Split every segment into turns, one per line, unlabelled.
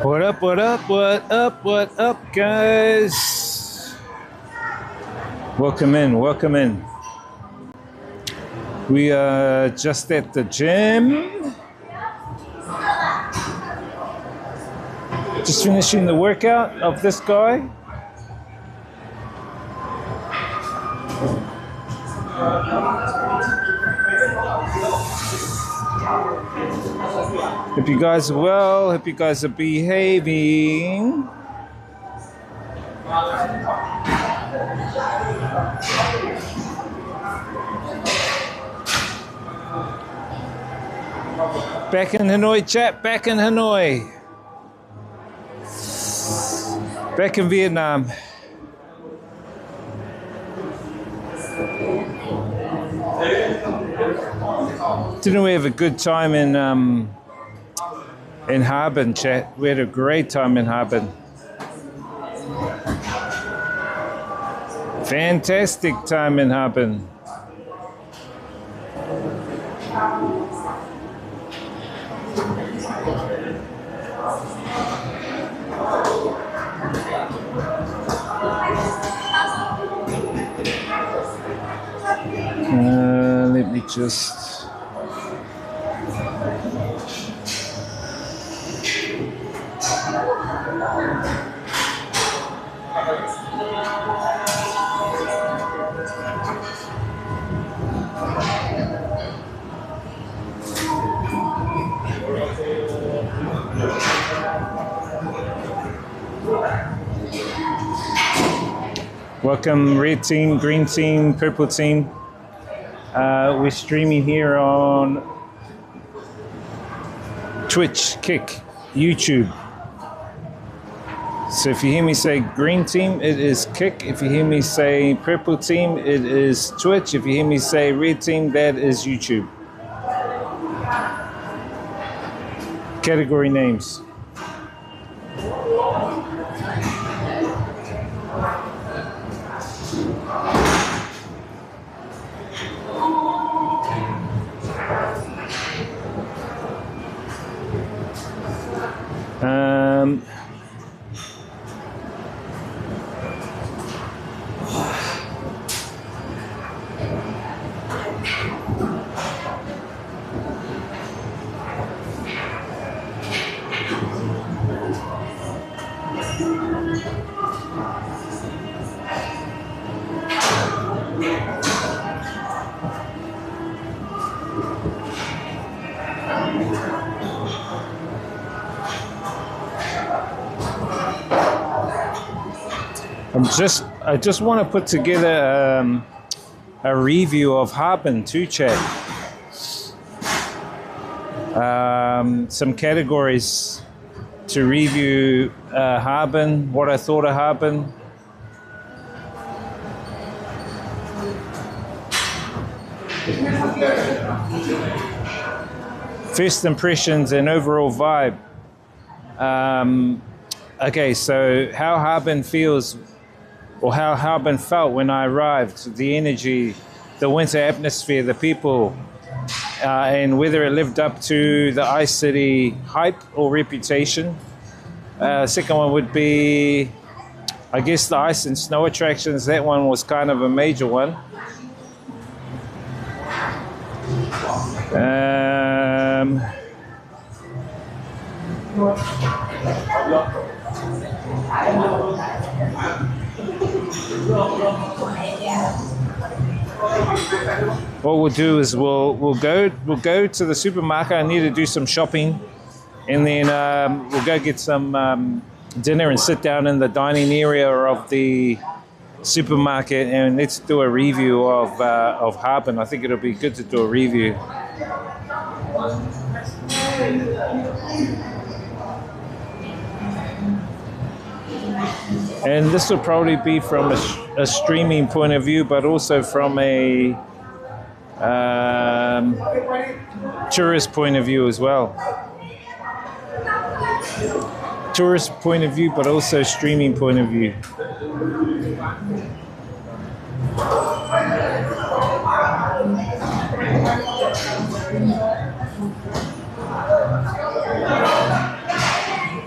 What up, what up, what up, what up, guys? Welcome in, welcome in. We are just at the gym. Just finishing the workout of this guy. Hope you guys are well, hope you guys are behaving. Back in Hanoi, chat, back in Hanoi. Back in Vietnam. Didn't we have a good time in Harbin, chat? We had a great time in Harbin. Fantastic time in Harbin. Let me just... Welcome, red team, green team, purple team. We're streaming here on Twitch, Kick, YouTube. So if you hear me say green team, it is Kick. If you hear me say purple team, it is Twitch. If you hear me say red team, that is YouTube. Category names. I just want to put together a review of Harbin too, chat. Some categories to review Harbin, what I thought of Harbin. First impressions and overall vibe. Okay, so how Harbin feels, or how Harbin felt when I arrived, the energy, the winter atmosphere, the people, and whether it lived up to the Ice City hype or reputation. Second one would be, I guess, the ice and snow attractions. That one was kind of a major one. What we'll do is we'll go to the supermarket. I need to do some shopping, and then we'll go get some dinner and sit down in the dining area of the supermarket, and let's do a review of Harbin. I think it'll be good to do a review. And this will probably be from a streaming point of view, but also from a tourist point of view as well. Tourist point of view, but also streaming point of view.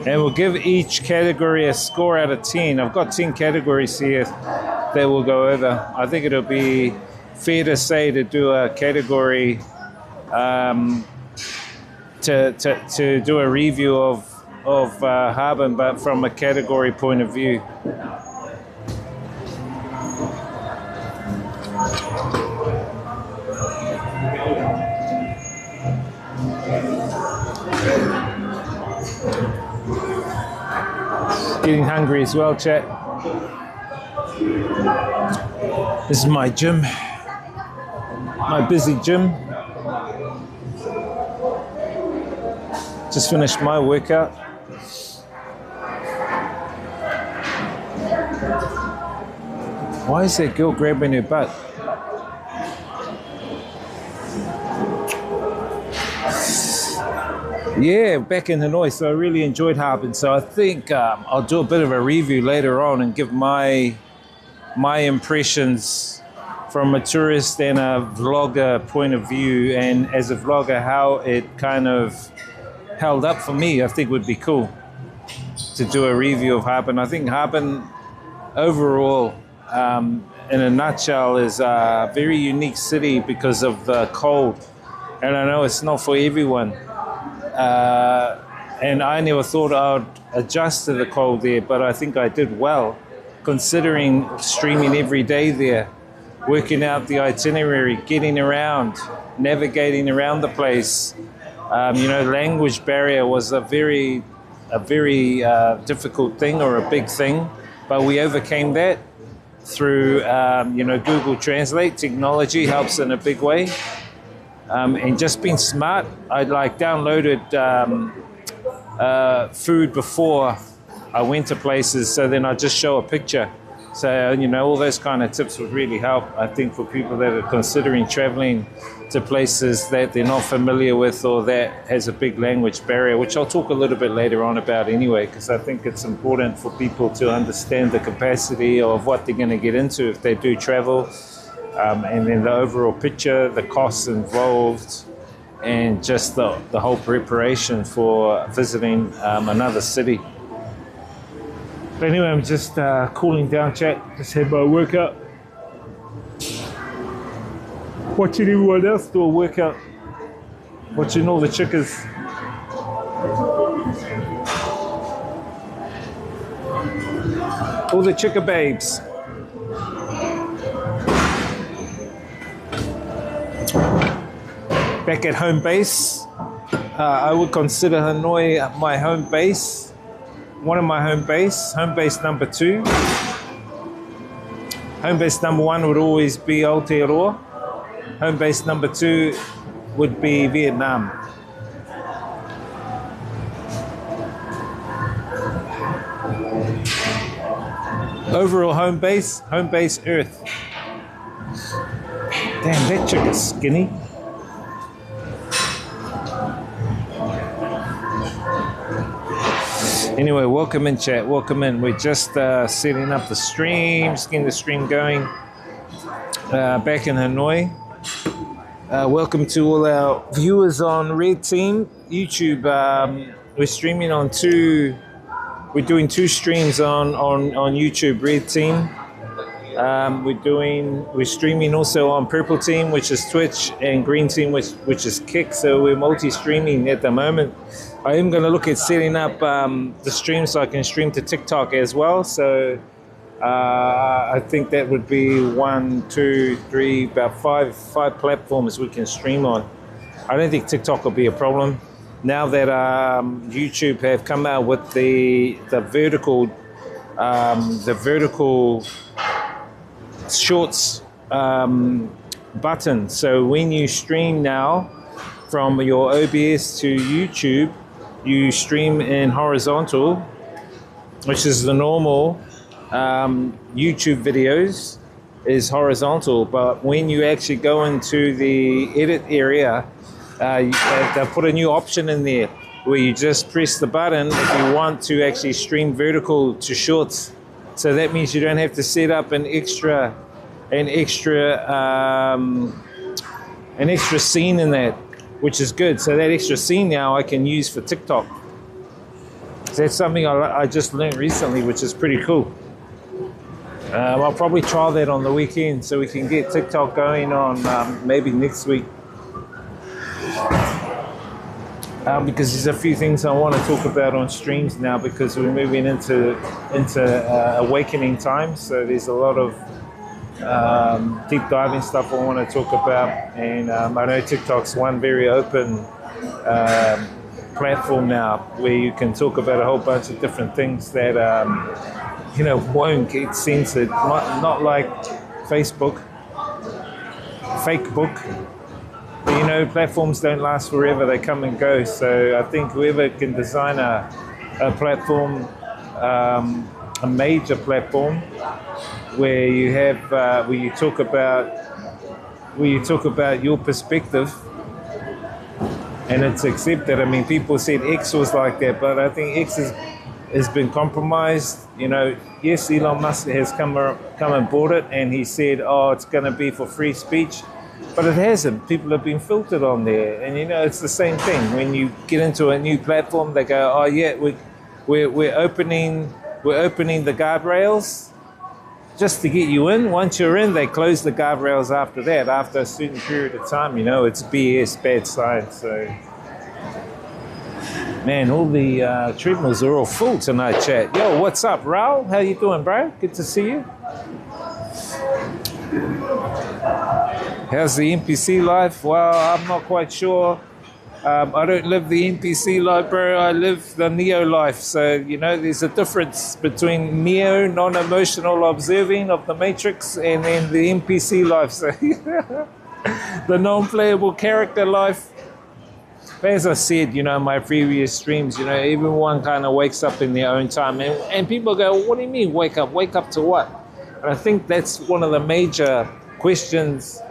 And we'll we'll give each category a score out of 10. I've got 10 categories here that we'll go over. I think it'll be fair to say to do a category, to do a review of Harbin, but from a category point of view. Getting hungry as well, chat. This is my gym, my busy gym. Just finished my workout. Why is that girl grabbing her butt? Yeah, back in Hanoi, so I really enjoyed Harbin. So I think I'll do a bit of a review later on and give my impressions from a tourist and a vlogger point of view, and as a vlogger, how it kind of held up for me. I think would be cool to do a review of Harbin. I think Harbin overall, in a nutshell, is a very unique city because of the cold. And I know it's not for everyone. And I never thought I'd adjust to the cold there, but I think I did well, considering streaming every day there, working out the itinerary, getting around, navigating around the place. Language barrier was a very difficult thing, or a big thing, but we overcame that through, Google Translate. Technology helps in a big way. And just being smart, I downloaded food before I went to places, so then I just show a picture. So, all those kind of tips would really help, I think, for people that are considering traveling to places that they're not familiar with, or that has a big language barrier, which I'll talk a little bit later on about anyway, because I think it's important for people to understand the capacity of what they're going to get into if they do travel. And then the overall picture, the costs involved, and just the whole preparation for visiting another city. But anyway, I'm just cooling down, chat. Just had my workout. Watching everyone else do a workout. Watching all the chickas. All the chicka babes. Back at home base, I would consider Hanoi my home base, one of my home base number 2. Home base number 1 would always be Aotearoa. Home base number 2 would be Vietnam. Overall home base Earth. Damn, that chick is skinny. Anyway, welcome in, chat. Welcome in. We're just setting up the stream, just getting the stream going. Back in Hanoi. Welcome to all our viewers on Red Team YouTube. We're streaming on we're doing 2 streams on YouTube, Red Team. We're streaming also on Purple Team, which is Twitch, and Green Team, which is Kick. So we're multi-streaming at the moment. I am going to look at setting up the stream so I can stream to TikTok as well. So I think that would be 1, 2, 3, about five platforms we can stream on. I don't think TikTok will be a problem. Now that YouTube have come out with the vertical shorts button. So when you stream now from your OBS to YouTube, you stream in horizontal, which is the normal YouTube videos is horizontal. But when you actually go into the edit area, they'll put a new option in there where you just press the button if you want to actually stream vertical to shorts. So that means you don't have to set up an extra scene in that, which is good. So that extra scene now I can use for TikTok. So That's something I just learned recently, which is pretty cool. I'll probably try that on the weekend so we can get TikTok going on maybe next week. Because there's a few things I want to talk about on streams now because we're moving into awakening time. So there's a lot of deep diving stuff I want to talk about, and I know TikTok's one very open platform now where you can talk about a whole bunch of different things that won't get censored. Not like Facebook, fake book. Platforms don't last forever; they come and go. So I think whoever can design a platform, a major platform, where you have where you talk about your perspective, and it's accepted. I mean, people said X was like that, but I think X has been compromised. Yes, Elon Musk has come and bought it, and he said, "Oh, it's going to be for free speech." But it hasn't. People have been filtered on there, and it's the same thing. When you get into a new platform, they go, "Oh yeah, we're opening the guardrails just to get you in." Once you're in, they close the guardrails after that. After a certain period of time, it's BS, bad science. So, man, all the treadmills are all full tonight. Chat. Yo, what's up, Raul? How you doing, bro? Good to see you. How's the NPC life? Well, I'm not quite sure. I don't live the NPC life, bro. I live the Neo life. So, there's a difference between Neo, non-emotional observing of the Matrix, and then the NPC life. So, the non-playable character life. But as I said, in my previous streams, everyone kind of wakes up in their own time. And people go, what do you mean wake up? Wake up to what? And I think that's one of the major questions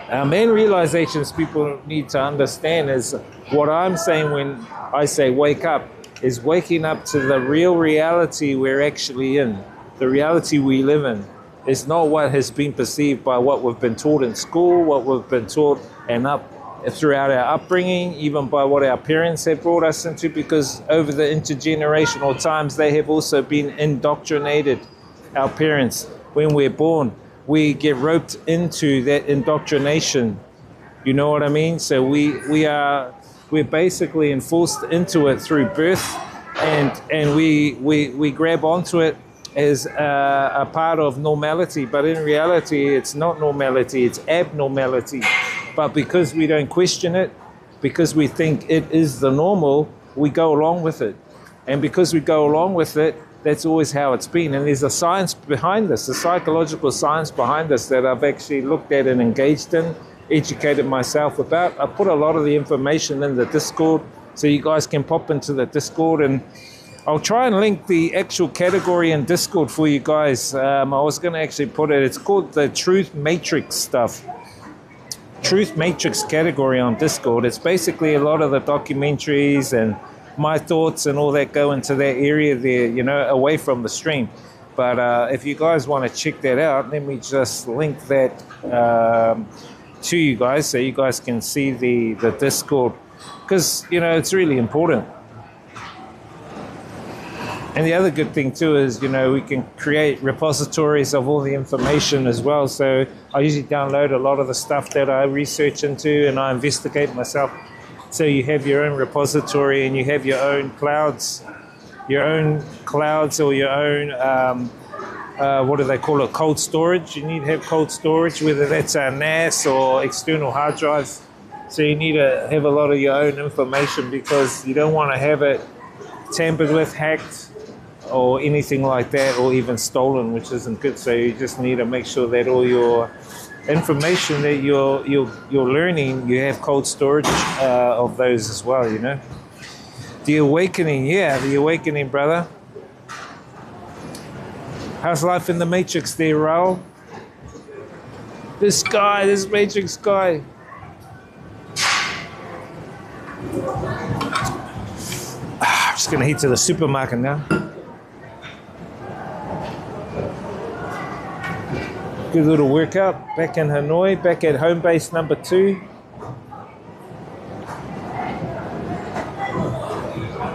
and realizations people need to understand is what I'm saying when I say wake up is waking up to the real reality we're actually in, the reality we live in. It's not what has been perceived by what we've been taught in school, what we've been taught and throughout our upbringing, even by what our parents have brought us into, because over the intergenerational times, they have also been indoctrinated. Our parents, when we're born, we get roped into that indoctrination. You know what I mean? So we're basically enforced into it through birth, and we grab onto it as a part of normality. But in reality, it's not normality; it's abnormality. But because we don't question it, because we think it is the normal, we go along with it, and because we go along with it, that's always how it's been. And there's a science behind this, a psychological science behind this that I've actually looked at and engaged in, educated myself about. I put a lot of the information in the Discord, so you guys can pop into the Discord, and I'll try and link the actual category in Discord for you guys. I was going to actually put it, it's called the Truth Matrix stuff. Truth Matrix category on Discord. It's basically a lot of the documentaries and my thoughts and all that go into that area there, away from the stream. But if you guys want to check that out, let me just link that to you guys so you guys can see the Discord, because, it's really important. And the other good thing too is, we can create repositories of all the information as well. So I usually download a lot of the stuff that I research into and I investigate myself. So you have your own repository and you have your own clouds or your own, what do they call it, cold storage. You need to have cold storage, whether that's a NAS or external hard drives. So you need to have a lot of your own information because you don't want to have it tampered with, hacked, or anything like that, or even stolen, which isn't good. So you just need to make sure that all your information that you're learning, you have cold storage of those as well, The awakening, brother. How's life in the Matrix there, Raul? This Matrix guy. I'm just gonna head to the supermarket now. Good little workout back in Hanoi, back at home base number 2.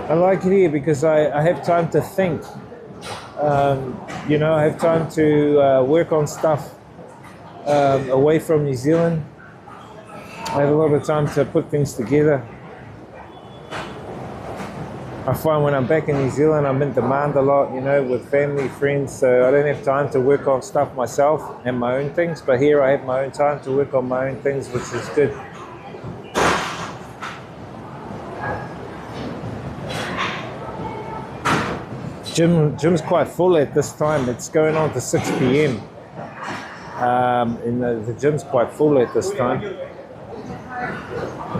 I like it here because I have time to think. You know, I have time to work on stuff away from New Zealand. I have a lot of time to put things together. I find when I'm back in New Zealand, I'm in demand a lot, you know, with family, friends, so I don't have time to work on stuff myself and my own things, but here I have my own time to work on my own things, which is good. Gym's quite full at this time. It's going on to 6 p.m. And the gym's quite full at this time.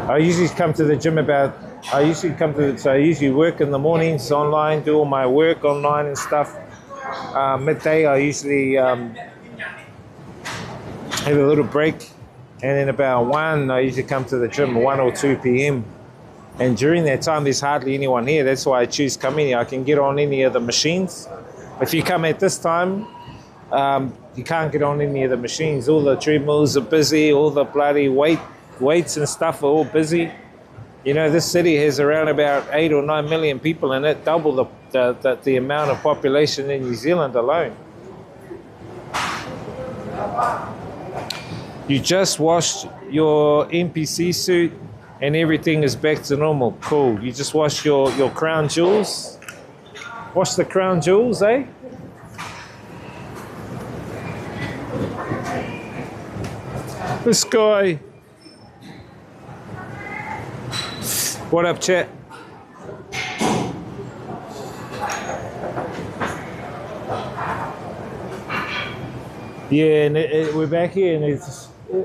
I usually come to the gym I usually work in the mornings online, do all my work online and stuff. Midday, I usually have a little break. And then about 1, I usually come to the gym, 1 or 2 p.m. And during that time, there's hardly anyone here. That's why I choose coming here. I can get on any of the machines. If you come at this time, you can't get on any of the machines. All the treadmills are busy. All the bloody weights and stuff are all busy. You know, this city has around about 8 or 9 million people in it, double the amount of population in New Zealand alone. You just washed your NPC suit and everything is back to normal. Cool. You just wash your crown jewels. Wash the crown jewels, eh? This guy. What up, chat? Yeah, and we're back here, and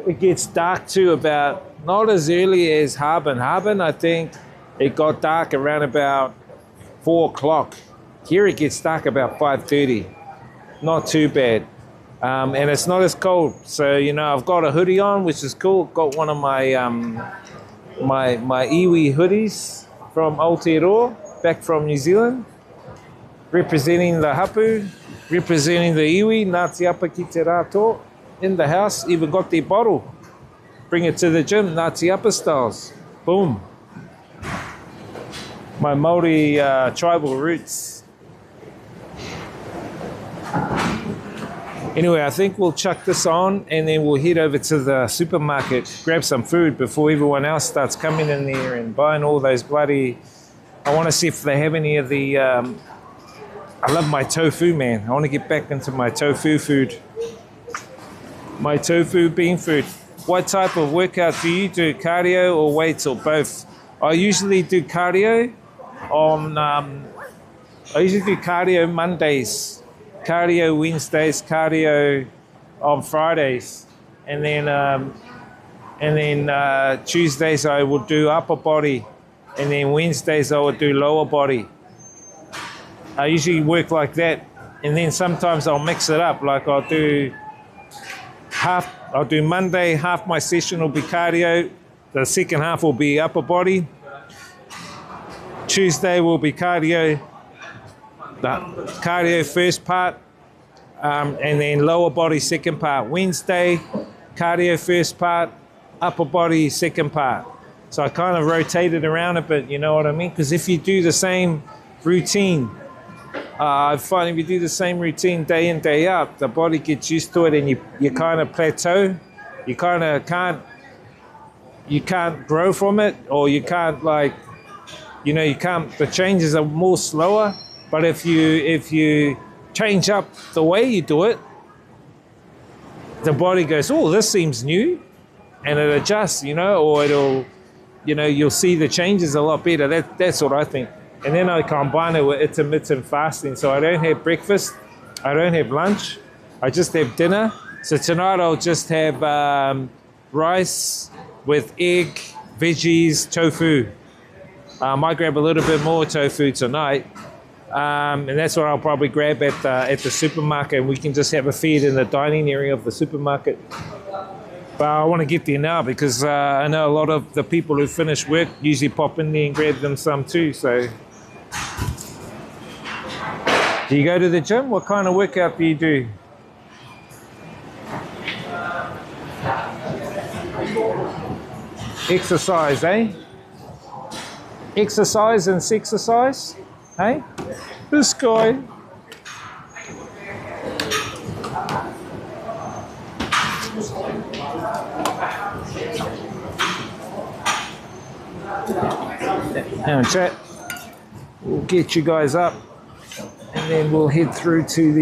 it gets dark too about, not as early as Harbin. Harbin, I think it got dark around about 4 o'clock. Here it gets dark about 5:30. Not too bad. And it's not as cold. So, you know, I've got a hoodie on, which is cool. Got one of my my iwi hoodies from Aotearoa, back from New Zealand, representing the hapu, representing the iwi, Ngāti Apa ki te rātō, in the house. Even got their bottle. Bring it to the gym, Ngāti Apa styles. Boom. My Māori tribal roots. Anyway, I think we'll chuck this on and then we'll head over to the supermarket, grab some food before everyone else starts coming in there and buying all those bloody... I want to see if they have any of the... I love my tofu, man. I want to get back into my tofu food. My tofu bean food. What type of workout do you do? Cardio or weights or both? I usually do cardio on... I usually do cardio Mondays. Cardio Wednesdays, cardio on Fridays, and then Tuesdays I would do upper body, and then Wednesdays I would do lower body. I usually work like that, and then sometimes I'll mix it up. Like I'll do Monday, half my session will be cardio, the second half will be upper body. Tuesday will be cardio. The cardio first part, and then lower body second part. Wednesday, cardio first part, upper body second part. So I kind of rotate it around a bit, you know what I mean? Because if you do the same routine, I find if you do the same routine day in, day out, the body gets used to it and you kind of plateau. You kind of can't grow from it, or you can't the changes are more slower. But if you change up the way you do it, the body goes, oh, this seems new, and it adjusts, or you'll see the changes a lot better. That's what I think. And then I combine it with intermittent fasting. So I don't have breakfast, I don't have lunch, I just have dinner. So tonight I'll just have rice with egg, veggies, tofu. I might grab a little bit more tofu tonight. And that's what I'll probably grab at the supermarket, and we can just have a feed in the dining area of the supermarket. But I want to get there now because I know a lot of the people who finish work usually pop in there and grab them some too. So, do you go to the gym? What kind of workout do you do? Exercise, eh? Exercise and sexercise. Hey? This guy. Hang on, chat. We'll get you guys up, and then we'll head through to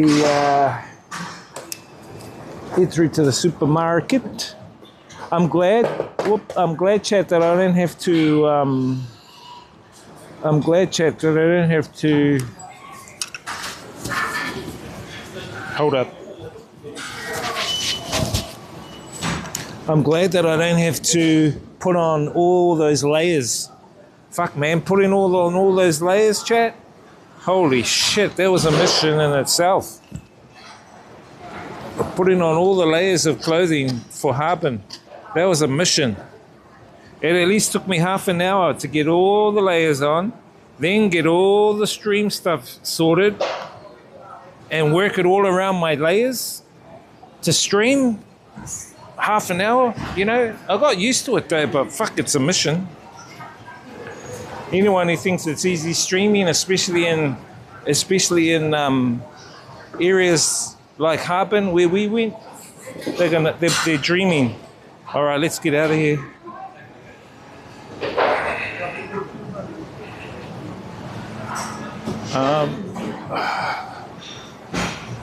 the supermarket. I'm glad, chat, that I don't have to. I'm glad, chat, that I don't have to. Hold up. I'm glad that I don't have to put on all those layers. Fuck, man, putting on all those layers, chat. Holy shit, that was a mission in itself. Putting on all the layers of clothing for Harbin. That was a mission. It at least took me half an hour to get all the layers on, then get all the stream stuff sorted, and work it all around my layers to stream. Half an hour, you know. I got used to it though, but fuck, it's a mission. Anyone who thinks it's easy streaming, especially in areas like Harbin where we went, they're dreaming. All right, let's get out of here.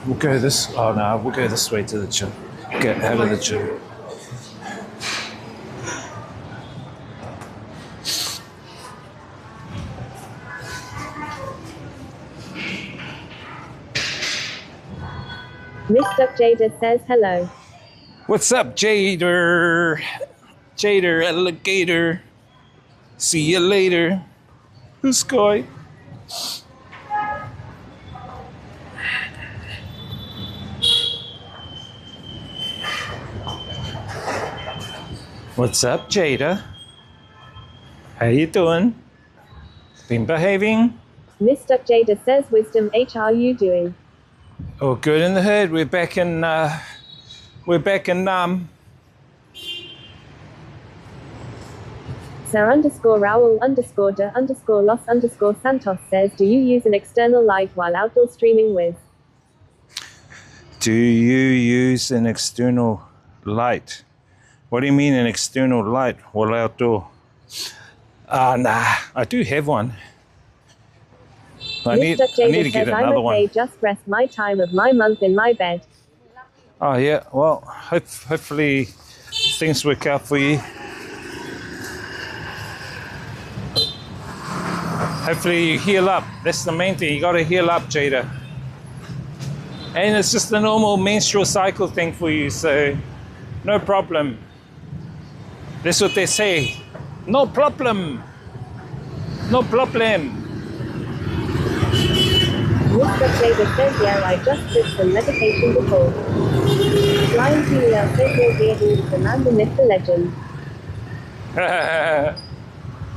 We'll go this. Oh no, we'll go this way to the gym. Get out of the gym.
Mr. Jader says hello.
What's up, Jader? Jader, alligator. See you later. This guy. What's up, Jada? How you doing? Been behaving?
Mr. Jader says wisdom. How are you doing?
Oh, good in the hood. We're back in
Sir underscore Raoul underscore de underscore Los underscore Santos says, do you use an external light while outdoor streaming with?
Do you use an external light? What do you mean an external light while outdoor? Nah, I do have one. I need to get another one.
I'm okay, just rest my time of my month in my bed.
Oh yeah, well, hopefully things work out for you. Hopefully you heal up. That's the main thing. You got to heal up, Jada. And it's just a normal menstrual cycle thing for you, so no problem. That's what they say. No problem. No problem.
Mr. Jader says, yeah, I just did some meditation before. Flying Helios says, you're here, who's the man, the myth, the legend.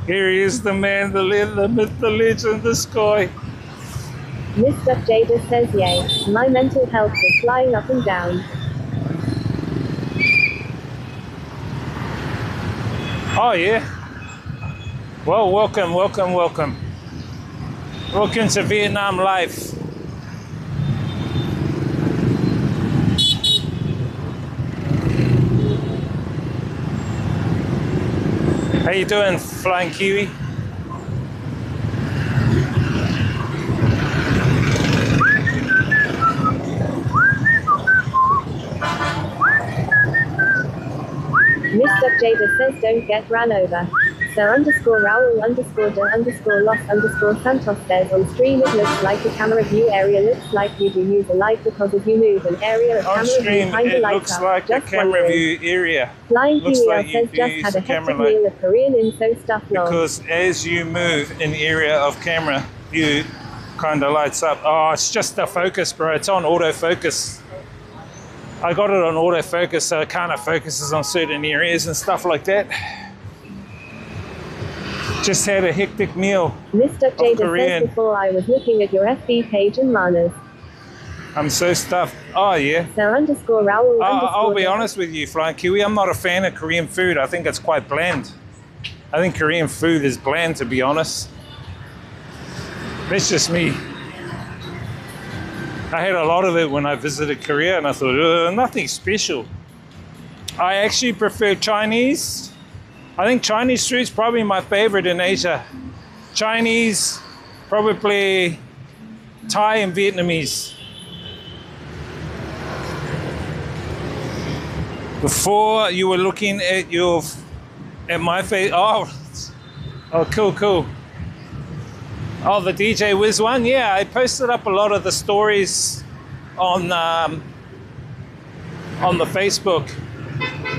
Here he is, the man, the myth, the legend, the sky.
Mr. Jader says, yay, my mental health is flying up and down.
Oh yeah. Well, welcome, welcome, welcome. Welcome to Vietnam Life. How you doing, Flying Kiwi?
Mr. Jader says, don't get ran over. Sir underscore Raoul underscore de underscore Los underscore Santos says, on stream it looks like the camera view area looks like you do use a light because if you move an area of
on
camera
stream,
view kinda
it
lights
looks
up.
like the
Just
camera
wondering.
view area.
Flying
Looks
Helios
like
says,
you
just
use
had
the
a hectic
camera light.
meal of Korean info stuff long.
Because as you move an area of camera view kind of lights up. Oh, it's just the focus, bro. It's on autofocus. I got it on autofocus, so it kind of focuses on certain areas and stuff like that. Just had a hectic meal.
Mr. Jader says, before I was looking at your FB page and Mana's.
I'm so stuffed. Oh, yeah.
Sir underscore Raoul underscore
I'll be honest with you, Flying Kiwi. I'm not a fan of Korean food. I think it's quite bland. I think Korean food is bland, to be honest. That's just me. I had a lot of it when I visited Korea, and I thought, nothing special. I actually prefer Chinese. I think Chinese food is probably my favorite in Asia. Chinese, probably Thai and Vietnamese. Before you were looking at my face. Oh, cool. Oh, the DJ Wiz one? Yeah, I posted up a lot of the stories on the Facebook.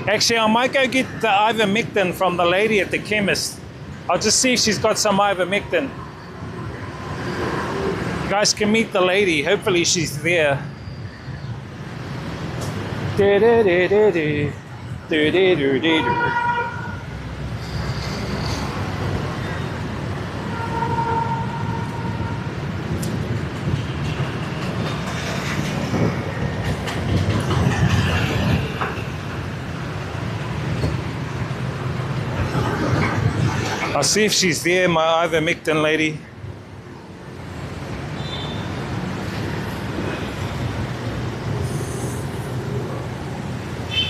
Actually, I might go get the ivermectin from the lady at the chemist. I'll just see if she's got some ivermectin. You guys can meet the lady. Hopefully she's there. I'll see if she's there, my ivermectin lady.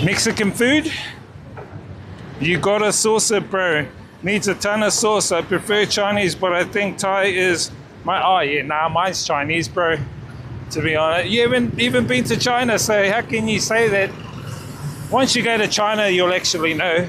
Mexican food? You got a saucer, bro. Needs a ton of sauce. I prefer Chinese, but I think Thai is my... Oh, yeah, nah, mine's Chinese, bro. To be honest. You haven't even been to China, so how can you say that? Once you go to China, you'll actually know.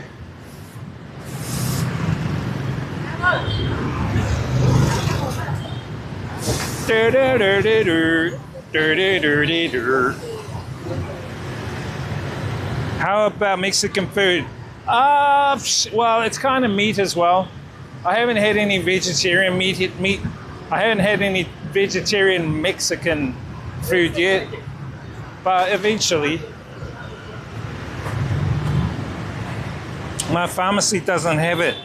How about Mexican food? Well, it's kind of meat as well. I haven't had any vegetarian meat. I haven't had any vegetarian Mexican food yet, but eventually. My pharmacy doesn't have it.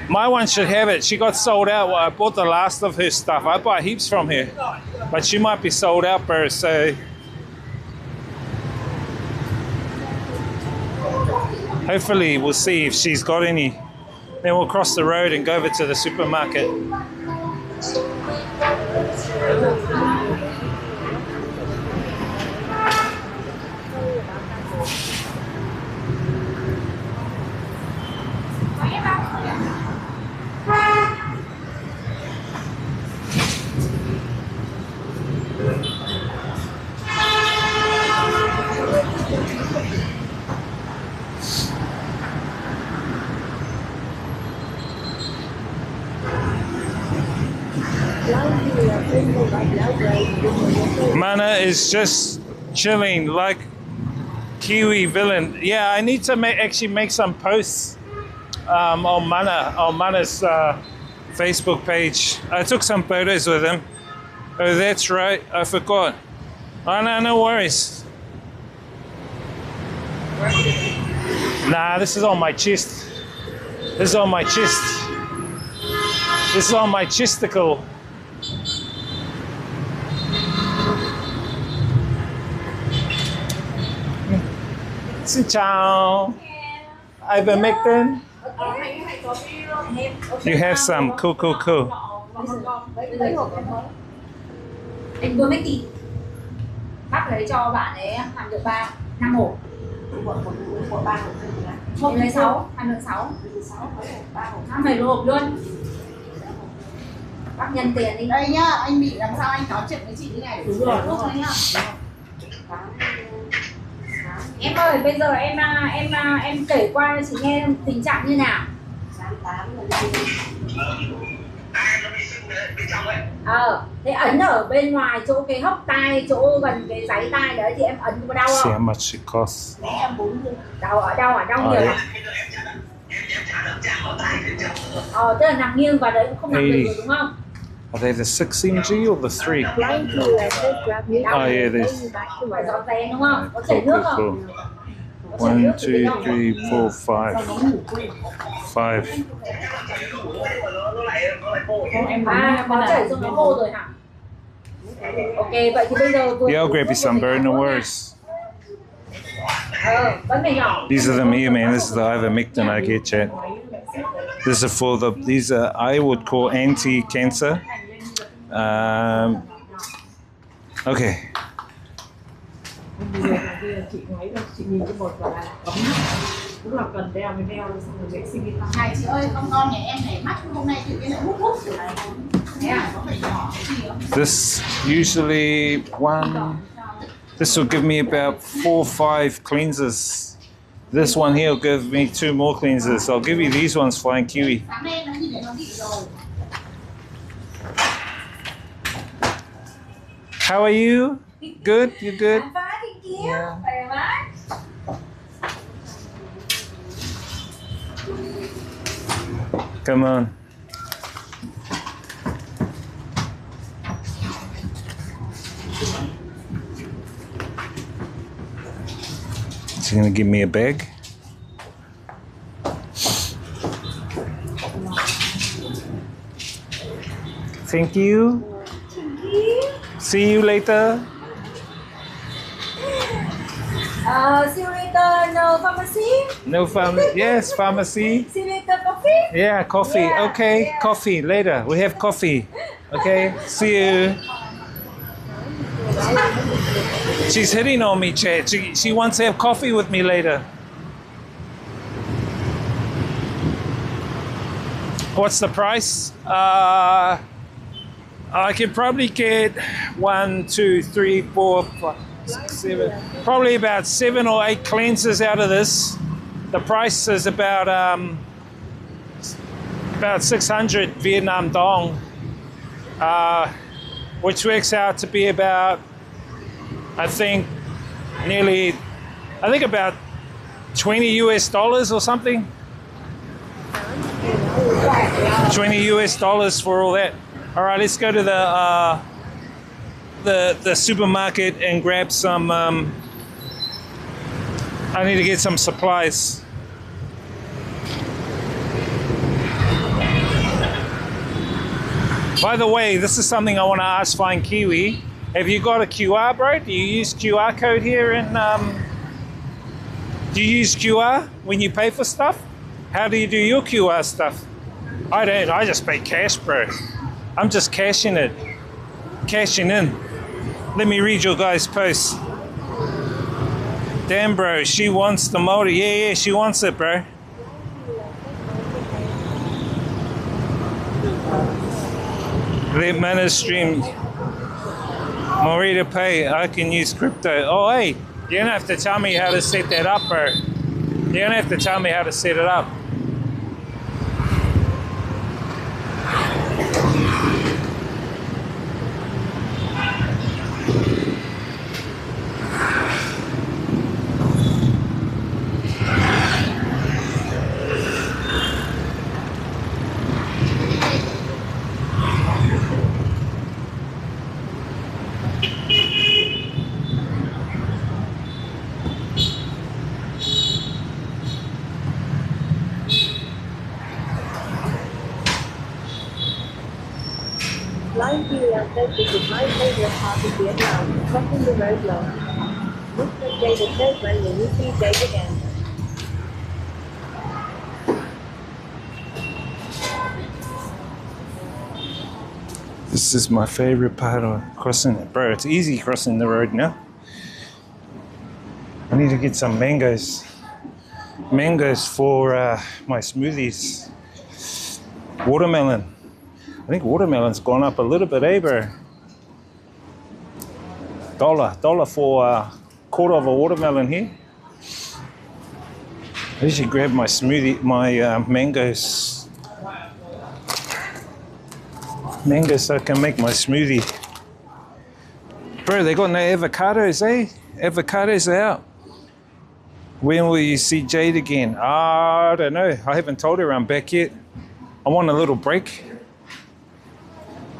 My one should have it. She got sold out. Well, I bought the last of her stuff. I buy heaps from her, but she might be sold out, bro. So hopefully we'll see if she's got any. Then we'll cross the road and go over to the supermarket. Mana is just chilling like Kiwi villain. Yeah, I need to actually make some posts on Mana's Facebook page. I took some photos with him. Oh, that's right. I forgot. Oh, no worries. Nah, this is on my chest. This is on my chest. This is on my chesticle. Xin chào. Ivermectin. You have some. Cool.
Anh vừa mới kịp. Bác lấy cho bạn ấy làm được 5 hộp. Em lấy 6, ăn được 6. 5 hộp luôn. Bác nhân tiền đi.
Đây nhá, anh bị làm sao anh nói chuyện với chị thế này.
Đúng rồi, thuốc thôi nhá. Em ơi, bây giờ em kể qua cho chị nghe tình trạng như nào. Thế ấn ở bên ngoài chỗ cái hốc tai, chỗ gần cái giấy tai đấy thì em ấn có đau không?
See how much it costs.
Đau ở đâu nhiều lắm. Tức là nằm nghiêng vào đấy cũng không nằm được rồi đúng không?
Are they the 6mg or the 3? Oh yeah, there's.
Phải dọn dẹp đúng không? Có chảy nước không?
1, 2, 3, 4, 5. 5.
Có chảy xuống nó khô rồi hả? Ok, vậy thì bây giờ...
Yeah, I'll grab you some, bro, no worries.
Vẫn mày nhỏ.
These are them here, man. This is the ivermectin I get, chat. This is for the, these are, I would call anti-cancer. Okay.
Chị nói là chị nhìn cái bột vào là cấm, lúc nào cần đeo mới đeo, xong rồi vệ sinh đi tắm. Này chị ơi, con nhà em nhảy mắt hôm nay tự nhiên lại hút hút rồi này. Có phải nhỏ cái gì không?
This usually this will give me about 4 or 5 cleansers. This one here will give me 2 more cleansers. I'll give you these ones, Flying Kiwi. How are you? Good? You good?
I'm fine, thank you.
Yeah.
Very much.
Come on. Is he gonna give me a bag? Thank you.
Thank you.
See you later.
See you later. No pharmacy.
No pharmacy. Yes, pharmacy.
See you later. Coffee.
Yeah, coffee.
Yeah,
Okay,
yeah.
coffee later. We have coffee. Okay, see you. She's hitting on me, Chad. She wants to have coffee with me later. What's the price? I can probably get 1, 2, 3, 4, 5, 6, 7, probably about 7 or 8 cleansers out of this. The price is about 600 Vietnam dong, which works out to be about, I think about $20 US or something. $20 US for all that. All right, let's go to the supermarket and grab some. I need to get some supplies. By the way, this is something I want to ask Flying Kiwi. Have you got a QR, bro? Do you use QR code here? And do you use QR when you pay for stuff? How do you do your QR stuff? I don't. I just pay cash, bro. I'm just cashing in. Let me read your guys' post. Damn, bro, she wants the motor. Yeah, she wants it, bro. Let mana stream. Morita Pay. I can use crypto. Oh, hey, you don't have to tell me how to set that up, bro. You don't have to tell me how to set it up.
Flying Kiwi says this is my favorite part of Vietnam, crossing the road long. Mr. Jada says when will you see Jade again?
This is my favorite part of crossing it. Bro, it's easy crossing the road now. I need to get some mangoes. Mangoes for my smoothies. Watermelon. I think watermelon's gone up a little bit, eh, bro? Dollar for a quarter of a watermelon here. I usually grab my smoothie, my mangoes so I can make my smoothie. Bro, they got no avocados, eh? Avocados are out. When will you see Jade again? I don't know. I haven't told her I'm back yet. I want a little break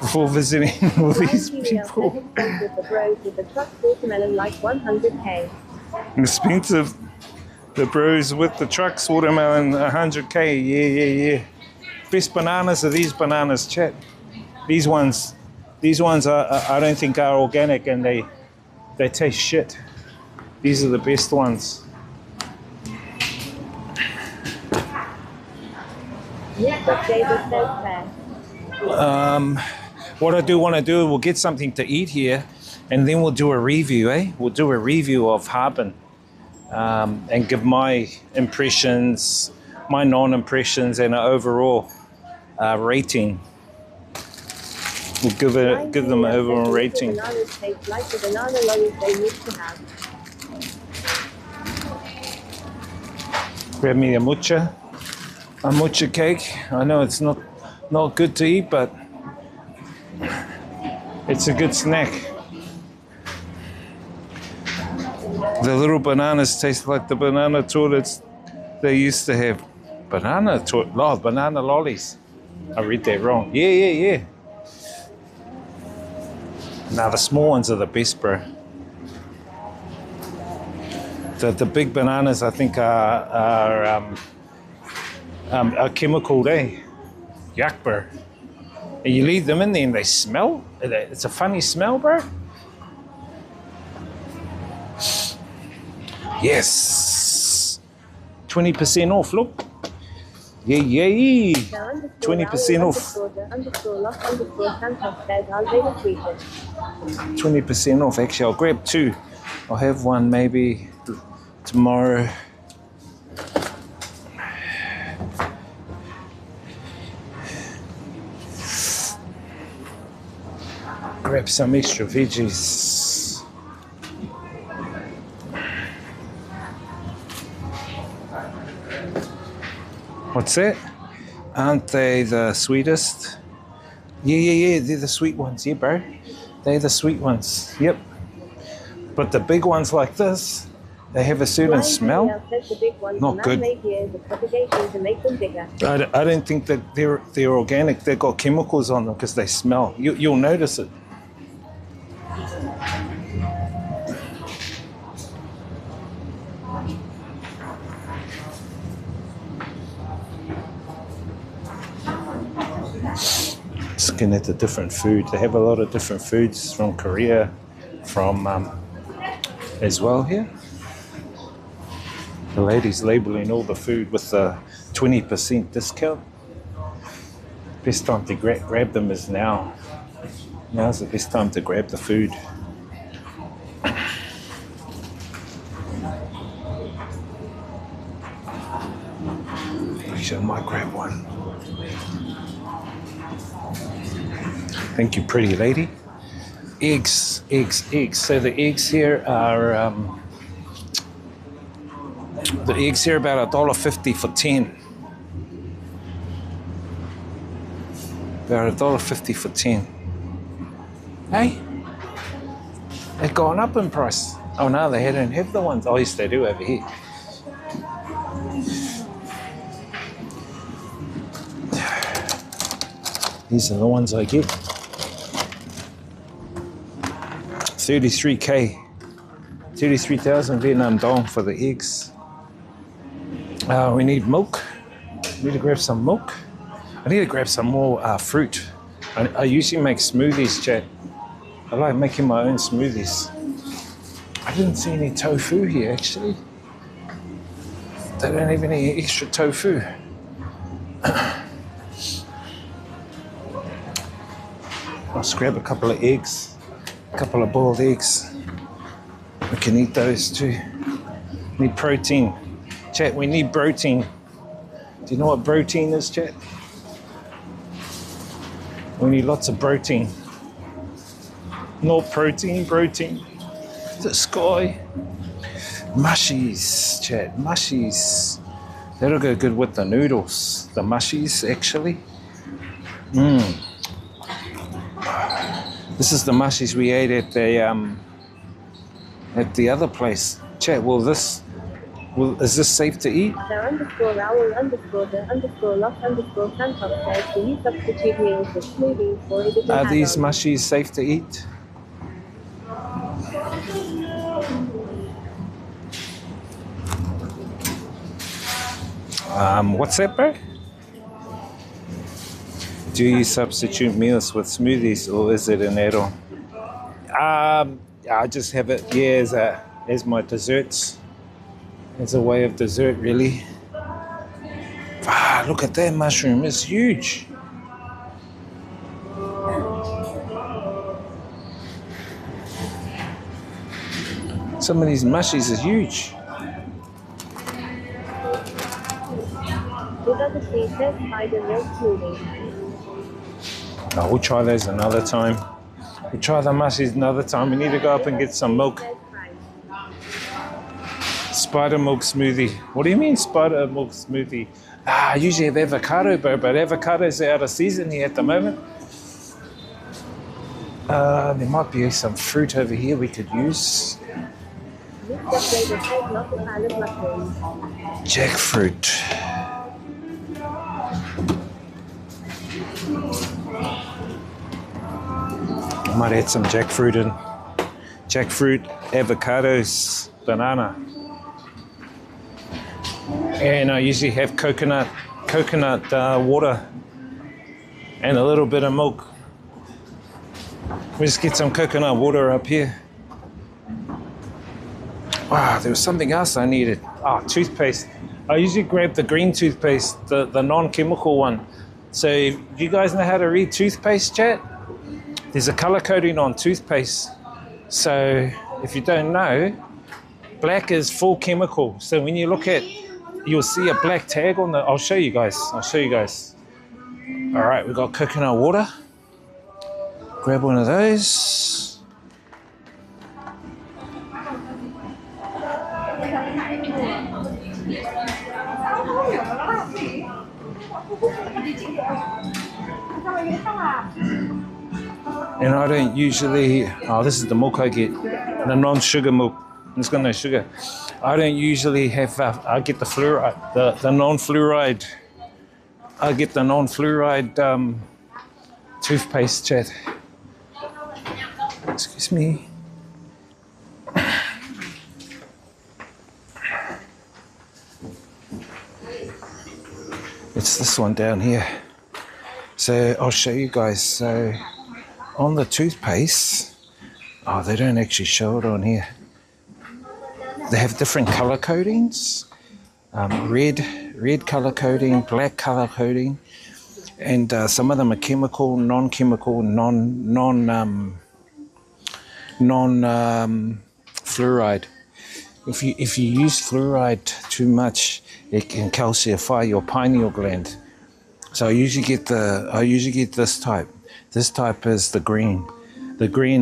before visiting all these people.
With the bros with the truck watermelon like 100k.
Expensive. The bros with the trucks watermelon 100k. Yeah. Best bananas are these bananas, chat. These ones are, I don't think are organic, and they taste shit. These are the best ones.
Mr. Davis says fair.
What I do want to do, we'll get something to eat here, and then we'll do a review, eh? We'll do a review of Harbin, and give my impressions, my non-impressions, and an overall rating. We'll give them an overall rating.
Bananas taste like the banana lollies they used to have.
Grab me a mucha cake. I know it's not good to eat, but it's a good snack. The little bananas taste like the banana tortas they used to have. Banana lollies. I read that wrong. Yeah. Now the small ones are the best, bro. The big bananas, I think, are chemical, eh? Yuck, bro. And you leave them in there and they smell. It's a funny smell, bro. Yes. 20% off, look. Yeah. 20% off. 20% off. Actually, I'll grab two. I'll have one maybe tomorrow. Grab some extra veggies. What's that? Aren't they the sweetest? Yeah, they're the sweet ones, yeah, bro. They're the sweet ones, yep. But the big ones like this, they have a certain smell. Not good. I don't think that they're organic. They've got chemicals on them because they smell. You'll notice it. Looking at the different food. They have a lot of different foods from Korea, from as well here. The lady's labeling all the food with a 20% discount. Best time to grab them is now. Now's the best time to grab the food. Actually, I might grab one. Thank you, pretty lady. Eggs. So the eggs here are about $1.50 for 10. About $1.50 for 10. Hey, they've gone up in price. Oh no, they don't have the ones. Oh yes, they do over here. These are the ones I get. 33K, 33,000 Vietnam dong for the eggs. We need milk. I need to grab some milk. I need to grab some more fruit. I usually make smoothies, chat. I like making my own smoothies. I didn't see any tofu here, actually. They don't have any extra tofu. I'll just grab a couple of eggs. A couple of boiled eggs. We can eat those too. Need protein. Chat, we need protein. Do you know what protein is, chat? We need lots of protein. Not protein. The sky. Mushies, chat, mushies. That'll go good with the noodles. The mushies, actually. This is the mushies we ate at the other place. Chat, is this safe to eat? Are these mushies safe to eat? What's that, bro? Do you substitute meals with smoothies, or is it an add-on? I just have it, as my desserts. As a way of dessert, really. Wow, look at that mushroom. It's huge. Some of these mushies are huge.
Give us a Caesar spider milk smoothie.
Oh, we'll try those another time. We'll try the mushies another time. We need to go up and get some milk. Spider milk smoothie. What do you mean spider milk smoothie? I usually have avocado, but avocados are out of season here at the moment. There might be some fruit over here we could use. Jackfruit. I might add some jackfruit in. Jackfruit, avocados, banana. And I usually have coconut water and a little bit of milk. We'll just get some coconut water up here. Wow, there was something else I needed. Toothpaste. I usually grab the green toothpaste, the non-chemical one. So you guys know how to read toothpaste, chat? There's a color coding on toothpaste. So if you don't know, black is full chemical. So when you look at, you'll see a black tag on the, I'll show you guys. All right, we've got coconut water. Grab one of those. And I don't usually, this is the milk I get, the non-sugar milk. It's got no sugar. I don't usually have, I get the fluoride, the non-fluoride. I get the non-fluoride toothpaste, chat. Excuse me. It's this one down here. So I'll show you guys. So on the toothpaste, they don't actually show it on here. They have different color codings. Red color coding, black color coding, and some of them are chemical, non-chemical, non-fluoride. If you use fluoride too much, it can calcify your pineal gland. So I usually get this type. This type is the green,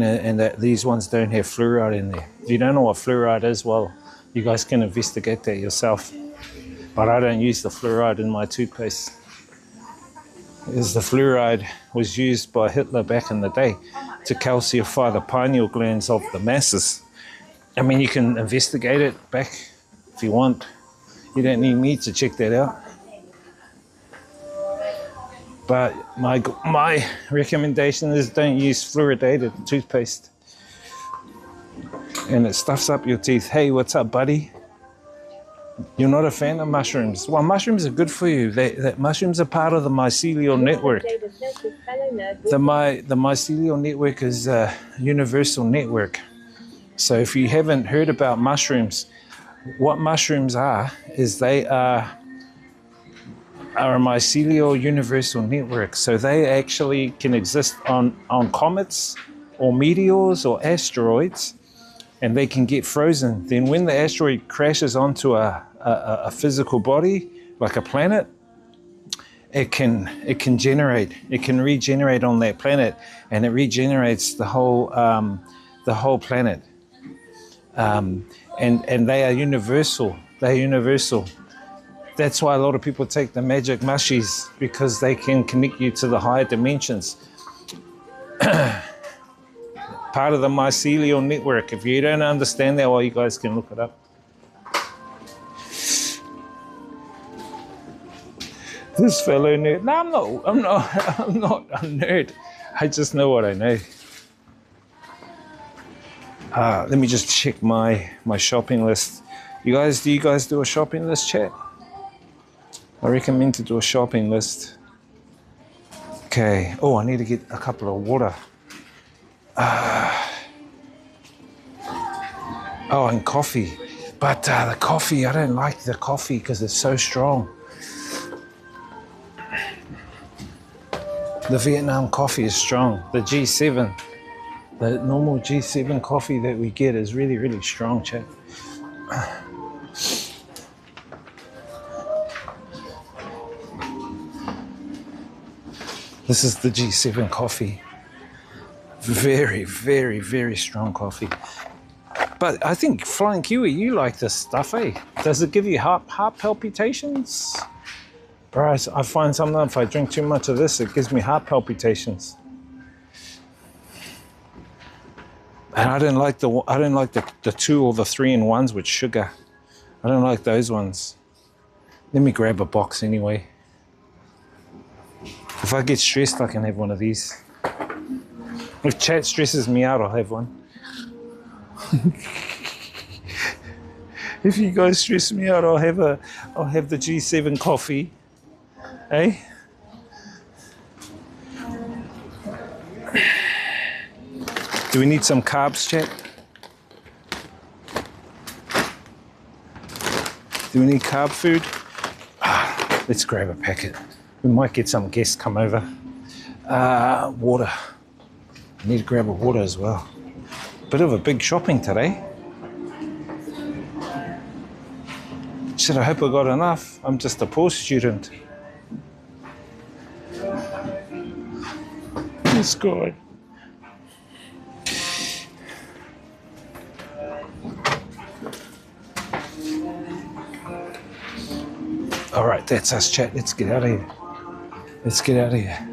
and these ones don't have fluoride in there. If you don't know what fluoride is, well, you guys can investigate that yourself. But I don't use the fluoride in my toothpaste. Because the fluoride was used by Hitler back in the day to calcify the pineal glands of the masses. I mean, you can investigate it back if you want. You don't need me to check that out. But my recommendation is don't use fluoridated toothpaste. And it stuffs up your teeth. Hey, what's up, buddy? You're not a fan of mushrooms? Well, mushrooms are good for you. Mushrooms are part of the mycelial network. The mycelial network is a universal network. So if you haven't heard about mushrooms, what mushrooms are is they are a mycelial universal network. So they actually can exist on comets or meteors or asteroids, and they can get frozen. Then when the asteroid crashes onto a physical body, like a planet, it can regenerate on that planet, and it regenerates the whole planet. And they are universal. They're universal. That's why a lot of people take the magic mushies, because they can connect you to the higher dimensions. Part of the mycelial network. If you don't understand that, well, you guys can look it up. This fellow nerd. No, I'm not a nerd. I just know what I know. Let me just check my shopping list. Do you guys do a shopping list, chat? I recommend to do a shopping list. Okay. Oh, I need to get a couple of water. And coffee. But the coffee, I don't like the coffee because it's so strong. The Vietnam coffee is strong. The G7, the normal G7 coffee that we get is really, really strong, chat. This is the G7 coffee. Very, very, very strong coffee. But I think Flying Kiwi, you like this stuff, eh? Does it give you heart palpitations? Right, I find sometimes if I drink too much of this, it gives me heart palpitations. And I don't like the 2 or the 3-in-1s with sugar. I don't like those ones. Let me grab a box anyway. If I get stressed, I can have one of these. If chat stresses me out, I'll have one. If you guys stress me out, I'll have the G7 coffee. Eh? Do we need some carbs, chat? Do we need carb food? Let's grab a packet. We might get some guests come over. Water. I need to grab a water as well. Bit of a big shopping today. Shit, I hope I got enough. I'm just a poor student. This guy. All right, that's us, chat. Let's get out of here. Let's get out of here.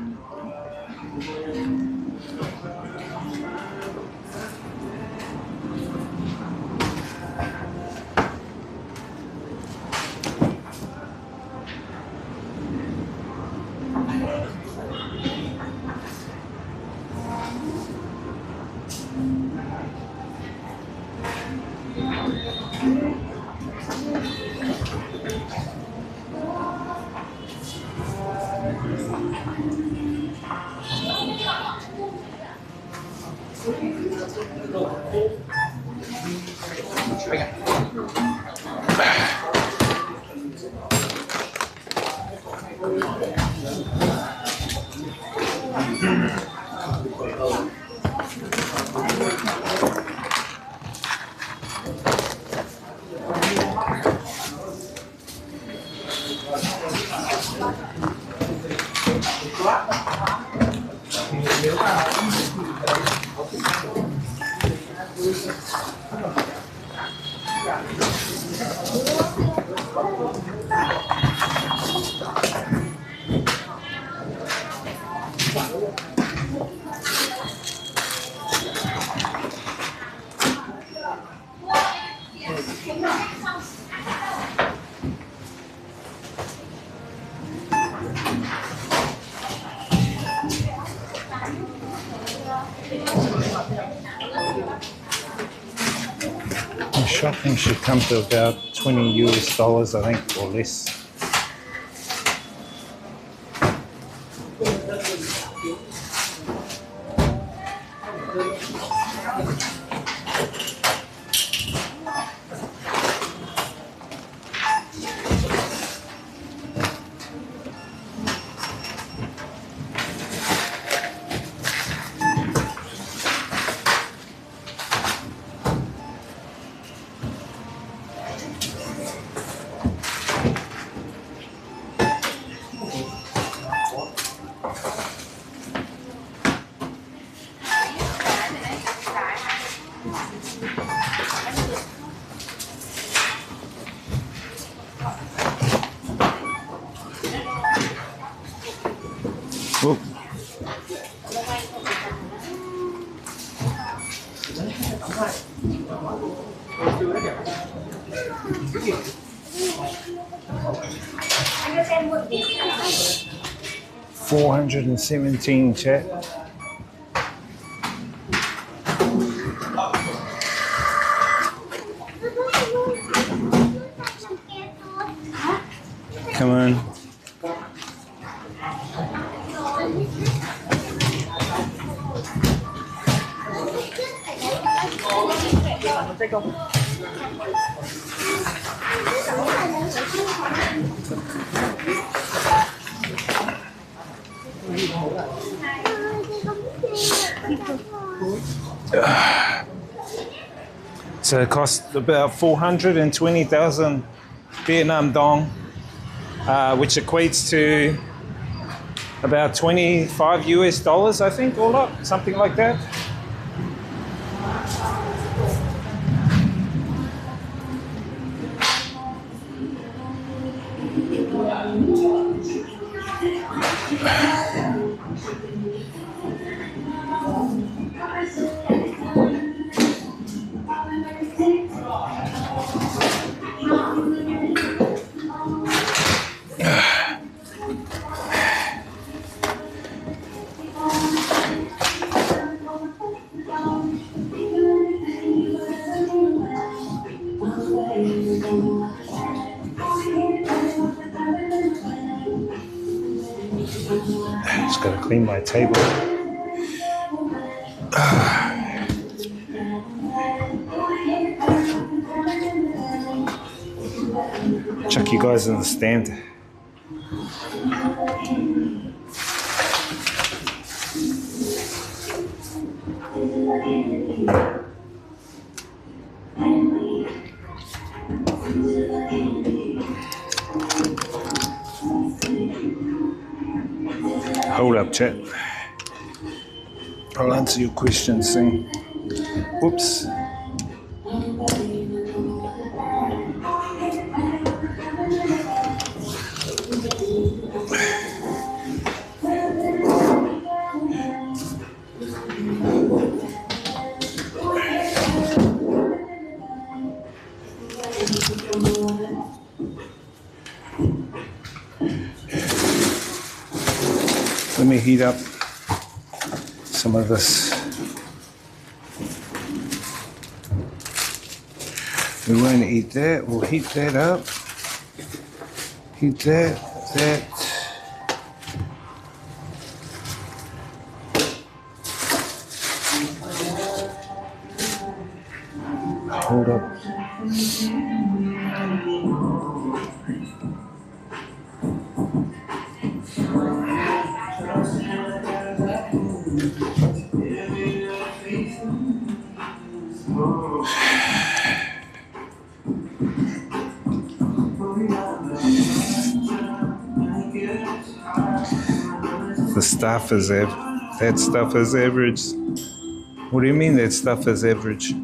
The shopping should come to about $20 I think, or less. Whoa. $417, chat. Come on. So it cost about 420,000 Vietnam dong, which equates to about 25 US dollars, I think, all up, something like that. Just gotta clean my table. Chuck you guys in the stand. Hold up, chat. I'll answer your questions soon. Whoops. Let me heat up some of this. We won't eat that. We'll heat that up. Heat that. Hold up. The stuff is that stuff is average. What do you mean that stuff is average?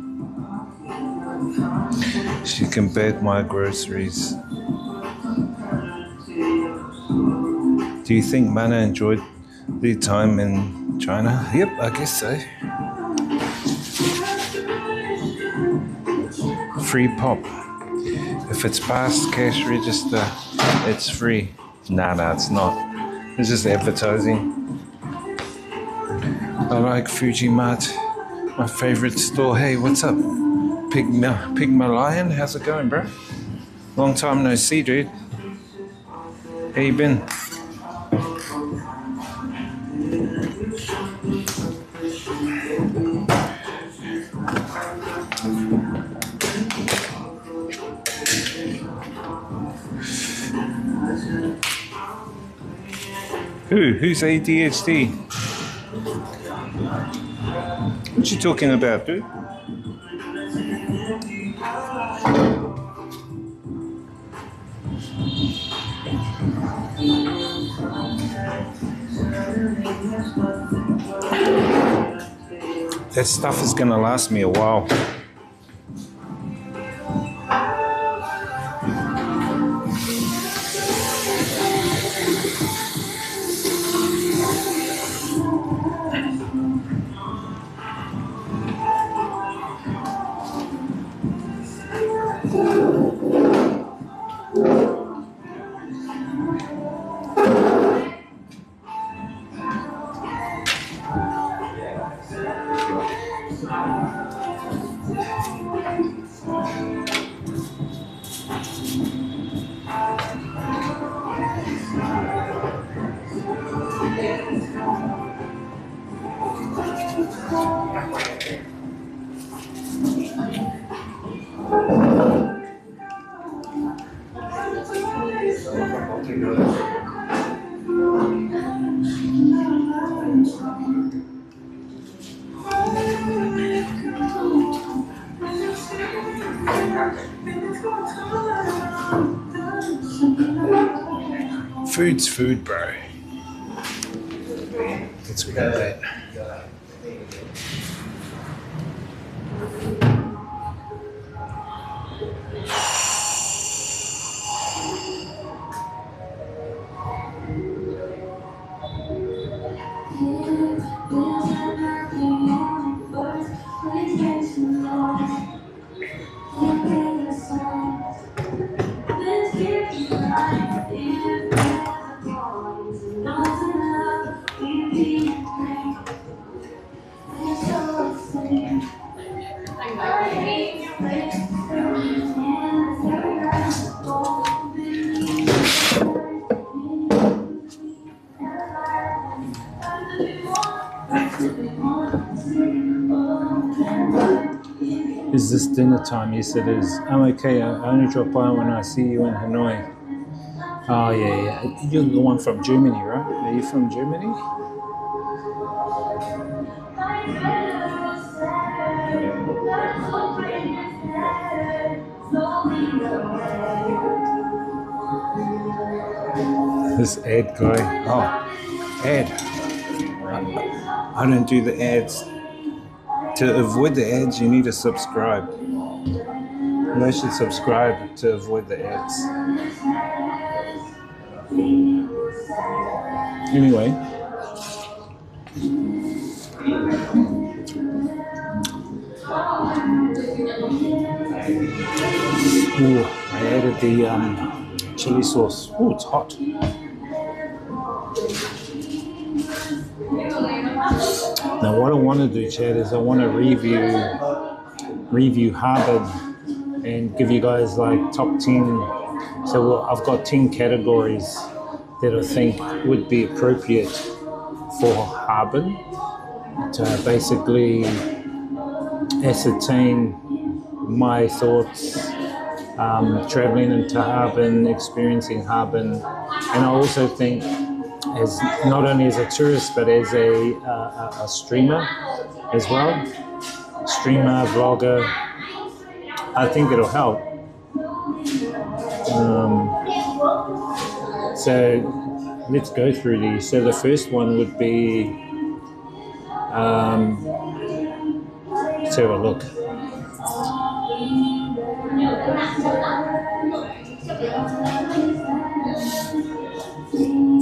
She can bet my groceries. Do you think Mana enjoyed the time in China? Yep, I guess so. Free pop. If it's past cash register, it's free. Nah, it's not. It's just advertising. I like Fuji Mart, my favorite store. Hey, what's up? Pigma Lion, how's it going, bro? Long time no see, dude. How you been? Who's ADHD? What you talking about, dude? That stuff is gonna last me a while. Food's food, bro. Let's grab that. Is this dinner time? Yes, it is. I'm okay. I only drop by when I see you in Hanoi. Oh, yeah. You're the one from Germany, right? Are you from Germany? This ad guy. Oh, ad. I don't do the ads. To avoid the ads, you need to subscribe. You should subscribe to avoid the ads. Anyway. Ooh, I added the chili sauce. Oh, it's hot. Now what I want to do, Chad, is I want to review Harbin and give you guys like top 10. So I've got 10 categories that I think would be appropriate for Harbin to basically ascertain my thoughts traveling into Harbin, experiencing Harbin. And I also think, as not only as a tourist but as a streamer as well, vlogger, I think it'll help. So let's go through these. So the first one would be, let's have a look.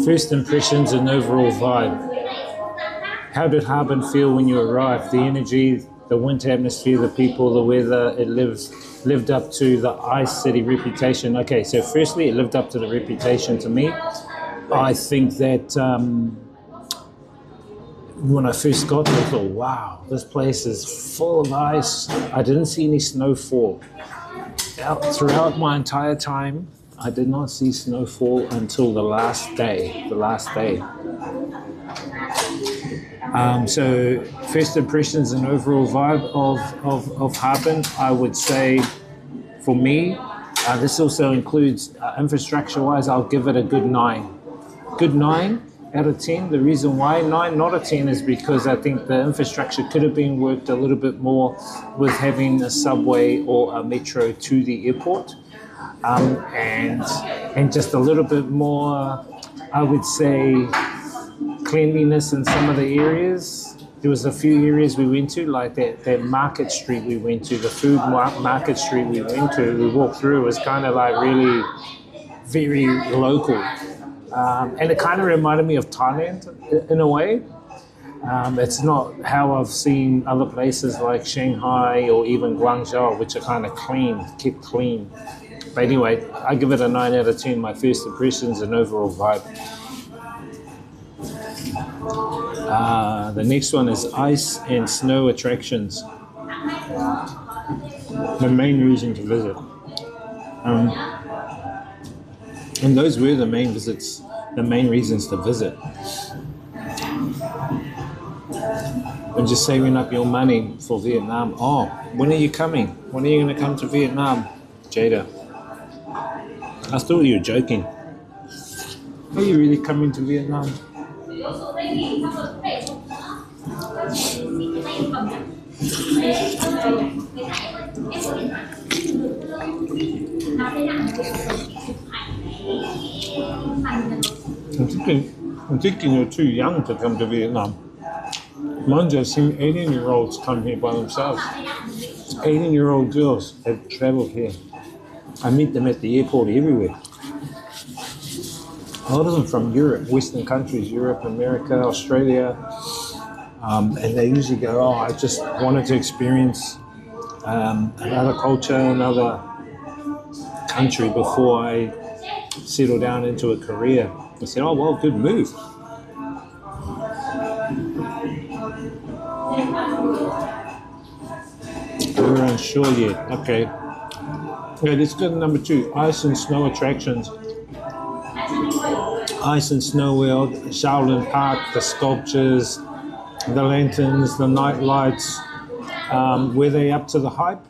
First impressions and overall vibe. How did Harbin feel when you arrived? The energy, the winter atmosphere, the people, the weather, it lived up to the ice city reputation. Okay, so firstly, it lived up to the reputation to me. I think that when I first got there, I thought, wow, this place is full of ice. I didn't see any snowfall. Throughout my entire time, I did not see snowfall until the last day. So first impressions and overall vibe of Harbin, I would say, for me, this also includes infrastructure-wise, I'll give it a good 9. Good 9 out of 10. The reason why 9, not a 10, is because I think the infrastructure could have been worked a little bit more with having a subway or a metro to the airport. And just a little bit more, I would say, cleanliness in some of the areas. There was a few areas we went to, like that market street we went to, the food market street we went to, we walked through, it was kind of like really very local. And it kind of reminded me of Thailand in a way. It's not how I've seen other places like Shanghai or even Guangzhou, which are kind of kept clean. But anyway, I give it a 9 out of 10, my first impressions and overall vibe. The next one is ice and snow attractions. The main reason to visit. And those were the main reasons to visit. And just saving up your money for Vietnam. Oh, when are you coming? When are you going to come to Vietnam, Jada? I thought you were joking. Are you really coming to Vietnam? I'm thinking you're too young to come to Vietnam. Mind you, I've seen 18-year-olds come here by themselves. 18-year-old girls have travelled here. I meet them at the airport everywhere. A lot of them from Europe, Western countries, Europe, America, Australia. And they usually go, oh, I just wanted to experience another culture, another country before I settle down into a career. I said, oh, well, good move. We're unsure yet. Okay. Okay, let's go to number 2. Ice and snow attractions. Ice and snow world, Shaolin Park, the sculptures, the lanterns, the night lights. Were they up to the hype?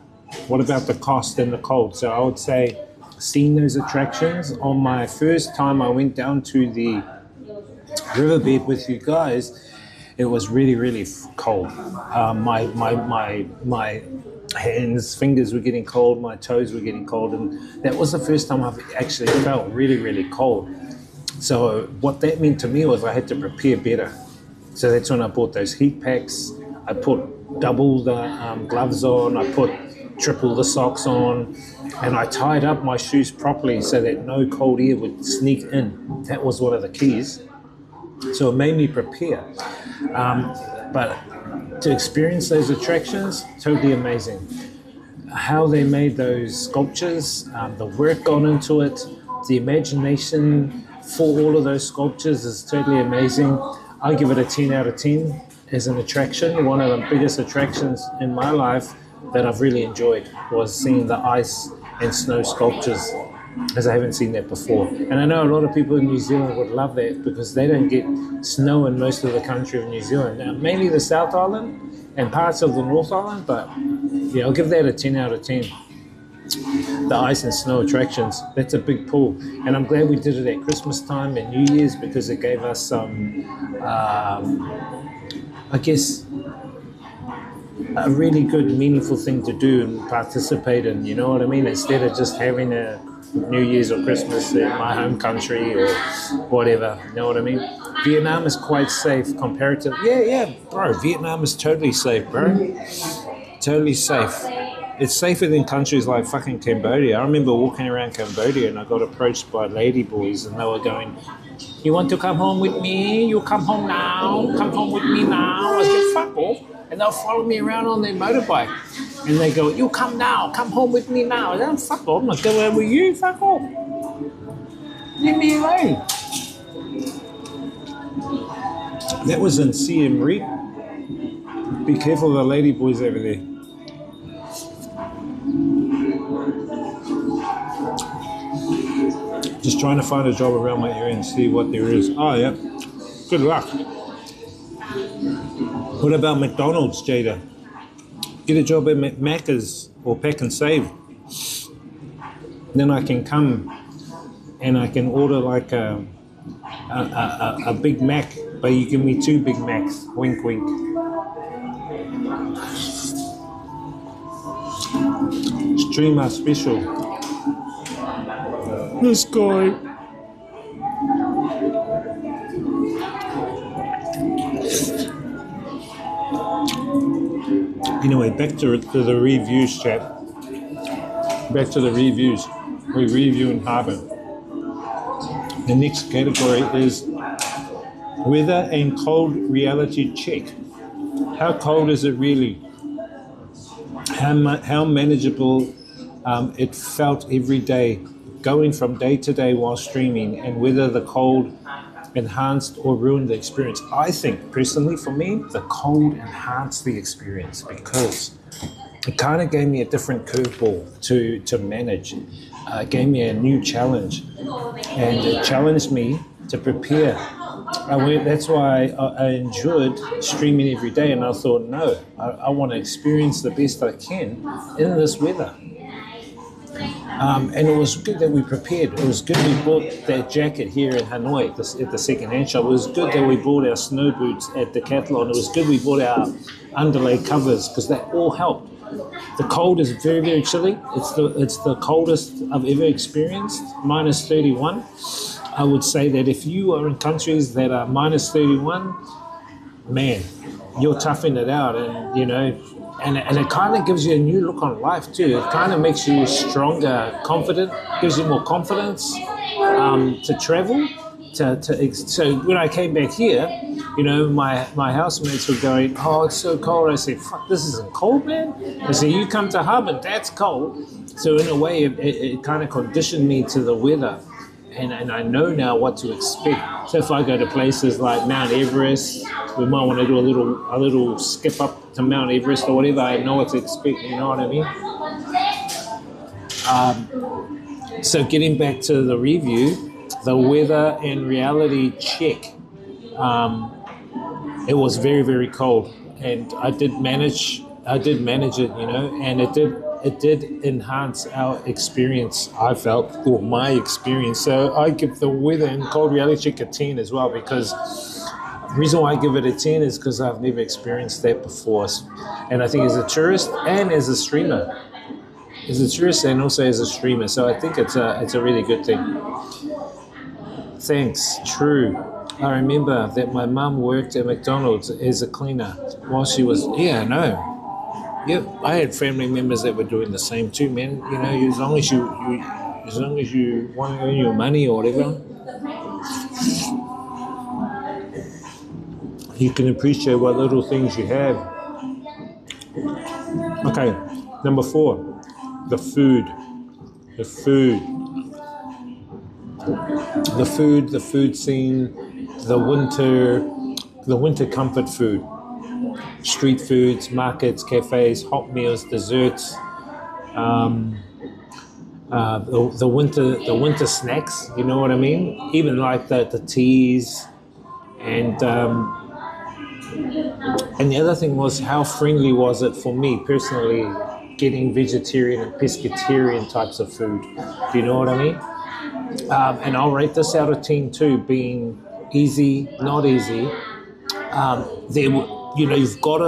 What about the cost and the cold? So I would say, seeing those attractions on my first time I went down to the riverbed with you guys, it was really, really cold. My hands, fingers were getting cold, my toes were getting cold, and that was the first time I've actually felt really, really cold. So what that meant to me was I had to prepare better. So that's when I bought those heat packs. I put double the gloves on, I put triple the socks on, and I tied up my shoes properly so that no cold air would sneak in. That was one of the keys. So it made me prepare. But to experience those attractions, totally amazing. How they made those sculptures, the work gone into it, the imagination for all of those sculptures is totally amazing. I give it a 10 out of 10 as an attraction. One of the biggest attractions in my life that I've really enjoyed was seeing the ice and snow sculptures, as I haven't seen that before. And I know a lot of people in New Zealand would love that because they don't get snow in most of the country of New Zealand. Now, mainly the South Island and parts of the North Island, but yeah, I'll give that a 10 out of 10. The ice and snow attractions, that's a big pull. And I'm glad we did it at Christmas time and New Year's because it gave us some, I guess, a really good, meaningful thing to do and participate in, you know what I mean? Instead of just having a New Year's or Christmas in my home country or whatever, you know what I mean? Vietnam is quite safe comparatively. Yeah, bro, Vietnam is totally safe, bro. Totally safe. It's safer than countries like fucking Cambodia. I remember walking around Cambodia and I got approached by lady boys and they were going, you want to come home with me? You come home now? Come home with me now? I said, fuck off. And they'll follow me around on their motorbike. And they go, you come now, come home with me now. I said, fuck off, I'm not going with you, fuck off. Leave me alone. That was in Siem Reap. Be careful of the lady boys over there. Just trying to find a job around my area and see what there is. Oh, yeah. Good luck. What about McDonald's, Jada? Get a job at Macca's or Pack and Save. Then I can come and I can order like a Big Mac, but you give me 2 Big Macs. Wink, wink. Streamer special. This guy. Anyway, back to the reviews, chat. Back to the reviews. We're reviewing Harbour. The next category is weather and cold reality check. How cold is it really? How manageable it felt every day, going from day to day while streaming, and whether the cold enhanced or ruined the experience. I think, personally, for me, the cold enhanced the experience because it kind of gave me a different curveball to manage. It gave me a new challenge, and it challenged me to prepare. That's why I enjoyed streaming every day, and I thought, no, I want to experience the best I can in this weather. And it was good that we prepared. It was good we bought that jacket here in Hanoi at the second-hand shop. It was good that we bought our snow boots at Decathlon. It was good we bought our underlay covers because that all helped. The cold is very, very chilly. It's the coldest I've ever experienced, minus 31. I would say that if you are in countries that are minus 31, man, you're toughing it out, and and it kind of gives you a new look on life too. It kind of makes you stronger, confident, gives you more confidence to travel. So when I came back here, my housemates were going, "Oh, it's so cold." I said, "Fuck, this isn't cold, man." I said, "You come to Hub and that's cold." So in a way, it kind of conditioned me to the weather. And I know now what to expect. So if I go to places like Mount Everest, we might want to do a little skip up to Mount Everest or whatever. I know what to expect. You know what I mean? So getting back to the review, the weather and reality check. It was very, very cold, and I did manage it, and it did enhance our experience, I felt, or my experience. So I give the weather and cold reality check a 10 as well, because the reason why I give it a 10 is because I've never experienced that before. And I think as a tourist and as a streamer, and also as a streamer, so I think it's a really good thing. Thanks, true. I remember that my mum worked at McDonald's as a cleaner while she was, Yep, I had family members that were doing the same too, man. As long as you want to earn your money or whatever, you can appreciate what little things you have. Okay, number 4, the food. The food scene, the winter comfort food. Street foods, markets, cafes, hot meals, desserts, the winter snacks. You know what I mean? Even like the teas, and the other thing was, how friendly was it for me personally, getting vegetarian and pescatarian types of food. Do you know what I mean? And I'll rate this out of 10 too, being easy, not easy. You've got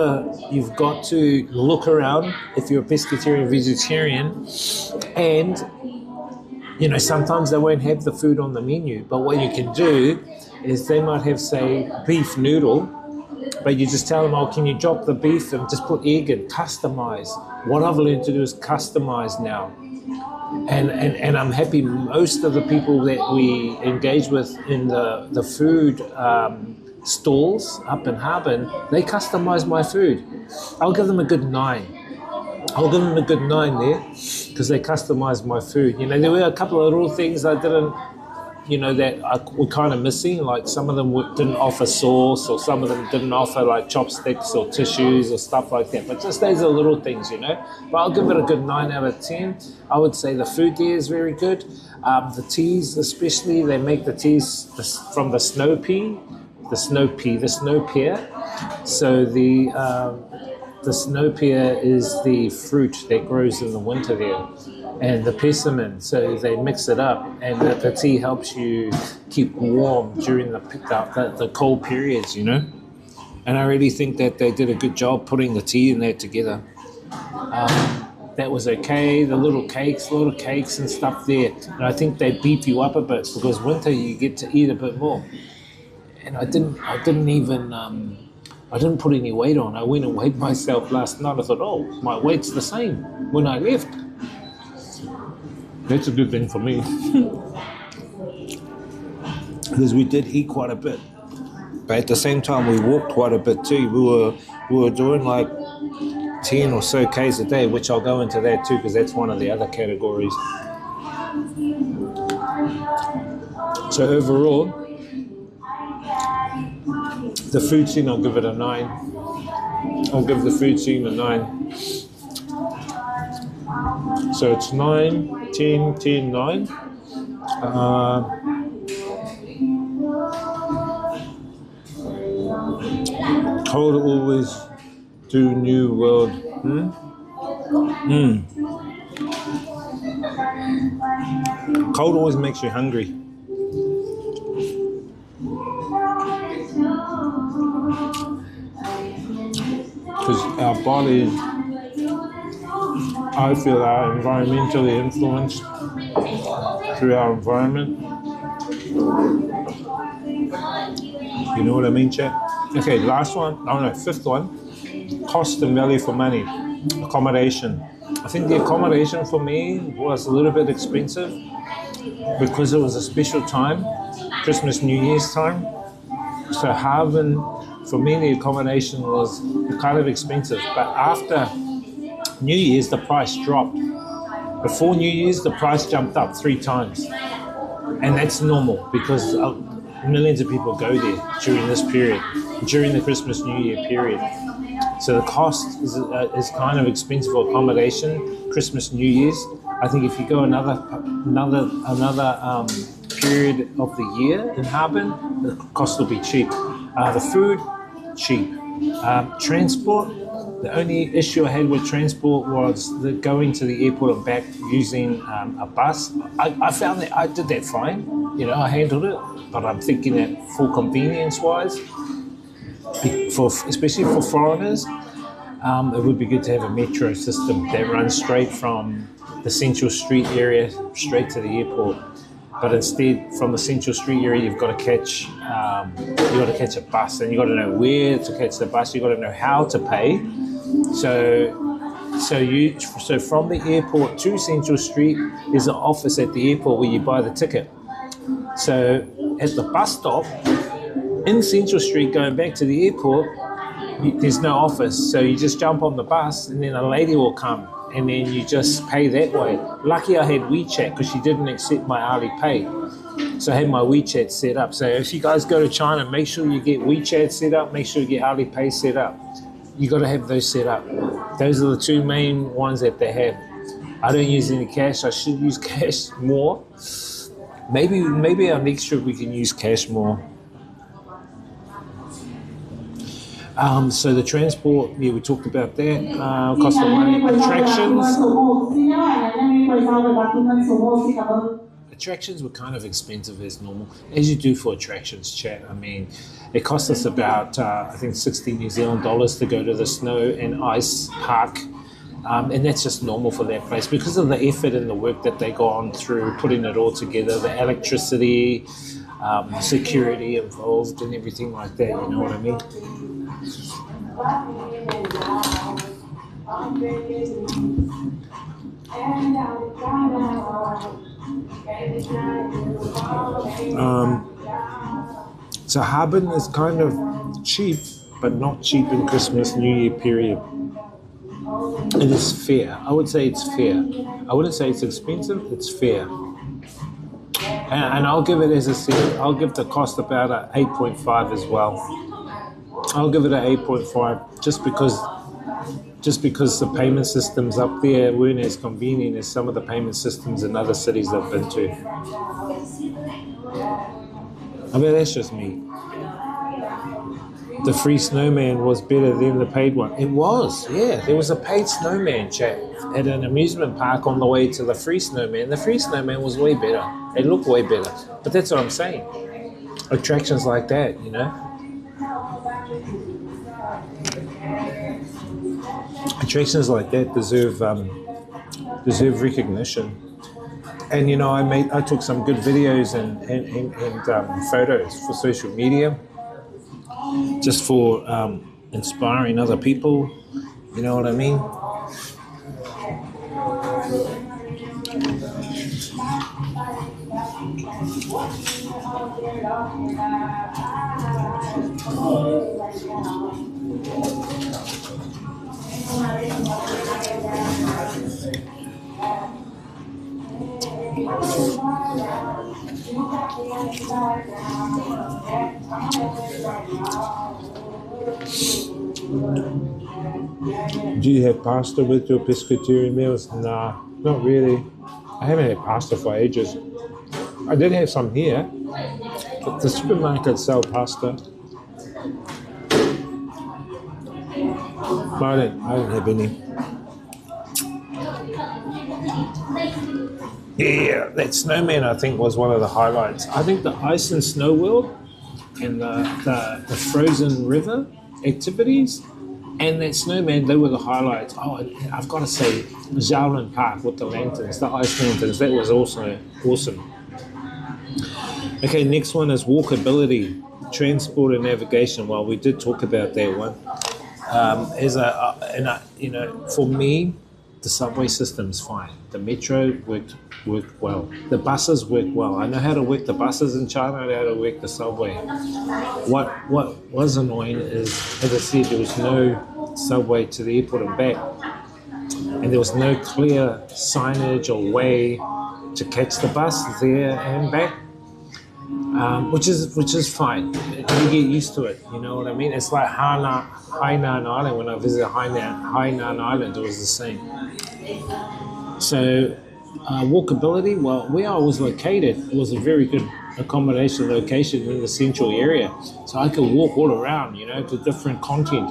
to look around if you're a pescatarian, vegetarian, and sometimes they won't have the food on the menu. But what you can do is they might have, say, beef noodle, but you just tell them, "Oh, can you drop the beef and just put egg and customize?" What I've learned to do is customize now. And I'm happy most of the people that we engage with in the food stalls up in Harbin, they customize my food. I'll give them a good 9. There, because they customized my food. There were a couple of little things I didn't, that were kind of missing. Like some of them didn't offer sauce, or some of them didn't offer like chopsticks or tissues or stuff like that. But just those are little things, But I'll give it a good 9 out of 10. I would say the food there is very good. The teas, especially, they make the teas from the snow pear. So the snow pear is the fruit that grows in the winter there, and the persimmon. So they mix it up, and the tea helps you keep warm during the cold periods, And I really think that they did a good job putting the tea and that together. That was okay. The little cakes and stuff there, and I think they beef you up a bit, because winter you get to eat a bit more. And I didn't put any weight on. I went and weighed myself last night. I thought, oh, my weight's the same when I left. That's a good thing for me. Because we did eat quite a bit. But at the same time, we walked quite a bit too. We were doing like 10 or so Ks a day, which I'll go into that too, because that's one of the other categories. So overall, the food scene, I'll give it a 9. I'll give the food scene a 9. So it's 9, 10, 10, 9. Cold always do New World. Cold always makes you hungry. Because our bodies, I feel, are environmentally influenced through our environment. You know what I mean, chat? Okay, last one. Oh no, fifth one. Cost and value for money. Accommodation. I think the accommodation for me was a little bit expensive because it was a special time, Christmas, New Year's time. So having, for me, the accommodation was kind of expensive. But after New Year's, the price dropped. Before New Year's, the price jumped up 3 times. And that's normal because millions of people go there during this period, during the Christmas, New Year period. So the cost is kind of expensive for accommodation, Christmas, New Year's. I think if you go another period of the year in Harbin, the cost will be cheap. The food, cheap. Transport, the only issue I had with transport was the going to the airport and back using a bus. I found that I did that fine. You know, I handled it, but I'm thinking that for convenience-wise, especially for foreigners, it would be good to have a metro system that runs straight from the Central Street area straight to the airport. But instead, from the Central Street area, you've got to catch a bus, and you've got to know where to catch the bus. You've got to know how to pay. So from the airport to Central Street, there's an office at the airport where you buy the ticket. So at the bus stop in Central Street, going back to the airport, there's no office. So you just jump on the bus, and then a lady will come, and then you just pay that way. Lucky I had WeChat because she didn't accept my Alipay. So I had my WeChat set up. So if you guys go to China, make sure you get WeChat set up, make sure you get Alipay set up. You got to have those set up. Those are the 2 main ones that they have. I don't use any cash. I should use cash more. Maybe our next trip we can use cash more. So the transport, yeah, we talked about that. Cost of money. Attractions were kind of expensive as normal, as you do for attractions, chat. I mean, it cost us about, I think, 60 New Zealand dollars to go to the snow and ice park. And that's just normal for that place because of the effort and the work that they go on through putting it all together, the electricity, security involved and everything like that, you know what I mean? So Harbin is kind of cheap, but not cheap in Christmas, New Year period. It is fair. I would say it's fair. I wouldn't say it's expensive, it's fair. And I'll give it, as I said, I'll give the cost about a 8.5 as well. I'll give it an 8.5 just because the payment systems up there weren't as convenient as some of the payment systems in other cities I've been to. I mean, that's just me. The free snowman was better than the paid one. It was, yeah. There was a paid snowman, chat, at an amusement park on the way to the free snowman. The free snowman was way better. It looked way better. But that's what I'm saying. Attractions like that, you know. Attractions like that deserve recognition. And you know, I took some good videos and photos for social media, just for inspiring other people. You know what I mean? Do you have pasta with your pescatarian meals? Nah, not really. I haven't had pasta for ages. I did have some here, but the supermarkets sell pasta. But I don't have any. Yeah, that snowman I think was one of the highlights. I think the ice and snow world and the frozen river activities and that snowman, they were the highlights. Oh, and I've got to say, Shaolin Park with the lanterns, the ice lanterns, that was also awesome. Okay, next one is walkability, transport and navigation. Well, we did talk about that one. For me, the subway system's fine. The metro worked well. The buses work well. I know how to work the buses in China. I know how to work the subway. What was annoying is, as I said, there was no subway to the airport and back, and there was no clear signage or way to catch the bus there and back. Which is fine. You get used to it. You know what I mean? It's like Hainan Island. When I visited Hainan Island, it was the same. So walkability. Well, where I was located, it was a very good accommodation location in the central area, so I could walk all around. You know, to different content.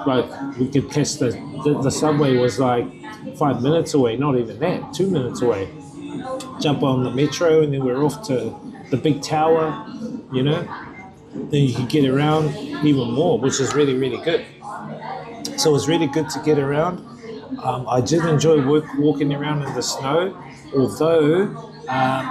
Like we could catch the subway was like 5 minutes away. Not even that. 2 minutes away. Jump on the metro, and then we're off to the big tower, you know, then you can get around even more, which is really, really good. So it was really good to get around. I did enjoy walking around in the snow, although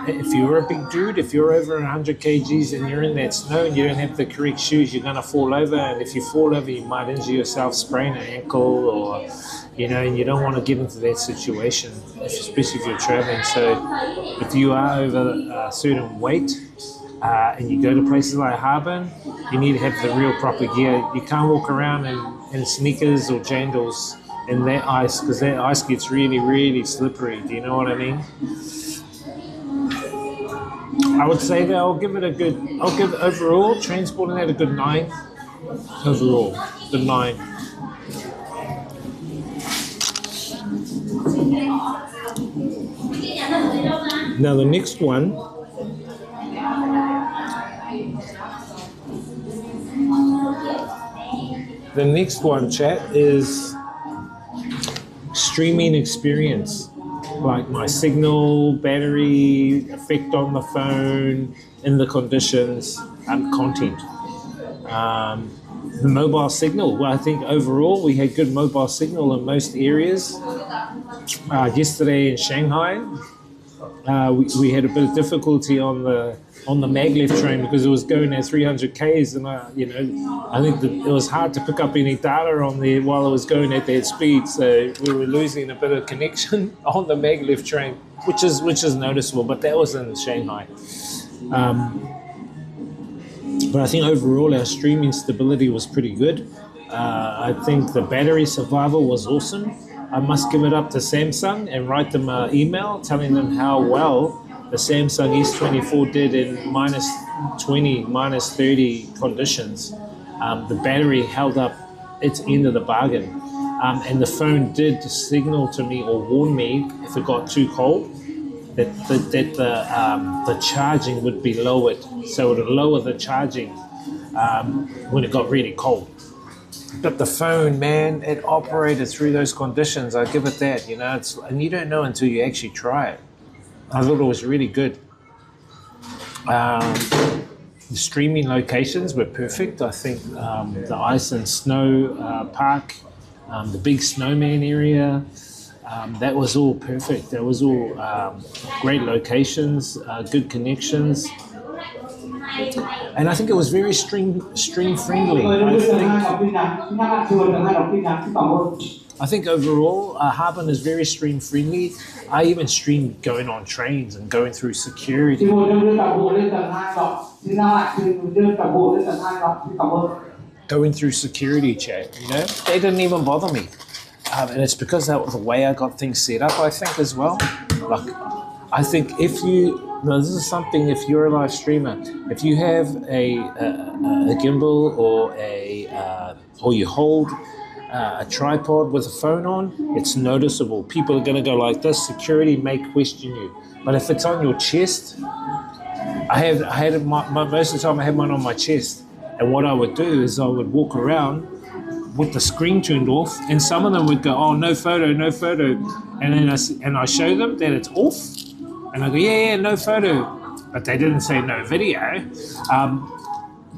if you're a big dude, if you're over 100 kgs and you're in that snow and you don't have the correct shoes, you're going to fall over. And if you fall over, you might injure yourself, sprain an ankle, or, you know, and you don't want to get into that situation, especially if you're traveling. So if you are over a certain weight and you go to places like Harbin, you need to have the real proper gear. You can't walk around in sneakers or jandals in that ice, because that ice gets really, really slippery. Do you know what I mean? I would say that I'll give overall, transporting that a good 9. Overall, good 9. Now the next one, chat, is streaming experience. Like my signal, battery, effect on the phone, in the conditions, and content. The mobile signal. Well, I think overall we had good mobile signal in most areas. Yesterday in Shanghai, we had a bit of difficulty on the maglev train because it was going at 300 k's, and I think that it was hard to pick up any data on there while it was going at that speed. So we were losing a bit of connection on the maglev train, which is noticeable. But that was in Shanghai. But I think overall our streaming stability was pretty good. I think the battery survival was awesome. I must give it up to Samsung and write them an email telling them how well the Samsung S24 did in -20, -30 conditions. The battery held up its end of the bargain. And the phone did signal to me or warn me if it got too cold that the charging would be lowered. So it would lower the charging when it got really cold. But the phone, man, it operated through those conditions. I give it that, you know. And you don't know until you actually try it. I thought it was really good. The streaming locations were perfect. I think the ice and snow park, the big snowman area, that was all perfect. That was all great locations, good connections. And I think it was very stream friendly. I think overall, Harbin is very stream friendly. I even streamed going on trains and going through security. Going through security, chat, you know, they didn't even bother me. And it's because that was the way I got things set up, I think, as well. Like, I think this is something, if you're a live streamer, if you have a gimbal or you hold a tripod with a phone on, it's noticeable. People are going to go like this. Security may question you. But if it's on your chest, most of the time I had mine on my chest. And what I would do is I would walk around with the screen turned off, and some of them would go, "Oh, no photo," and then I show them that it's off, and I go, "Yeah, no photo," but they didn't say no video,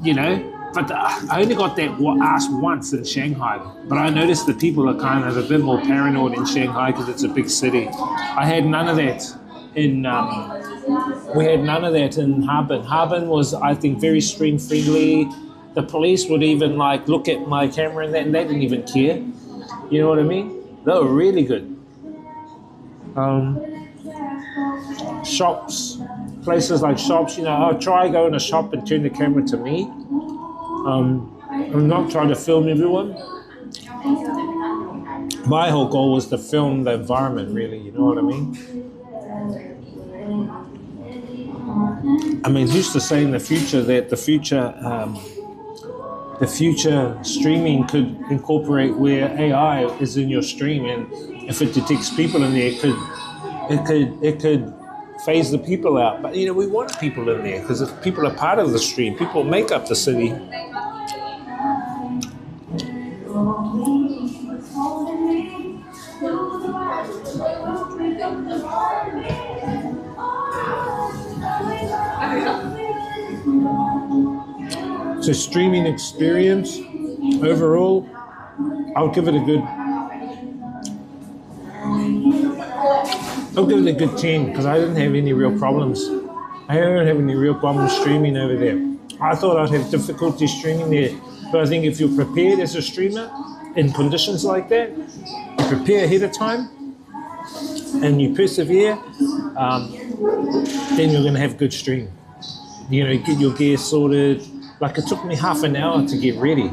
you know. But I only got that asked once in Shanghai, but I noticed that people are kind of a bit more paranoid in Shanghai because it's a big city. I had none of that
We had none of that in Harbin. Harbin was, I think, very stream friendly. The police would even like look at my camera and that, and they didn't even care. You know what I mean? They were really good. Shops, places like shops, you know, I'll try go in a shop and turn the camera to me. I'm not trying to film everyone. My whole goal was to film the environment, really, you know what I mean? I mean, it's used to say in the future that the future streaming could incorporate where AI is in your stream, and if it detects people in there, it could phase the people out. But you know, we want people in there because if people are part of the stream, people make up the city. So streaming experience overall, I'll give it a good 10 because I didn't have any real problems. I don't have any real problems streaming over there. I thought I'd have difficulty streaming there, but I think if you're prepared as a streamer in conditions like that, you prepare ahead of time and you persevere, then you're going to have good stream. You know, get your gear sorted. Like it took me half an hour to get ready.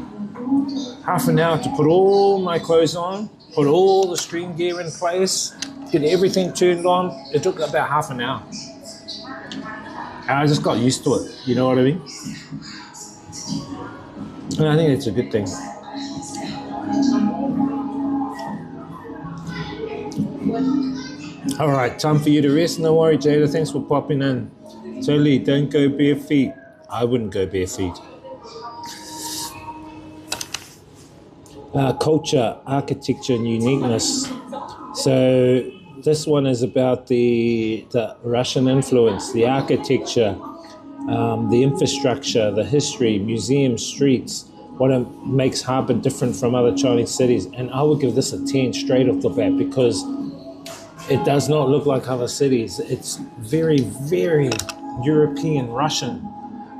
Half an hour to put all my clothes on, put all the stream gear in place, get everything turned on. It took about half an hour. And I just got used to it, you know what I mean? And I think it's a good thing. All right, time for you to rest. No worry, Jada. Thanks for popping in. Totally, don't go bare feet. I wouldn't go bare feet. Culture, architecture, and uniqueness. So this one is about the Russian influence, the architecture, the infrastructure, the history, museums, streets, what makes Harbin different from other Chinese cities. And I would give this a 10 straight off the bat because it does not look like other cities. It's very, very European, Russian.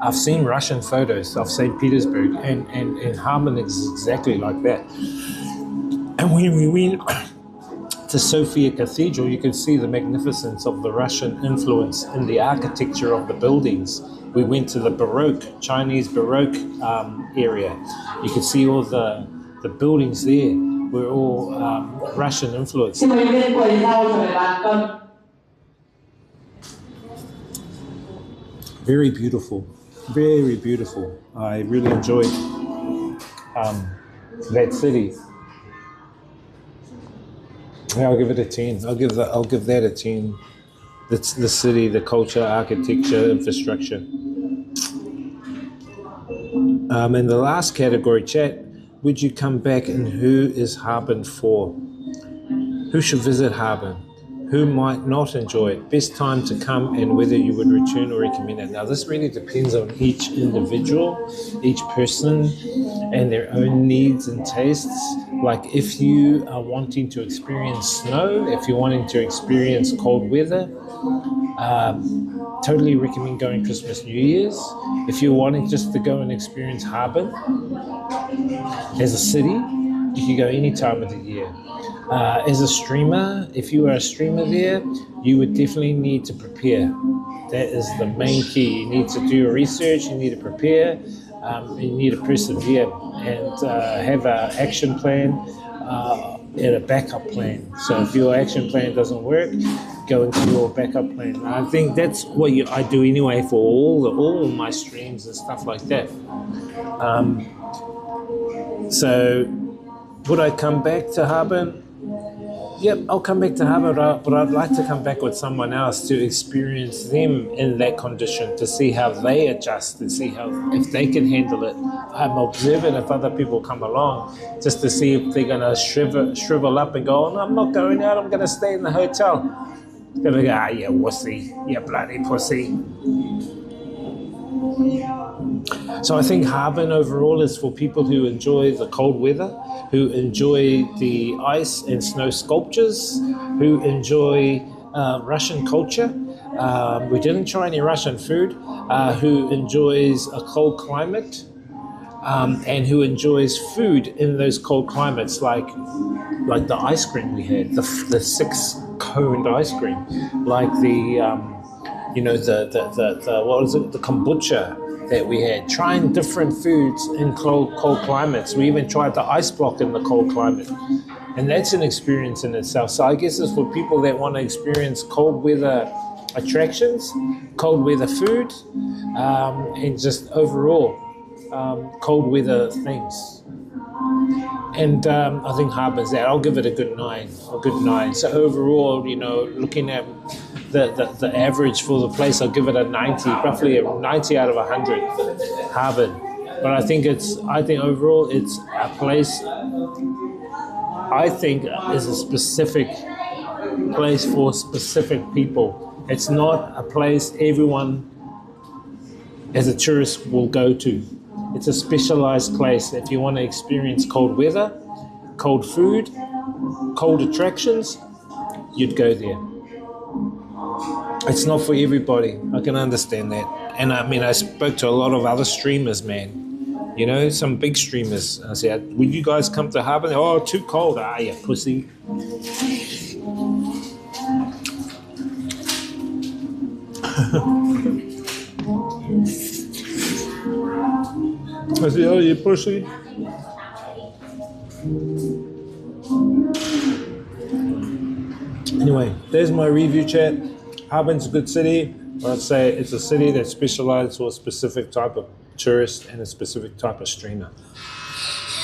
I've seen Russian photos of St. Petersburg, and Harbin is exactly like that. And when we went to Sofia Cathedral, you could see the magnificence of the Russian influence in the architecture of the buildings. We went to the Baroque, Chinese Baroque area. You could see all the buildings there were all Russian influence. Very beautiful. Very beautiful. I really enjoyed that city. Yeah, I'll give it a 10. I'll give that a 10. That's the city, the culture, architecture, infrastructure. And the last category, chat, would you come back and who is Harbin for? Who should visit Harbin? Who might not enjoy it? Best time to come and whether you would return or recommend it. Now, this really depends on each individual, each person, and their own needs and tastes. Like if you are wanting to experience snow, if you're wanting to experience cold weather, totally recommend going Christmas, New Year's. If you're wanting just to go and experience Harbin as a city, you can go any time of the year. As a streamer, if you are a streamer there, you would definitely need to prepare. That is the main key. You need to do your research, you need to prepare, you need to persevere and have an action plan and a backup plan. So if your action plan doesn't work, go into your backup plan. I think that's what I do anyway for all my streams and stuff like that. So would I come back to Harbin? Yep, I'll come back to Harbin, but I'd like to come back with someone else to experience them in that condition, to see how they adjust and see if they can handle it. I'm observing if other people come along just to see if they're going to shrivel up and go, oh, no, I'm not going out, I'm going to stay in the hotel. They're going to go, yeah, wussy, yeah, bloody pussy. So I think Harbin overall is for people who enjoy the cold weather, who enjoy the ice and snow sculptures, who enjoy Russian culture, We didn't try any Russian food, who enjoys a cold climate, and who enjoys food in those cold climates, like the ice cream we had, the 6-coned ice cream, like the what was it, the kombucha that we had. Trying different foods in cold climates. We even tried the ice block in the cold climate, and that's an experience in itself. So I guess it's for people that want to experience cold weather attractions, cold weather food, and just overall cold weather things. And I think Harbin's that. I'll give it a good 9. So overall, looking at the average for the place, I'll give it a 90, roughly a 90 out of 100, Harbin. But I think overall it's a place, I think, is a specific place for specific people. It's not a place everyone as a tourist will go to. It's a specialized place. If you want to experience cold weather, cold food, cold attractions, you'd go there. It's not for everybody. I can understand that. And I mean, I spoke to a lot of other streamers, man. Some big streamers. I said, would you guys come to Harbin? Oh, too cold. Ah, you pussy. I said, oh, you pussy. Anyway, there's my review chat. Harbin's a good city. I'd say it's a city that specializes for a specific type of tourist and a specific type of streamer.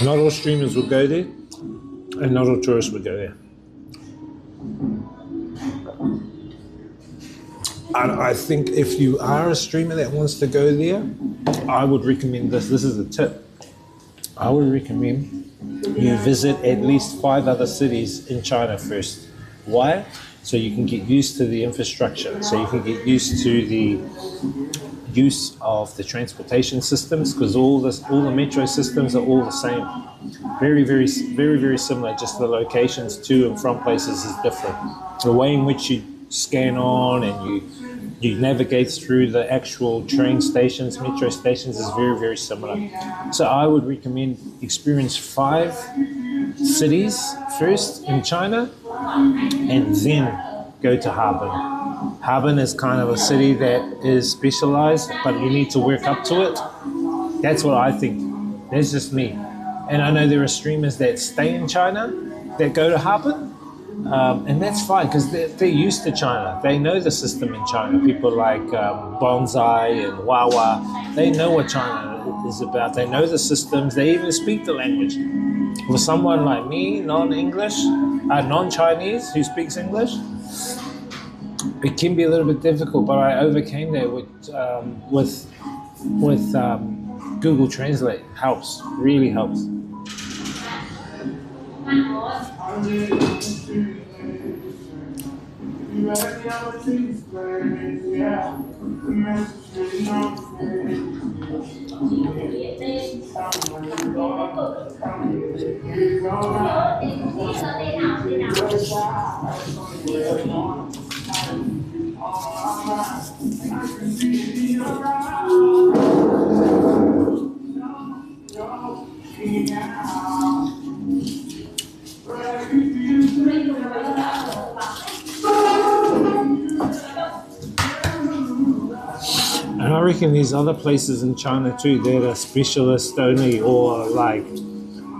Not all streamers would go there, and not all tourists would go there. And I think if you are a streamer that wants to go there, I would recommend this. This is a tip. I would recommend you visit at least 5 other cities in China first. Why? So you can get used to the infrastructure. So you can get used to the use of the transportation systems, because all the metro systems are all the same. Very, very, very, very similar. Just the locations to and from places is different. The way in which you scan on and you navigate through the actual train stations, metro stations, is very, very similar. So I would recommend experience 5 cities first in China, and then go to Harbin. Harbin is kind of a city that is specialized, but you need to work up to it. That's what I think. That's just me. And I know there are streamers that stay in China that go to Harbin. And that's fine, because they're used to China. They know the system in China. People like Bonsai and Wawa, they know what China is about. They know the systems. They even speak the language. For someone like me, non-Chinese, who speaks English, it can be a little bit difficult, but I overcame that with Google Translate. Helps, really helps. And I reckon there's other places in China too that are specialist only, or like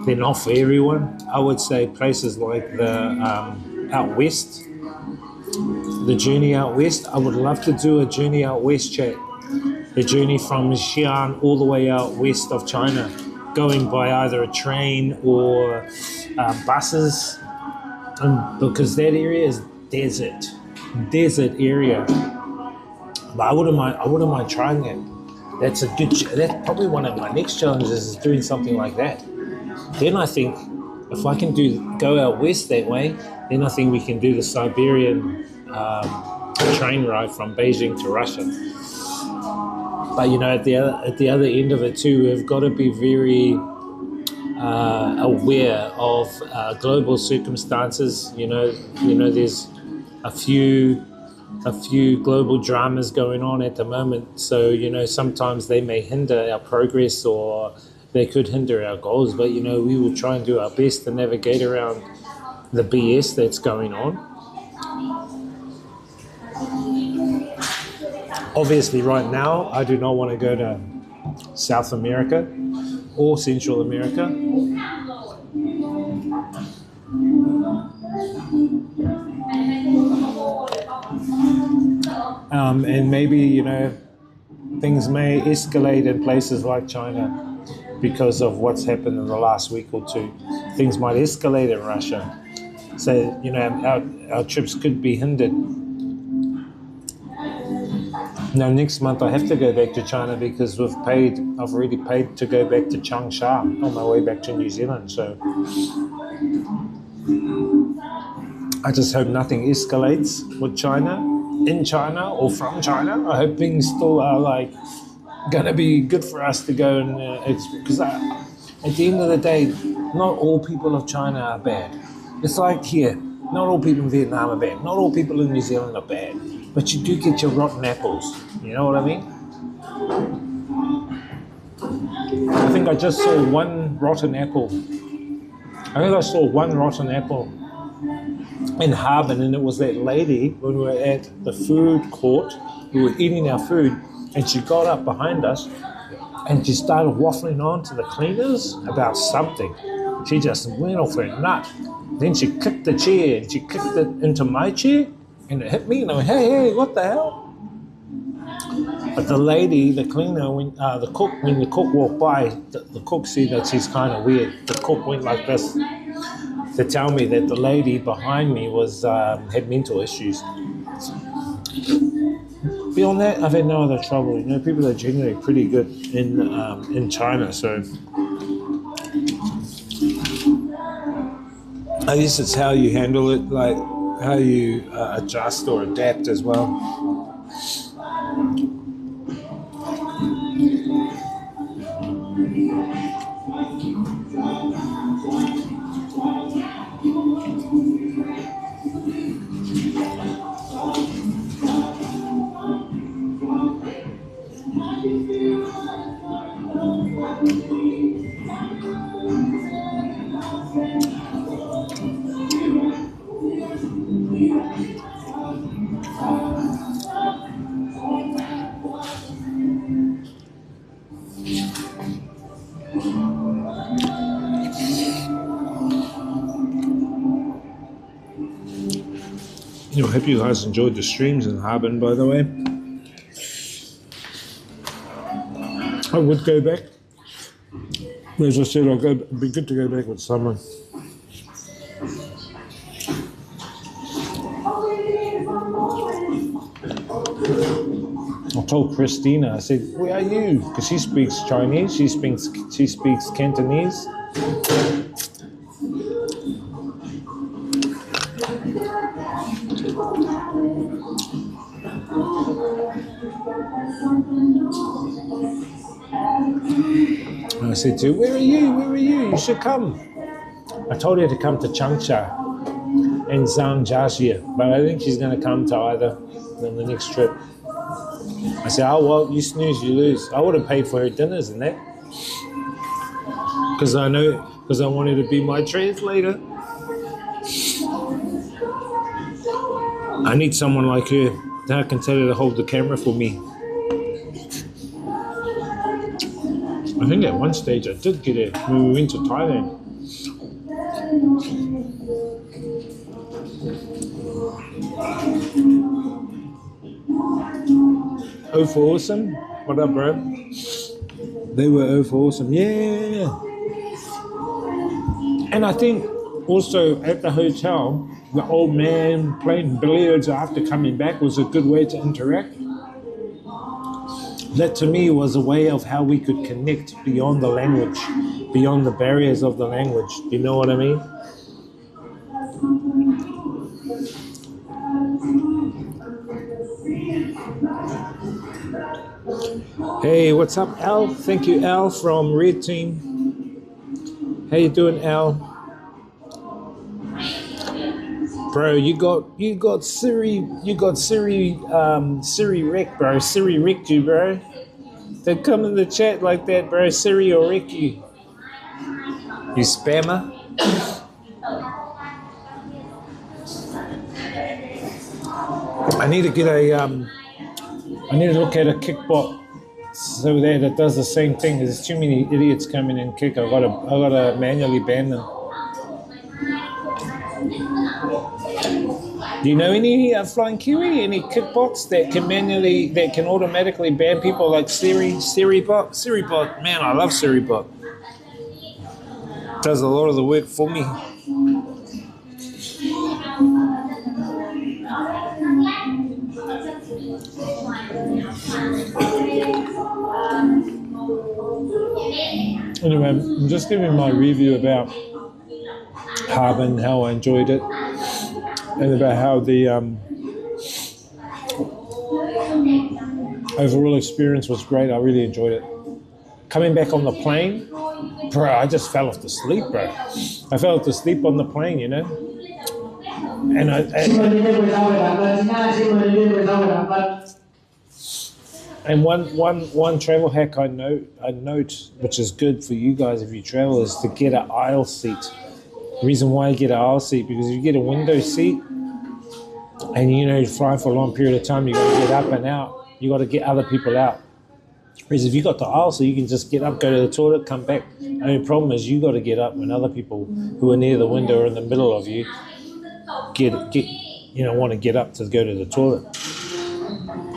they're not for everyone. I would say places like the out west, the journey out west. I would love to do a journey out west chat. The journey from Xi'an all the way out west of China, going by either a train or buses, because that area is desert area. But I wouldn't mind trying it. That's probably one of my next challenges, is doing something like that. Then I think if I can go out west that way, then I think we can do the Siberian train ride from Beijing to Russia. But at the other end of it too, we've got to be very aware of global circumstances. There's a few a few global dramas going on at the moment. So, you know, sometimes they may hinder our progress or they could hinder our goals. But, you know, we will try and do our best to navigate around the BS that's going on. Obviously, right now, I do not want to go to South America or Central America. And maybe, you know, things may escalate in places like China because of what's happened in the last week or two. Things might escalate in Russia. So, you know, our trips could be hindered. Now, next month I have to go back to China because I've already paid to go back to Changsha on my way back to New Zealand. So I just hope nothing escalates with China, in China or from China. I hope things still are like going to be good for us to go and because at the end of the day, not all people of China are bad. It's like here, not all people in Vietnam are bad. Not all people in New Zealand are bad. But you do get your rotten apples. You know what I mean? I think I just saw one rotten apple. In Harbin, and it was that lady when we were at the food court. We were eating our food, and she got up behind us, and she started waffling on to the cleaners about something. She just went off her nut. Then she kicked the chair, and she kicked it into my chair, and it hit me, and I went, hey, what the hell? But the lady, the cleaner, when the cook walked by, the cook said that she's kind of weird. The cook went like this to tell me that the lady behind me had mental issues. Beyond that, I've had no other trouble. You know, people are generally pretty good in China, so I guess it's how you handle it, like how you adjust or adapt as well. I hope you guys enjoyed the streams in Harbin, by the way. I would go back. As I said, it'd be good to go back with someone. I told Christina, I said, where are you? Because she speaks Chinese, she speaks Cantonese. I said to her, where are you? You should come. I told her to come to Changsha and Zhangjiajie, but I think she's going to come to either on the next trip. I said, oh, well, you snooze, you lose. I would have paid for her dinners and that. Because I wanted to be my translator. I need someone like her that I can tell her to hold the camera for me. I think at one stage I did get it when we went to Thailand. Oh for awesome. What up, bro? They were oh for awesome. Yeah. And I think also at the hotel, the old man playing billiards after coming back was a good way to interact. That to me was a way of how we could connect beyond the language, beyond the barriers of the language. You know what I mean? Hey, what's up, Al? Thank you, Al, from Red Team. How you doing, Al? Bro, you got Siri wrecked, bro. Siri wrecked you, bro. They come in the chat like that, bro. Siri will wreck you. You spammer. I need to get I need to look at a kickbot so that does the same thing. There's too many idiots coming in kick. I gotta manually ban them. Do you know any Flying Kiwi? Any kickbots that can automatically ban people like Siribot? Siribot, man, I love Siribot. Does a lot of the work for me. Anyway, I'm just giving my review about Harbin, how I enjoyed it, and about how the overall experience was great. I really enjoyed it. Coming back on the plane, bro, I just fell off to sleep, bro. I fell off to sleep on the plane, you know. And one travel hack I note, which is good for you guys if you travel, is to get an aisle seat. The reason why you get an aisle seat, because if you get a window seat and you fly for a long period of time, you got to get up and out. You got to get other people out. Whereas if you got the aisle seat, you can just get up, go to the toilet, come back. The only problem is you got to get up when other people who are near the window or in the middle of you want to get up to go to the toilet.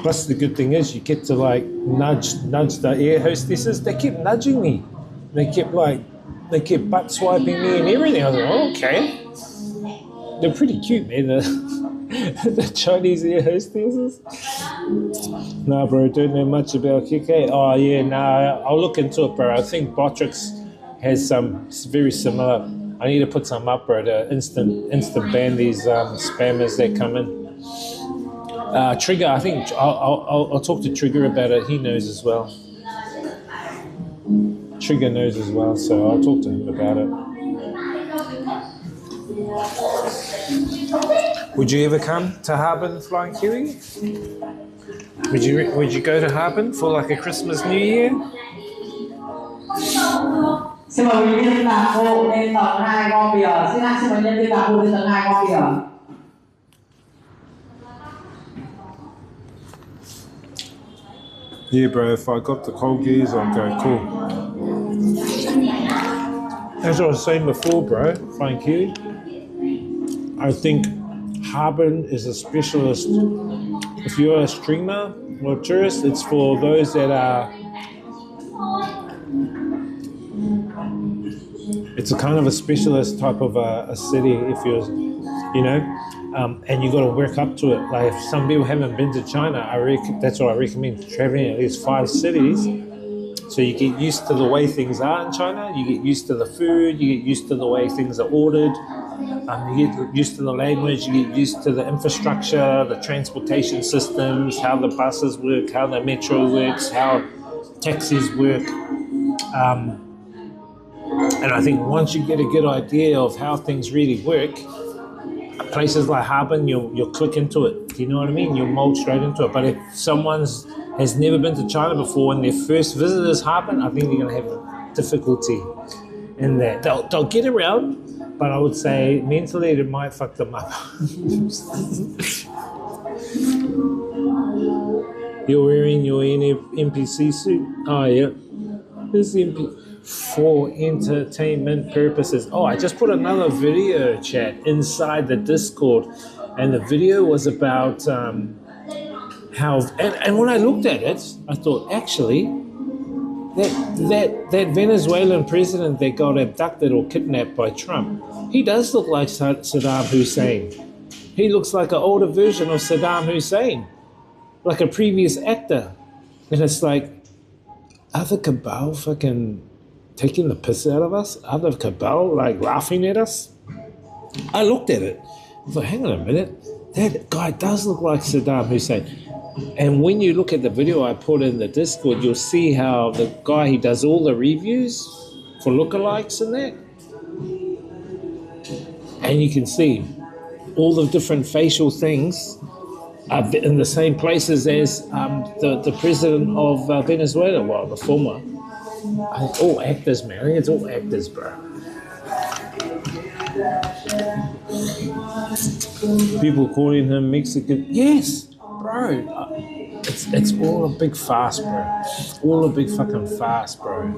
Plus the good thing is you get to nudge the air hostesses. They kept nudging me. They kept butt swiping me and everything. I was like, oh, okay. They're pretty cute, man. The Chinese air hostesses. Nah, bro, don't know much about KK. Oh yeah, nah, I'll look into it, bro. I think Botrix has some very similar. I need to put some up, bro, to instant ban these spammers that come in. Trigger, I think I'll talk to Trigger about it. He knows as well. Trigger knows as well, so I'll talk to him about it. Would you ever come to Harbin, Flying Kiwi? Would you go to Harbin for like a Christmas New Year?
Xin mời quý nhân viên bạc hộ lên tầng 2 go bìa. Xin mời nhân viên bạc hộ lên tầng 2 go bìa.
Yeah, bro, if I got the cold gears, I'd go cool. As I was saying before, bro, Flying Kiwi, I think Harbin is a specialist. If you're a streamer or a tourist, it's for those that are. It's a kind of a specialist type of a city. If you're, and you got to work up to it. Like if some people haven't been to China, that's what I recommend, traveling at least 5 cities, so you get used to the way things are in China. You get used to the food. You get used to the way things are ordered. You get used to the language. You get used to the infrastructure, the transportation systems, how the buses work, how the metro works, how taxis work. And I think once you get a good idea of how things really work, places like Harbin, you'll click into it. Do you know what I mean? You'll mold straight into it. But if someone has never been to China before and their first visit is Harbin, I think they're going to have difficulty in that. They'll get around, but I would say mentally it might fuck them up. You're wearing your NPC suit? Oh, yeah. This is for entertainment purposes. Oh, I just put another video chat inside the Discord, and the video was about how. And when I looked at it, I thought actually that Venezuelan president that got abducted or kidnapped by Trump, he does look like Saddam Hussein. He looks like an older version of Saddam Hussein, like a previous actor. And it's like, are the cabal fucking taking the piss out of us? Are the cabal laughing at us? I looked at it. I thought, hang on a minute. That guy does look like Saddam Hussein. And when you look at the video I put in the Discord, you'll see how the guy, he does all the reviews for lookalikes and that. And you can see all the different facial things are in the same places as the president of Venezuela, well, the former. All actors, man. I think it's all actors, bro. People calling him Mexican. Yes, bro. It's all a big farce, bro. All a big fucking farce, bro.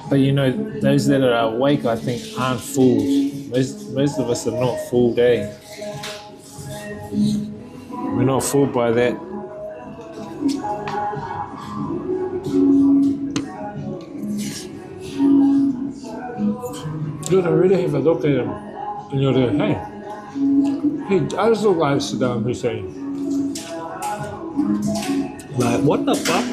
But you know, those that are awake, I think, aren't fooled. Most of us are not fooled, eh? We're not fooled by that. You gotta really have a look at him, and you'll go, hey, he does look like Saddam Hussein. Like, what the fuck?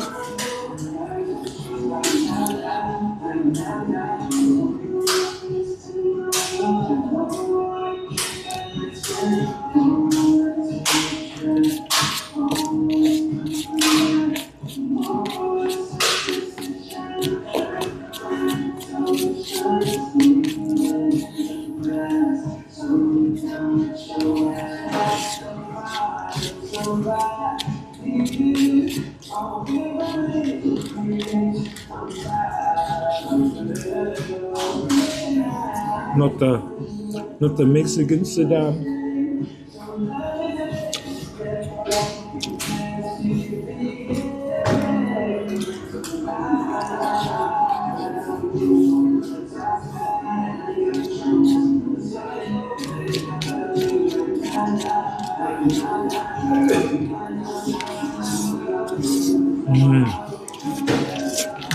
Not the Mexican Saddam.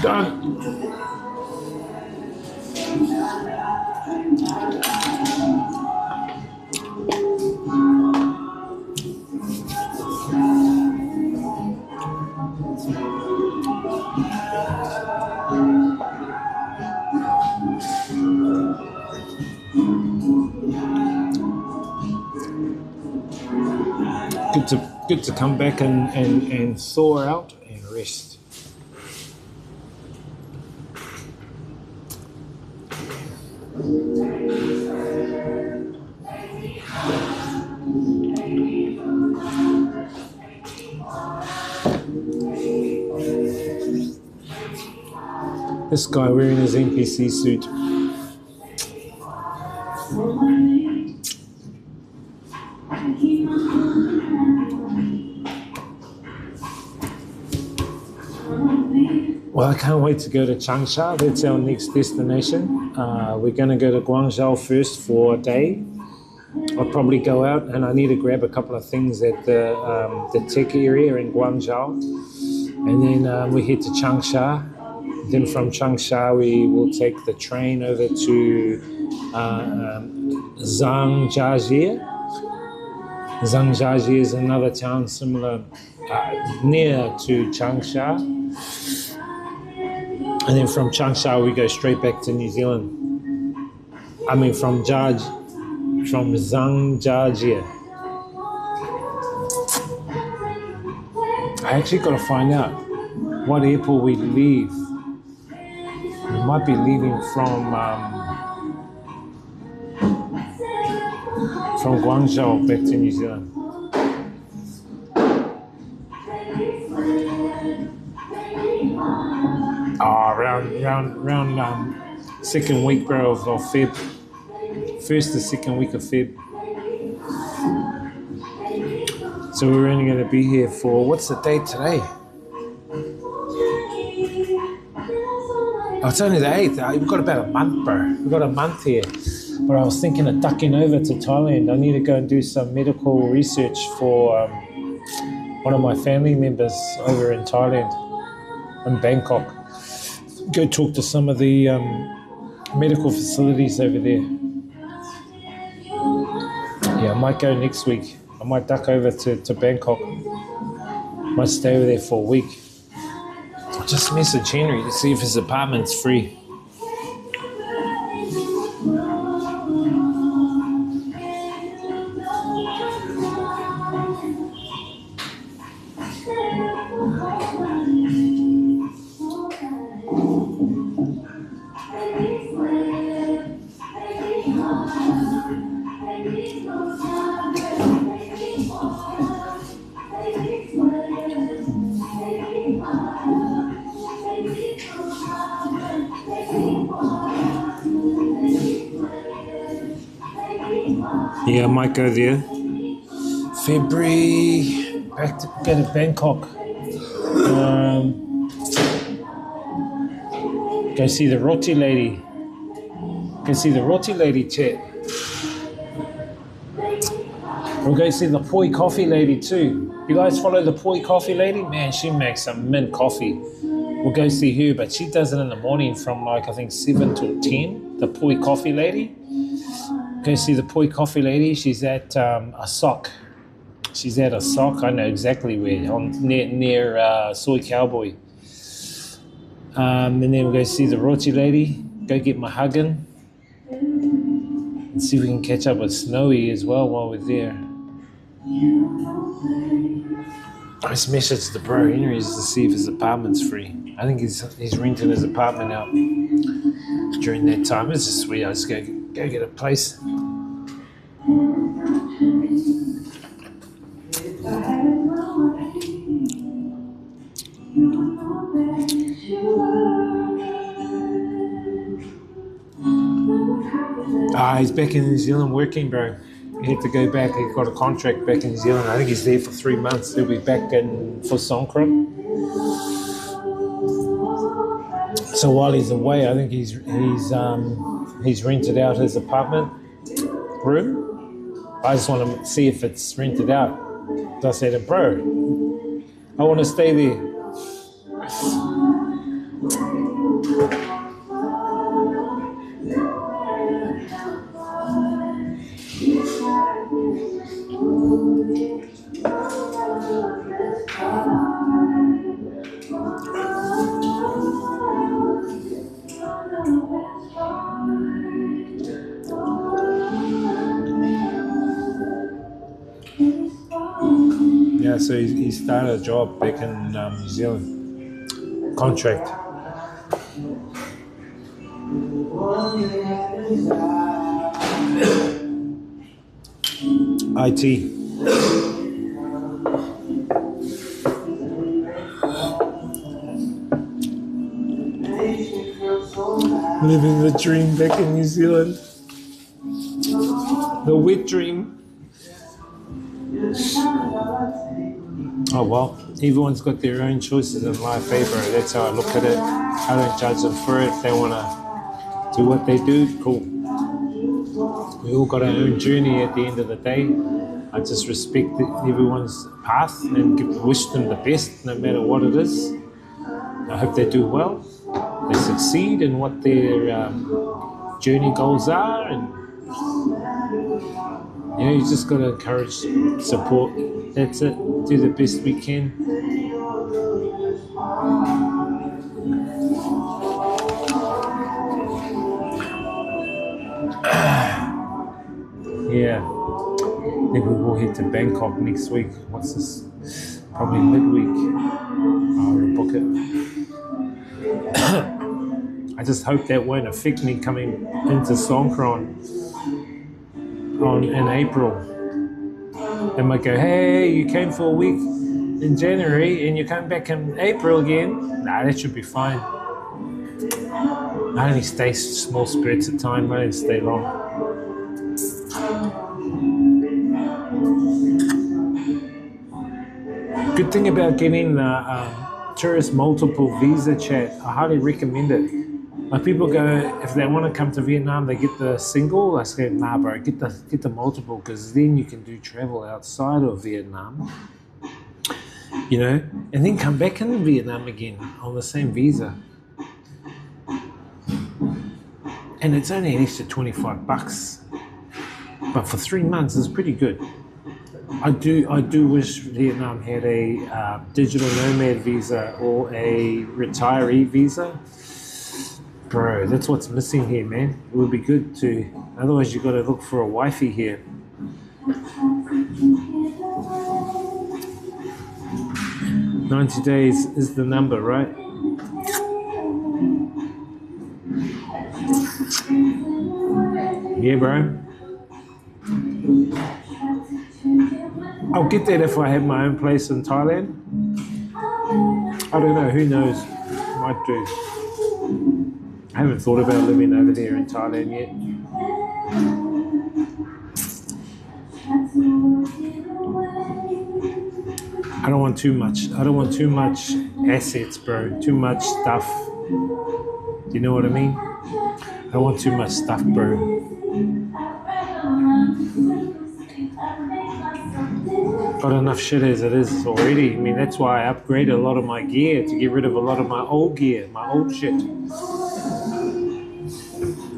Done. Good to come back and thaw out and rest. This guy wearing his NPC suit. Well, I can't wait to go to Changsha. That's our next destination. We're going to go to Guangzhou first for a day. I'll probably go out and I need to grab a couple of things at the tech area in Guangzhou. And then we head to Changsha. Then from Changsha, we will take the train over to Zhangjiajie. Zhangjiajie is another town similar, near to Changsha. And then from Changsha, we go straight back to New Zealand. I mean, from Zhangjiajie. I actually got to find out what airport we leave. We might be leaving from Guangzhou back to New Zealand. Around second week, bro, of Feb. First to second week of Feb. So we're only going to be here for, what's the date today? Oh, it's only the 8th. We've got about a month, bro. We've got a month here. But I was thinking of ducking over to Thailand. I need to go and do some medical research for one of my family members over in Thailand, in Bangkok. Go talk to some of the medical facilities over there. Yeah, I might go next week. I might duck over to Bangkok. Might stay over there for a week. I'll just message Henry to see if his apartment's free. Yeah, I might go there. February, back to go to Bangkok. Go see the roti lady. Go see the roti lady chat. We'll go see the poi coffee lady too. You guys follow the poi coffee lady? Man, she makes some mint coffee. We'll go see her, but she does it in the morning from like, I think 7 till 10, the poi coffee lady. Go see the poi coffee lady. She's at a sock. She's at a sock. I know exactly where, near Soy Cowboy. And then we'll go see the roti lady. Go get my huggin'. And see if we can catch up with Snowy as well while we're there. I just messaged the bro Henry's to see if his apartment's free. I think he's renting his apartment out during that time. It's just sweet. I just go get a place. He's back in New Zealand working, bro. He had to go back. He got a contract back in New Zealand. I think he's there for 3 months. He'll be back in for Songkran. So while he's away, I think he's rented out his apartment room. I just want to see if it's rented out. So I said to bro, I want to stay there. Yeah, so he started a job back in New Zealand. Contract. IT. Living the dream back in New Zealand. The wet dream. Oh well, everyone's got their own choices in life, eh, bro? That's how I look at it. I don't judge them for it. If they want to do what they do, cool. We all got our own journey at the end of the day. I just respect everyone's path and wish them the best no matter what it is. I hope they do well. They succeed in what their journey goals are, and you know, you just got to encourage, support. That's it. Do the best we can. Yeah. I think we will head to Bangkok next week. What's this? Probably midweek. I'll book it. I just hope that won't affect me coming into Songkran in April. They might go, hey, you came for a week in January and you come back in April again. Nah, that should be fine. I only stay small spurts of time. I don't stay long. Good thing about getting the tourist multiple visa chat, I highly recommend it. Like people go, if they want to come to Vietnam, they get the single. I say, nah, bro, get the multiple, because then you can do travel outside of Vietnam, you know, and then come back in Vietnam again on the same visa. And it's only an extra $25, but for 3 months it's pretty good. I do wish Vietnam had a digital nomad visa or a retiree visa. Bro, that's what's missing here, man. It would be good to, otherwise you got to look for a wifey here. $90 days is the number, right? Yeah, bro. I'll get that if I have my own place in Thailand. I don't know, who knows? Might do. I haven't thought about living over there in Thailand yet. I don't want too much. I don't want too much assets, bro. Too much stuff. Do you know what I mean? I don't want too much stuff, bro. Got enough shit as it is already. I mean, that's why I upgraded a lot of my gear to get rid of a lot of my old gear, my old shit.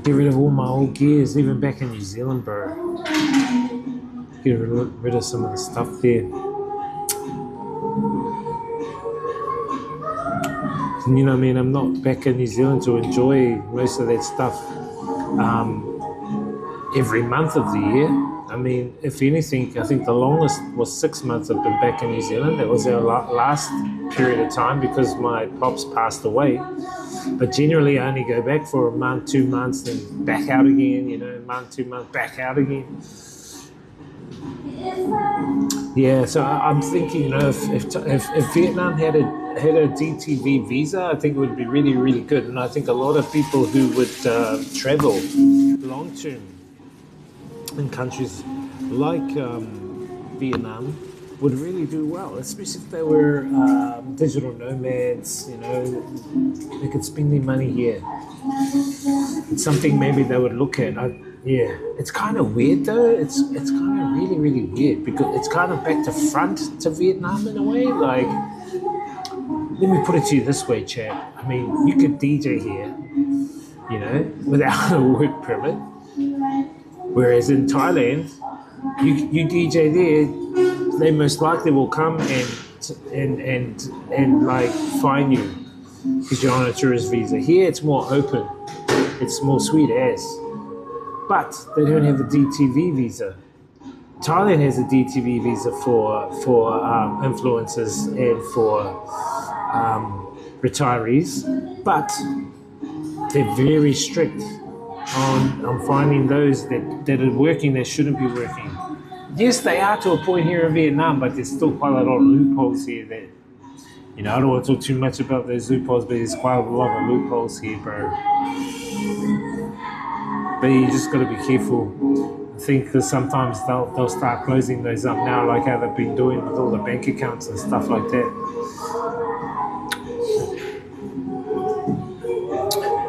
Get rid of all my old gears, even back in New Zealand, bro. Get rid of some of the stuff there. And, you know what I mean? I'm not back in New Zealand to enjoy most of that stuff every month of the year. I mean, if anything, I think the longest was 6 months I've been back in New Zealand. That was our last period of time because my pops passed away. But generally, I only go back for a month, 2 months, then back out again, you know, a month, 2 months, back out again. Yeah, so I'm thinking, you know, if Vietnam had a DTV visa, I think it would be really, really good. And I think a lot of people who would travel long term in countries like Vietnam would really do well, especially if they were digital nomads, you know, they could spend their money here. It's something maybe they would look at. Yeah, it's kind of weird though. It's kind of really, really weird because it's kind of back to front to Vietnam in a way. Like, let me put it to you this way, Chad. I mean, you could DJ here, you know, without a work permit. Whereas in Thailand, you DJ there, they most likely will come and like fine you because you're on a tourist visa. Here it's more open, it's more sweet ass, but they don't have a DTV visa. Thailand has a DTV visa for influencers and for retirees, but they're very strict on finding those that are working that shouldn't be working. Yes, they are to a point here in Vietnam, but there's still quite a lot of loopholes here that, you know, I don't want to talk too much about those loopholes, but there's quite a lot of loopholes here, bro. But you just got to be careful. I think that sometimes they'll start closing those up now, like how they've been doing with all the bank accounts and stuff like that.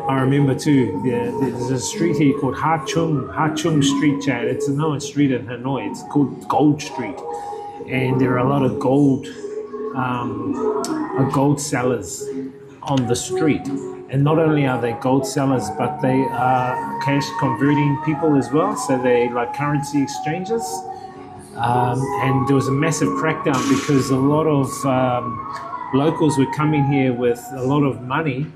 I remember too, there's a street here called Ha Chung Street, Chad. It's a known street in Hanoi. It's called Gold Street. And there are a lot of gold sellers on the street. And not only are they gold sellers, but they are cash converting people as well. So they like currency exchanges. And there was a massive crackdown because a lot of locals were coming here with a lot of money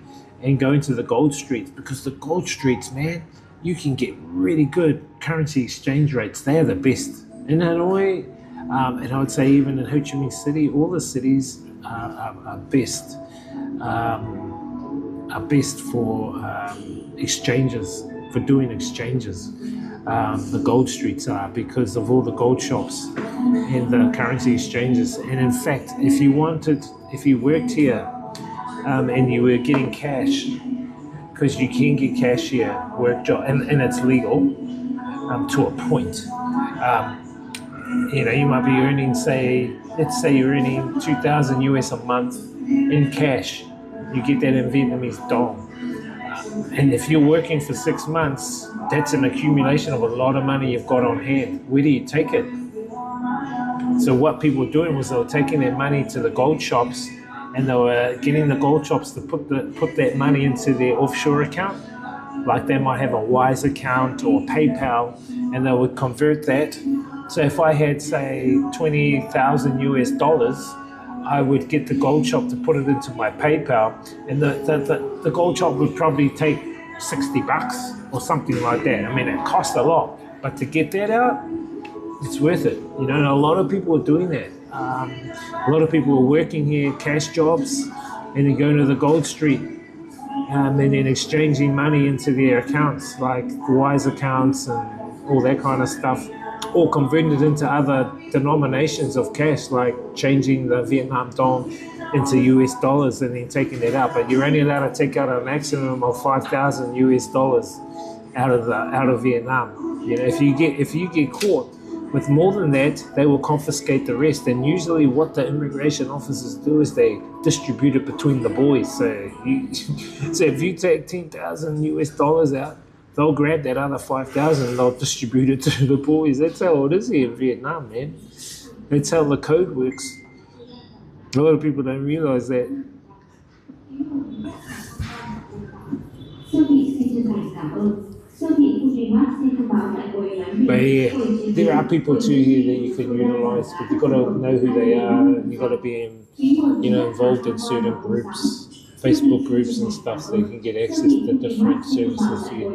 and going to the gold streets, because the gold streets, man, you can get really good currency exchange rates. They are the best. In Hanoi, and I would say even in Ho Chi Minh City, all the cities are best. Are best for exchanges, for doing exchanges. The gold streets are, because of all the gold shops and the currency exchanges. And in fact, if you worked here, and you were getting cash, because you can get cash here, work job, and it's legal to a point. You know, you might be earning, let's say you're earning 2,000 US a month in cash. You get that in Vietnamese dong. And if you're working for 6 months, that's an accumulation of a lot of money you've got on hand. Where do you take it? So what people were doing was they were taking their money to the gold shops, and they were getting the gold shops to put that money into their offshore account. Like they might have a Wise account or PayPal, and they would convert that. So if I had, say, 20,000 US dollars, I would get the gold shop to put it into my PayPal, and the gold shop would probably take $60 or something like that. I mean, it costs a lot, but to get that out, it's worth it. You know, and a lot of people are doing that. A lot of people are working here, cash jobs, and then going to the gold street, and then exchanging money into their accounts, like Wise accounts and all that kind of stuff, or converting it into other denominations of cash, like changing the Vietnam dong into US dollars and then taking it out. But you're only allowed to take out a maximum of 5,000 US dollars out of Vietnam. You know, if you get caught With more than that, they will confiscate the rest. And usually what the immigration officers do is they distribute it between the boys. So, so if you take 10,000 US dollars out, they'll grab that other 5,000 and they'll distribute it to the boys. That's how it is here in Vietnam, man. That's how the code works. A lot of people don't realize that. But yeah, there are people too here that you can utilize, but you've got to know who they are. You've got to be, involved in certain groups, Facebook groups and stuff, so you can get access to different services here.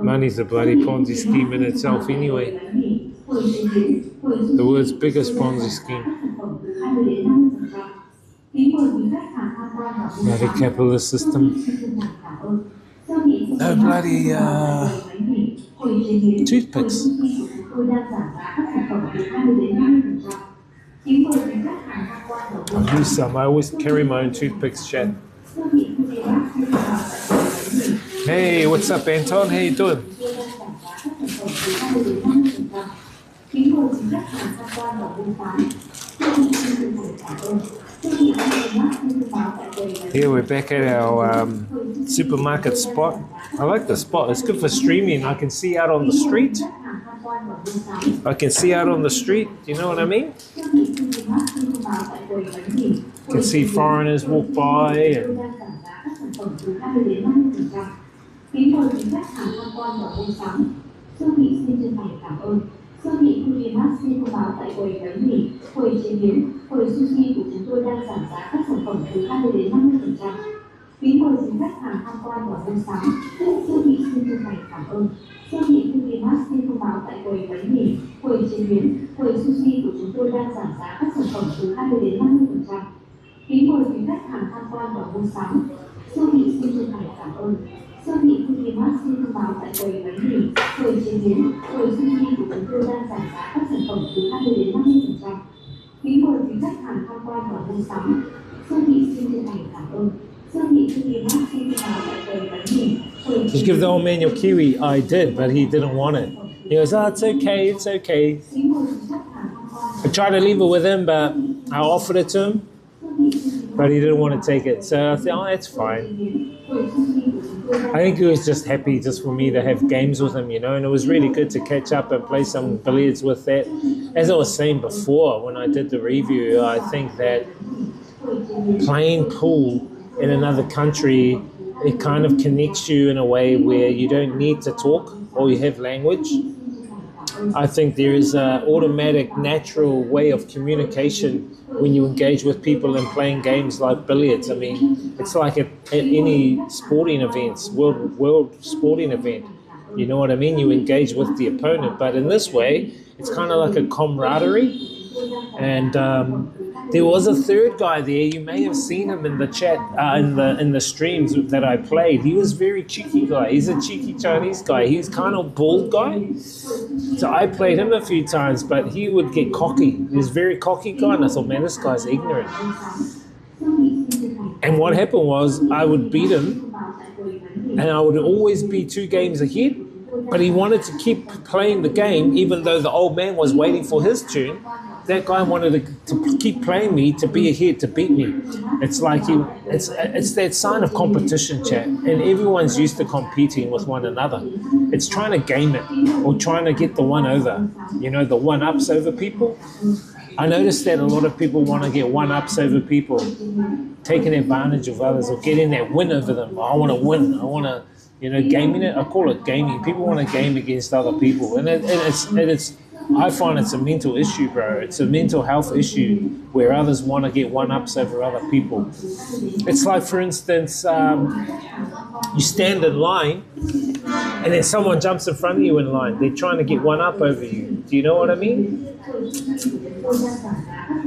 Money's a bloody Ponzi scheme in itself anyway. The world's biggest Ponzi scheme. Bloody capitalist system. No bloody toothpicks. I've used some. I always carry my own toothpicks, Chad. Hey, what's up, Anton? How you doing? Here we're back at our supermarket spot. I like the spot. It's good for streaming. I can see out on the street. You know what I mean? You can see foreigners walk by and
Siêu thị Curimas xin thông báo tại quầy bánh mì, quầy chế biến, quầy sushi của chúng tôi đang giảm giá các sản phẩm từ 20 đến 50%. Kính mời quý khách hàng tham quan và mua sắm. Siêu thị xin chân thành cảm ơn. Siêu thị Curimas xin thông báo tại quầy bánh mì, quầy chế biến, quầy sushi của chúng tôi đang giảm giá các sản phẩm từ 20 đến 50%. Kính mời quý khách hàng tham quan và mua sắm. Siêu thị xin chân thành cảm ơn. Siêu thị Curimas xin thông báo tại quầy bánh mì, quầy chế biến, quầy sushi của chúng tôi đang giảm giá các sản phẩm từ 20 đến 50%. Kính mời quý khách hàng tham quan và mua sắm. Siêu thị xin chân thành cảm ơn. Siêu thị Curimas xin thông báo tại quầy bánh mì, quầy chế biến.
Just give the old man your kiwi. I did, but he didn't want it. He goes, oh, it's okay, it's okay. I tried to leave it with him, but I offered it to him, but he didn't want to take it. So I thought, oh, that's fine. I think he was just happy just for me to have games with him, and it was really good to catch up and play some billiards with that. As I was saying before, when I did the review, I think that playing pool in another country, it kind of connects you in a way where you don't need to talk or you have language. I think there is an automatic, natural way of communication when you engage with people in playing games like billiards. I mean, it's like at any sporting events, world sporting event. You know what I mean? You engage with the opponent, but in this way, it's kind of like a camaraderie. And there was a third guy there. You may have seen him in the chat, in the streams that I played. He was a very cheeky guy. He's a cheeky Chinese guy. He's kind of bald guy. So I played him a few times, but he would get cocky. He was a very cocky guy, and I thought, man, this guy's ignorant. And what happened was I would beat him, and I would always be 2 games ahead, but he wanted to keep playing the game, even though the old man was waiting for his turn. That guy wanted to keep playing me, to be ahead, to beat me. It's like it's that sign of competition, chat, and everyone's used to competing with one another. It's trying to game it or trying to get the one over, the one-ups over people. I noticed that a lot of people want to get one-ups over people, taking advantage of others or getting that win over them. I want to win. I want to, gaming it. I call it gaming. People want to game against other people, and it's. I find it's a mental issue, bro. It's a mental health issue where others want to get one-ups over other people. It's like, for instance, you stand in line and then someone jumps in front of you in line. They're trying to get one-up over you. Do you know what I mean?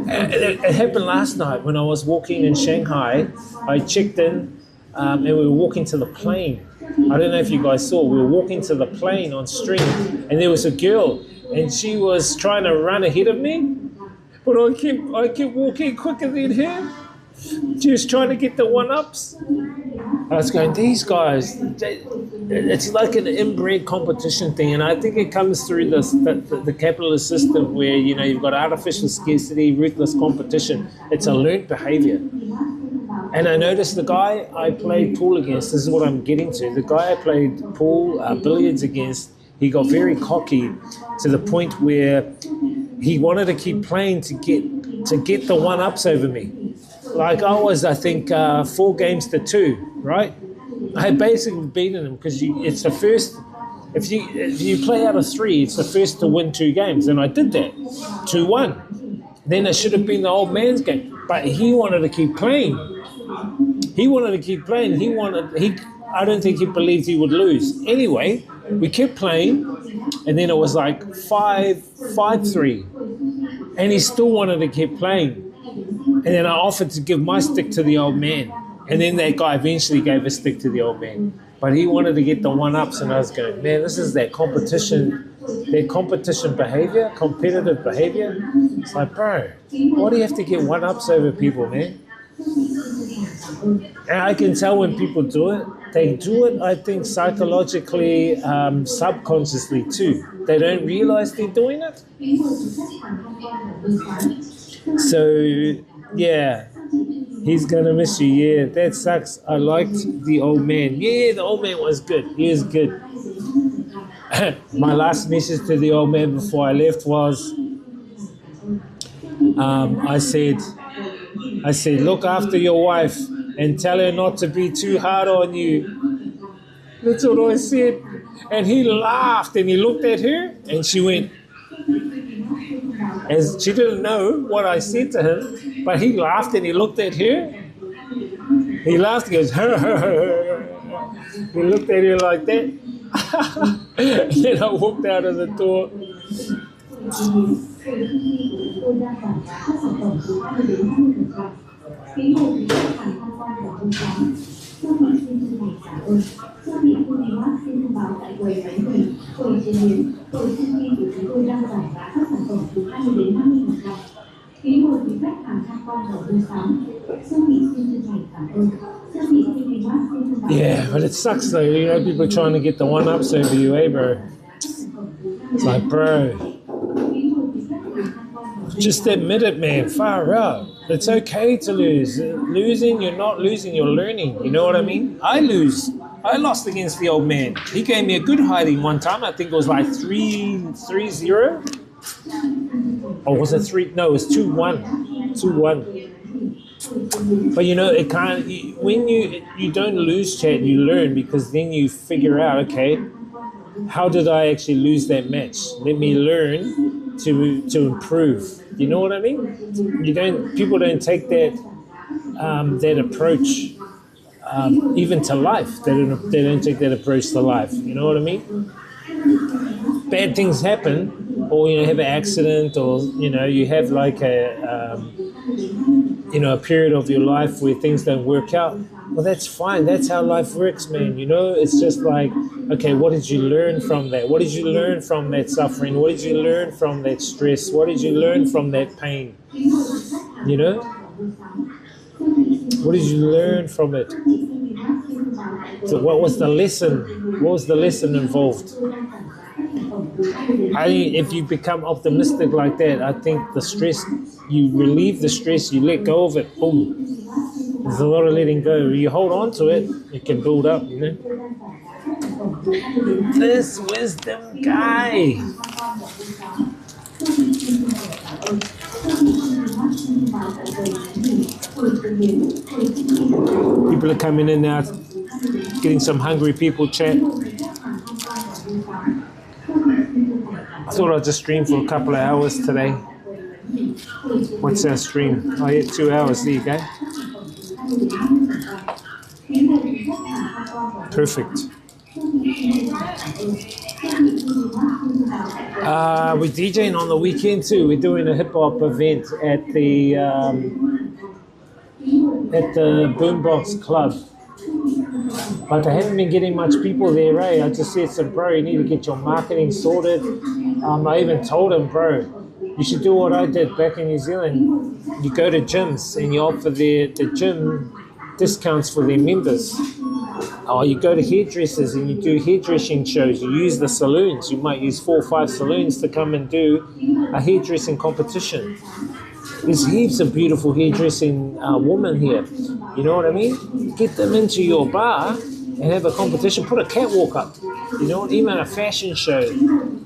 It happened last night when I was walking in Shanghai. I checked in and we were walking to the plane. I don't know if you guys saw. We were walking to the plane on stream and there was a girl and she was trying to run ahead of me, but I kept walking quicker than her. just trying to get the one-ups. I was going, these guys, it's like an inbred competition thing, and I think it comes through the capitalist system where, you know, you've got artificial scarcity, ruthless competition. It's a learned behavior. And I noticed the guy I played pool against, this is what I'm getting to, the guy I played billiards against, he got very cocky to the point where he wanted to keep playing to get the one-ups over me. Like I was, I think, 4-2, right? I had basically beaten him because it's the first. If you play out of 3, it's the first to win 2 games, and I did that, 2-1. Then it should have been the old man's game, but he wanted to keep playing. He wanted to keep playing. I don't think he believed he would lose. Anyway, we kept playing, and then it was like 5-3, and he still wanted to keep playing. And then I offered to give my stick to the old man. And then that guy eventually gave a stick to the old man. But he wanted to get the one-ups, and I was going, man, this is that competition behavior, competitive behavior. It's like, bro, why do you have to get one-ups over people, man? And I can tell when people do it. They do it, I think, psychologically, subconsciously too. They don't realize they're doing it. So, yeah, he's going to miss you. Yeah, that sucks. I liked the old man. Yeah, the old man was good. He was good. My last message to the old man before I left was, I said, look after your wife and tell her not to be too hard on you. That's what I said. And he laughed and he looked at her and she went, as she didn't know what I said to him, but he laughed and he looked at her. He laughed, he goes, he looked at her like that. And then I walked out of the door. Yeah, but it sucks though, you know, people trying to get the one-ups over you, eh, bro? It's like, bro, just admit it, man, far out. It's okay to lose. Losing, you're not losing, you're learning. You know what I mean? I lost against the old man. He gave me a good hiding one time. I think it was like 3-0. Or was it 3? No, it was 2-1. 2-1. But you know, it can't. When you don't lose, Chad, you learn, because then you figure out, okay, how did I actually lose that match? Let me learn to improve. You know what I mean? People don't take that approach even to life. They don't take that approach to life. You know what I mean? Bad things happen, or you have an accident, or you have like a period of your life where things don't work out. Well, that's fine. That's how life works, man. It's just like, okay, what did you learn from that? What did you learn from that suffering? What did you learn from that stress? What did you learn from that pain? What did you learn from it? So what was the lesson? What was the lesson involved? If you become optimistic like that, I think the stress, you relieve the stress, you let go of it, boom. There's a lot of letting go. You hold on to it, it can build up, This wisdom guy. People are coming in now, getting some hungry people chat. I thought I'd just stream for a couple of hours today. What's our stream? Oh yeah, 2 hours. There you go. Perfect. We're DJing on the weekend too. We're doing a hip hop event at the Boombox Club. But I haven't been getting much people there, I just said to him, bro, you need to get your marketing sorted. I even told him, bro, you should do what I did back in New Zealand. You go to gyms and you offer the gym discounts for their members. Or you go to hairdressers and you do hairdressing shows. You use the saloons. You might use 4 or 5 saloons to come and do a hairdressing competition. There's heaps of beautiful hairdressing women here. You know what I mean? Get them into your bar and have a competition. Put a catwalk up. You know, even a fashion show.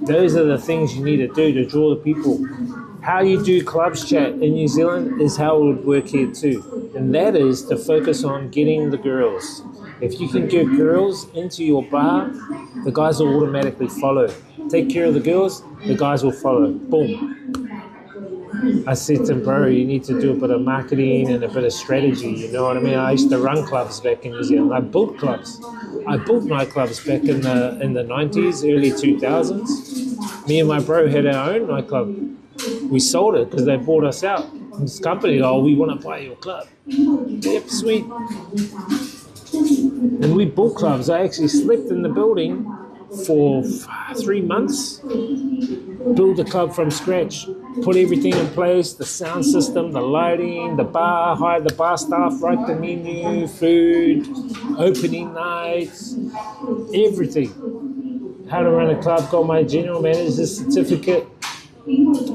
Those are the things you need to do to draw the people. How you do clubs chat in New Zealand is how it would work here too. And that is to focus on getting the girls. If you can get girls into your bar, the guys will automatically follow. Take care of the girls, the guys will follow. Boom. I said to him, bro, you need to do a bit of marketing and a bit of strategy, you know what I mean? I used to run clubs back in New Zealand. I built clubs. I built nightclubs back in the 90s, early 2000s. Me and my bro had our own nightclub. We sold it because they bought us out. This company, oh, we want to buy your club. Yep, sweet. And we built clubs. I actually slept in the building for 3 months. Build the club from scratch. Put everything in place, the sound system, the lighting, the bar, hire the bar staff, write the menu, food, opening nights, everything. How to run a club, got my general manager's certificate.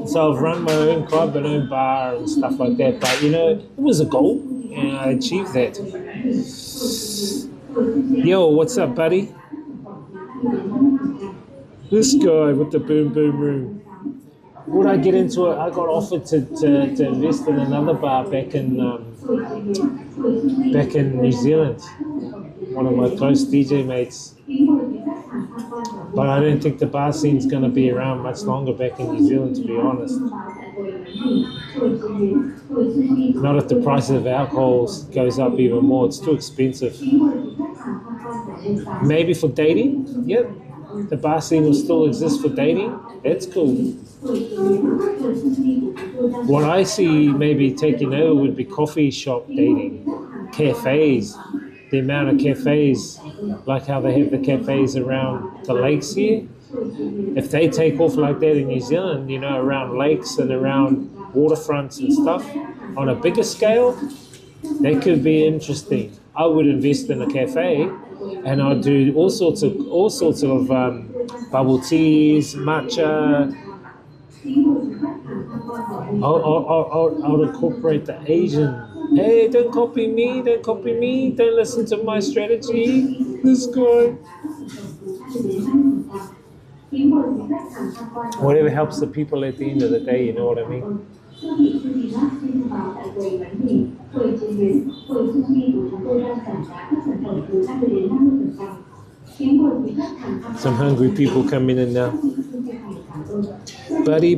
So I've run my own club and own bar and stuff like that. But, you know, it was a goal and I achieved that. Yo, what's up, buddy? This guy with the boom boom room. Would I get into it? I got offered to invest in another bar back in New Zealand. One of my close DJ mates. But I don't think the bar scene's going to be around much longer back in New Zealand, to be honest. Not if the price of alcohol goes up even more. It's too expensive. Maybe for dating, yep. The bar scene will still exist for dating. That's cool. What I see maybe taking over would be coffee shop dating, cafes. The amount of cafes, like how they have the cafes around the lakes here. If they take off like that in New Zealand, you know, around lakes and around waterfronts and stuff, on a bigger scale, that could be interesting. I would invest in a cafe, and I'd do all sorts of bubble teas, matcha. I'll incorporate the Asian. Hey, don't copy me, don't listen to my strategy. This guy. Whatever helps the people at the end of the day, you know what I mean? Some hungry people coming in now. Buddy.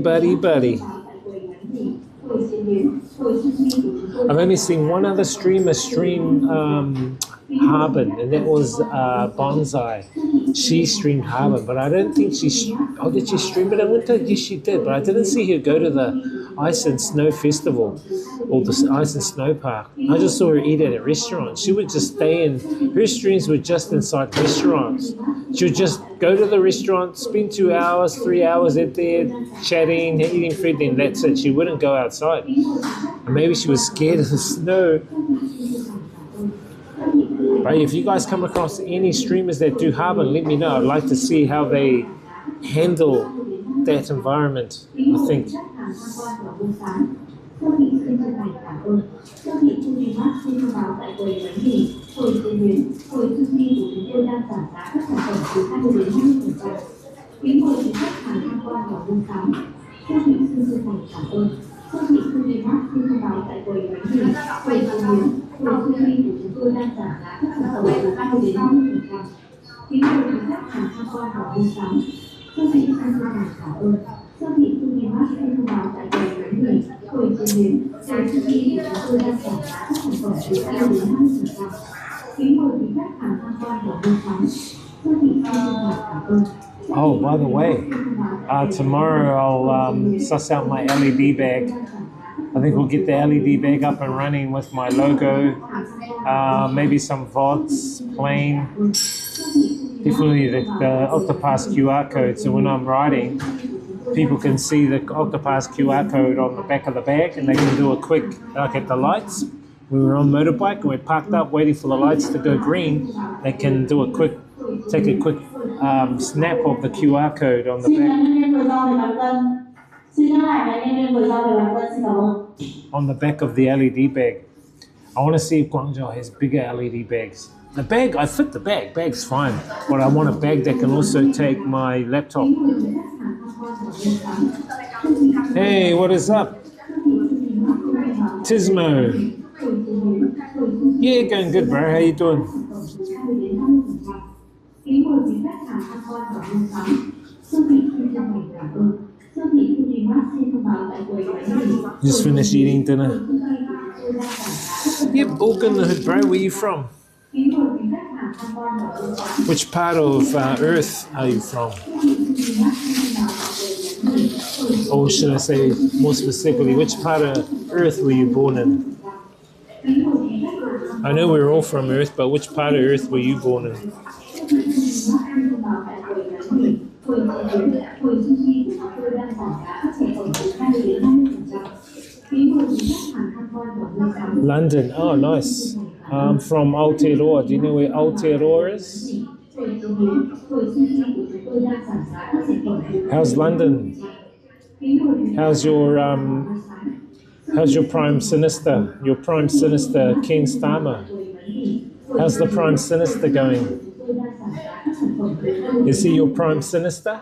I've only seen one other streamer stream Harbin, and that was Bonsai. She streamed Harbin, but I don't think did she stream it in winter? Yes, she did, but I didn't see her go to the Ice and Snow Festival or the Ice and Snow Park. I just saw her eat at a restaurant. She would just stay in, her streams were just inside restaurants. She would just go to the restaurant, spend 2 hours, 3 hours in there, chatting, eating food, then that's it. She wouldn't go outside. And maybe she was scared of the snow. But if you guys come across any streamers that do Harbin, let me know. I'd like to see how they handle that environment, I think. Oh, by the way, tomorrow I'll suss out my LED bag. I think we'll get the LED bag up and running with my logo, maybe some VODs playing. Definitely the Octopass QR code, so when I'm riding, people can see the Octopass QR code on the back of the bag and they can do a quick, like at the lights. We were on motorbike and we're parked up waiting for the lights to go green. They can do a quick, take a quick snap of the QR code on the back. On the back of the LED bag. I want to see if Guangzhou has bigger LED bags. The bag, I fit the bag. Bag's fine. But I want a bag that can also take my laptop. Hey, what is up? Tismo. Yeah, going good, bro. How you doing? Just finished eating dinner. Yep, all good in the hood, bro. Where you from? Which part of Earth are you from? Or should I say more specifically, which part of Earth were you born in? I know we're all from Earth, but which part of Earth were you born in? London. Oh, nice. I'm from Aotearoa. Do you know where Aotearoa is? How's London? How's your Prime Sinister? Your Prime Sinister, Ken Starmer. How's the Prime Sinister going? Is he your Prime Sinister?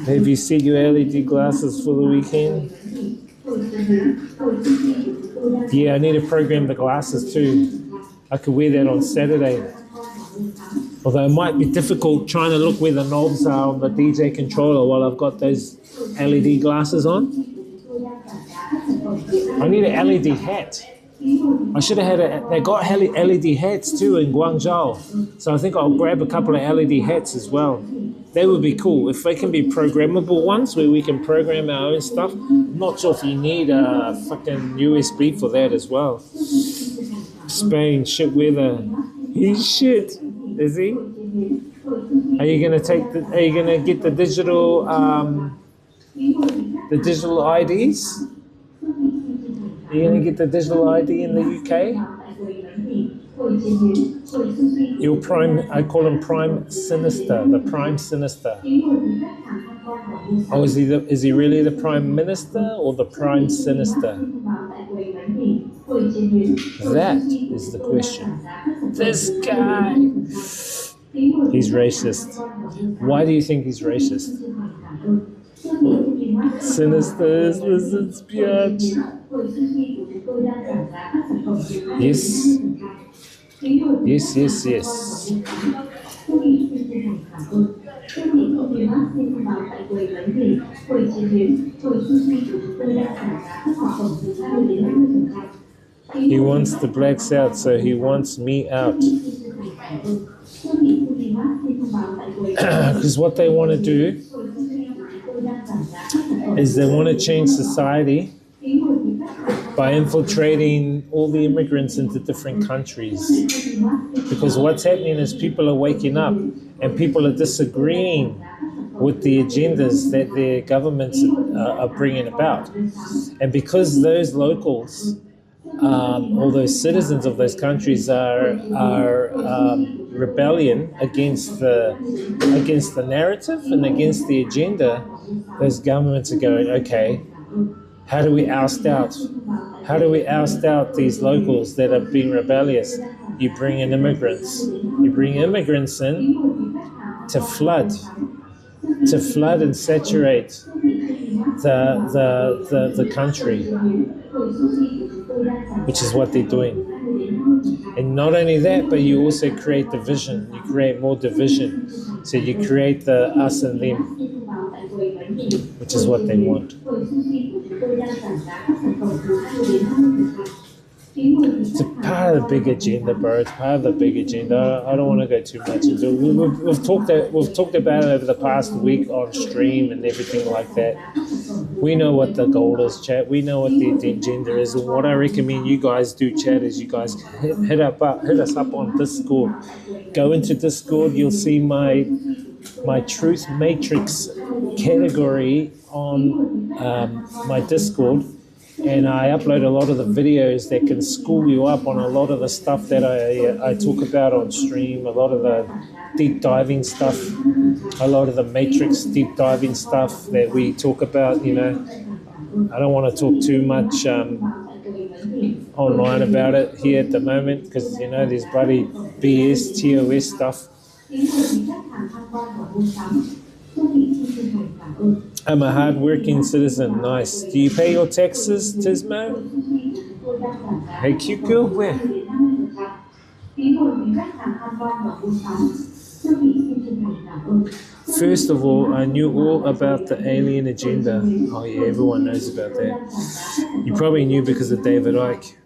Have you seen your LED glasses for the weekend? Yeah, I need to program the glasses too. I could wear that on Saturday. Although it might be difficult trying to look where the knobs are on the DJ controller while I've got those LED glasses on. I need an LED hat. I should have had they got LED hats too in Guangzhou. So I think I'll grab a couple of LED hats as well. They would be cool. If they can be programmable ones where we can program our own stuff. I'm not sure if you need a fucking USB for that as well. Spain, shit weather. He's shit, is he? Are you gonna get the digital IDs? Are you gonna get the digital ID in the UK? Your Prime, I call him Prime Sinister, the Prime Sinister. Oh, is he really the Prime Minister or the Prime Sinister? That is the question. This guy. He's racist. Why do you think he's racist? Sinister is lizard's biatch. Yes. Yes, yes, yes. He wants the blacks out, so he wants me out. Because what they want to do is they want to change society by infiltrating all the immigrants into different countries. Because what's happening is people are waking up and people are disagreeing with the agendas that their governments are bringing about. And because those locals, all those citizens of those countries are rebellion against the narrative and against the agenda, those governments are going, okay, how do we oust out? How do we oust out these locals that are being rebellious? You bring in immigrants. You bring immigrants in to flood and saturate the country, which is what they're doing. And not only that, but you also create division. You create more division. So you create the us and them, which is what they want. It's a part of the big agenda, bro. It's part of the big agenda. I don't want to go too much into it. We've talked about it over the past week on stream and everything like that. We know what the goal is, chat. We know what the agenda is. And what I recommend you guys do, chat, is you guys hit us up on Discord. Go into Discord. You'll see my Truth Matrix category on my Discord. And I upload a lot of the videos that can school you up on a lot of the stuff that I talk about on stream, a lot of the deep diving stuff, a lot of the matrix deep diving stuff that we talk about, you know. I don't want to talk too much online about it here at the moment because, you know, there's bloody BS, TOS stuff. I'm a hard-working citizen. Nice. Do you pay your taxes, Tismo? Hey, Kyuku, where? First of all, I knew all about the alien agenda. Oh yeah, everyone knows about that. You probably knew because of David Icke.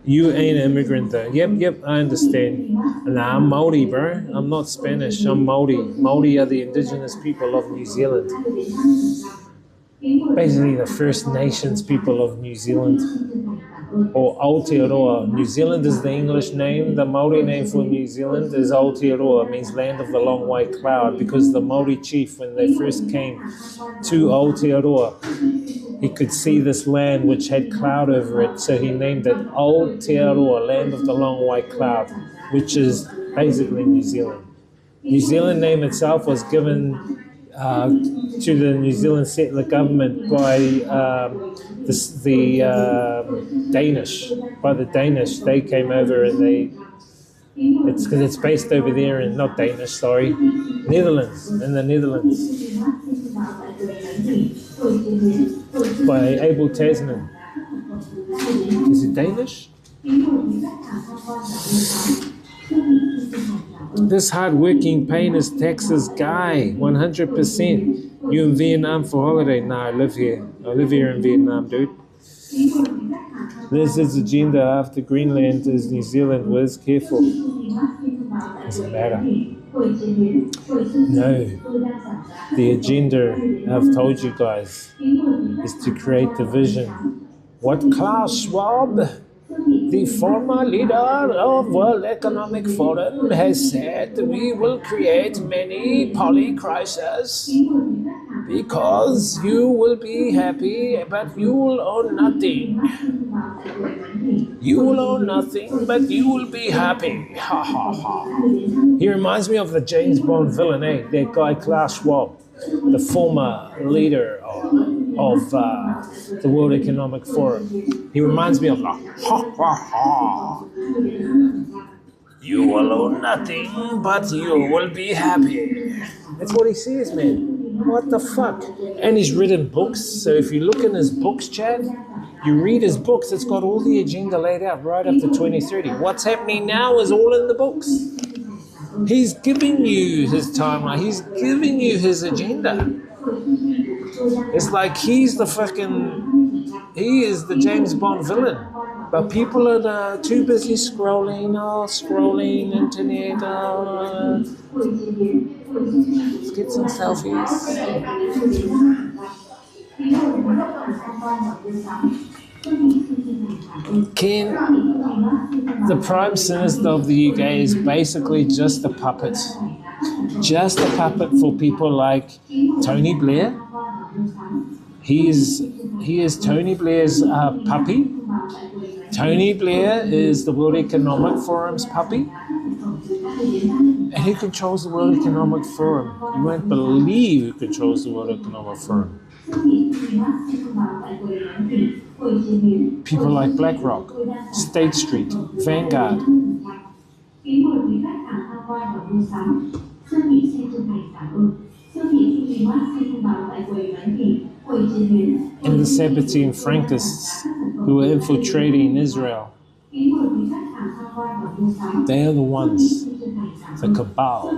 You ain't an immigrant though. Yep, I understand. Nah, I'm Maori, bro. I'm not Spanish, I'm Maori. Maori are the indigenous people of New Zealand. Basically the First Nations people of New Zealand. Or Aotearoa. New Zealand is the English name. The Maori name for New Zealand is Aotearoa. It means land of the long white cloud, because the Maori chief, when they first came to Aotearoa, he could see this land which had cloud over it, so he named it Aotearoa, land of the long white cloud, which is basically New Zealand. New Zealand name itself was given to the New Zealand settler government by the Danish. By the Danish, they came over and it's because it's based over there in, not Danish, sorry, Netherlands, in the Netherlands. By Abel Tasman. Is it Danish? This hard-working, painless Texas guy, 100%. You in Vietnam for holiday? Nah, I live here. I live here in Vietnam, dude. This is agenda after Greenland is New Zealand. Was careful. Doesn't matter. No. The agenda, I've told you guys, is to create division. What Klaus Schwab, the former leader of World Economic Forum, has said, we will create many polycrises because you will be happy, but you will own nothing. You will own nothing, but you will be happy. Ha ha ha. He reminds me of the James Bond villain, that guy Klaus Schwab, the former leader of the World Economic Forum. He reminds me of the ha ha ha. You will own nothing, but you will be happy. That's what he says, man. What the fuck? And he's written books, so if you look in his books, Chad, you read his books, it's got all the agenda laid out right up to 2030. What's happening now is all in the books. He's giving you his timeline. He's giving you his agenda. It's like he is the James Bond villain. But people are too busy scrolling internet. Let's get some selfies. Ken, the Prime Minister of the UK is basically just a puppet. Just a puppet for people like Tony Blair. He is Tony Blair's puppy. Tony Blair is the World Economic Forum's puppy. And who controls the World Economic Forum? You won't believe who controls the World Economic Forum. People like BlackRock, State Street, Vanguard. And the Sabbatean Frankists who are infiltrating Israel. They are the ones, the cabal.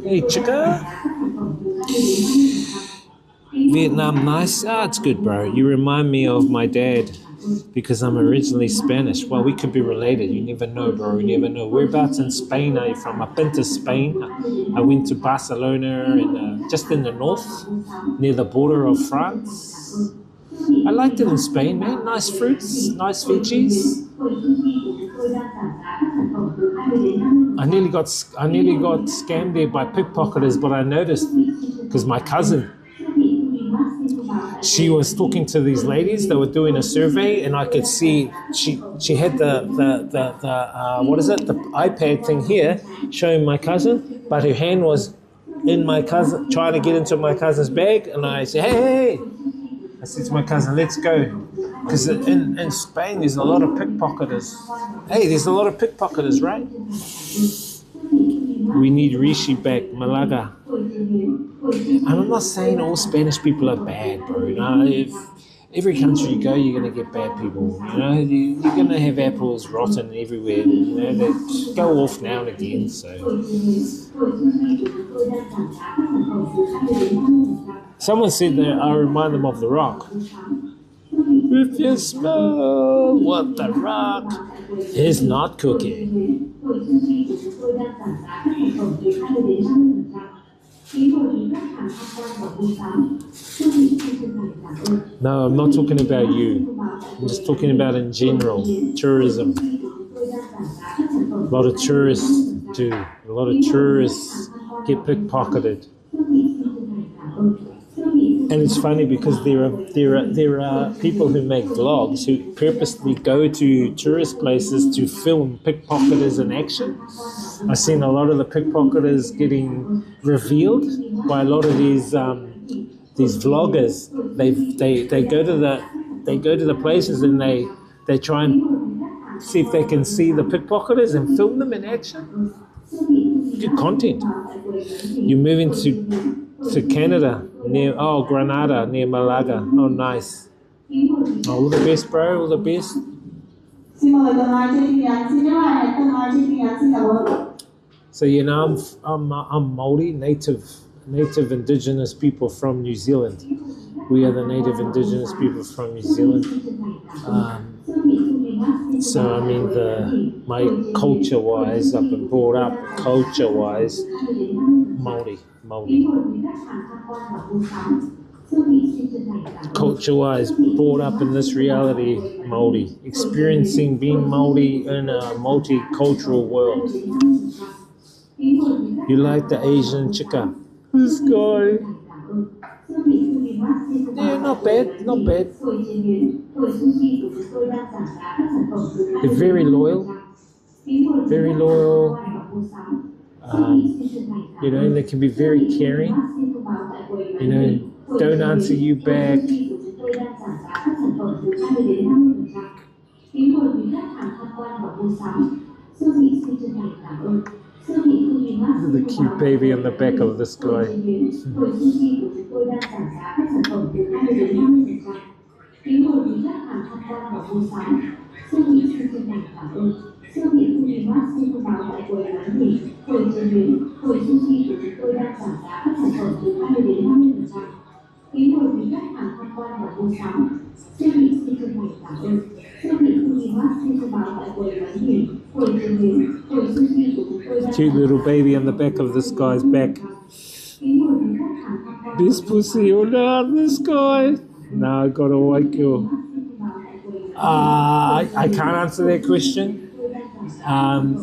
Hey, chicka. Vietnam nice? Ah, it's good, bro. You remind me of my dad because I'm originally Spanish. Well, we could be related. You never know, bro. You never know. Whereabouts in Spain are you from? I've been to Spain. I went to Barcelona and just in the north, near the border of France. I liked it in Spain, man. Nice fruits, nice veggies. I nearly got scammed there by pickpocketers, but I noticed because my cousin, she was talking to these ladies that were doing a survey, and I could see she had the what is it, the iPad thing here showing my cousin, but her hand was in my cousin, trying to get into my cousin's bag, and I said, hey. I said to my cousin, let's go. Because in Spain, there's a lot of pickpocketers. Hey, there's a lot of pickpocketers, right? We need Rishi back, Malaga. And I'm not saying all Spanish people are bad, bro. You know, if every country you go, you're going to get bad people. You know, you're going to have apples rotten everywhere. You know, they go off now and again, so... Someone said that I remind them of The Rock. If you smell what The Rock is not cooking. No, I'm not talking about you. I'm just talking about in general, tourism. A lot of tourists do. A lot of tourists get pickpocketed. And it's funny because there are people who make vlogs who purposely go to tourist places to film pickpocketers in action. I've seen a lot of the pickpocketers getting revealed by a lot of these vloggers. They go to the places and they try and see if they can see the pickpocketers and film them in action. Good content. You're moving to Canada, near Granada, near Malaga. Oh, nice. All the best, bro. All the best. So you know, I'm Maori, native indigenous people from New Zealand. We are the native indigenous people from New Zealand. So I mean, my culture-wise, I've been brought up culture-wise, Maori. Culture-wise, brought up in this reality, Maori. Experiencing being Maori in a multicultural world. You like the Asian chica? This guy. Yeah, not bad. They're very loyal. You know, and they can be very caring. You know, don't answer you back. Look at the cute baby on the back of this guy. Cute little baby on the back of this guy's back. Best pussy or not, this guy? No, I got a white girl. I can't answer that question.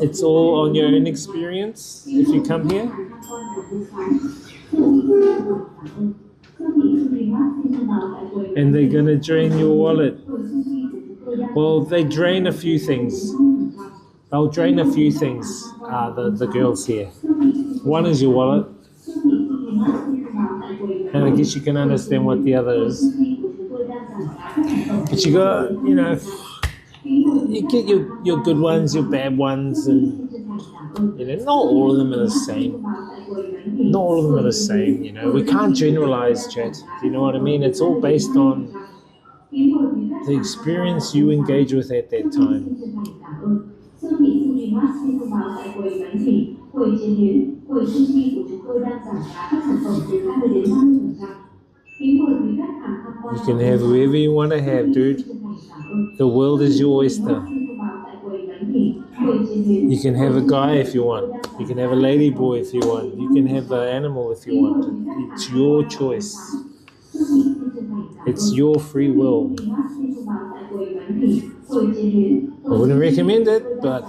It's all on your own experience if you come here. And they're going to drain your wallet. Well, they drain a few things. They'll drain a few things, the girls here. One is your wallet. And I guess you can understand what the other is. But you got, you know, you get your good ones, your bad ones, and, you know, not all of them are the same. Not all of them are the same, you know. We can't generalize, chat. Do you know what I mean? It's all based on the experience you engage with at that time. You can have whoever you want to have, dude. The world is your oyster. You can have a guy if you want. You can have a lady boy if you want. You can have an animal if you want. It's your choice. It's your free will. I wouldn't recommend it, but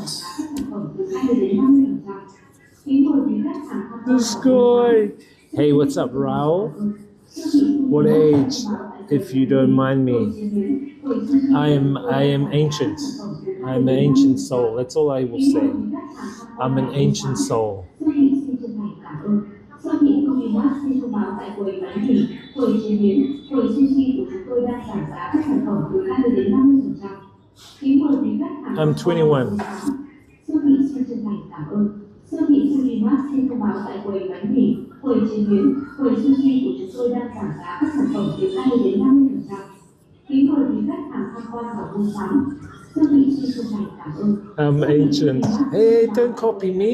this guy. Hey, what's up, Raul? What age, if you don't mind me? I am ancient. I'm an ancient soul. That's all I will say. I'm an ancient soul. I'm 21. Siêu thị Sulimat xin thông báo tại quầy bánh mì, quầy chế biến, quầy sushi của chúng tôi đang giảm giá các sản phẩm từ 20 đến 50%. Kính mời quý khách hàng tham quan và mua sắm. Siêu thị xin chân thành cảm ơn. I'm ancient. Hey, don't copy me.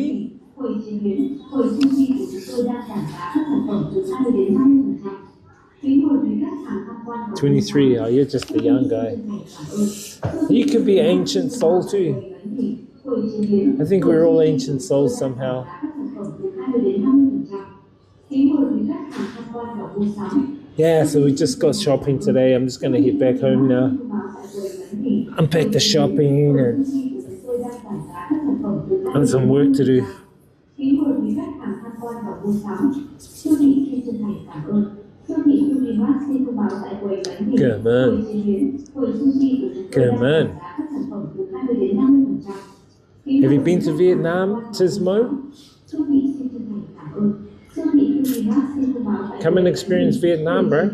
Quầy chế biến, quầy sushi của chúng tôi đang giảm giá các sản phẩm từ 20 đến 50%. Kính mời quý khách hàng tham quan và 23. Oh, you're just a young guy. You could be ancient soul too. I think we're all ancient souls somehow. Yeah, so we just got shopping today. I'm just going to head back home now. Unpack the shopping and have some work to do. Come on. Come on. Have you been to Vietnam, Tismo? Come and experience Vietnam, bro.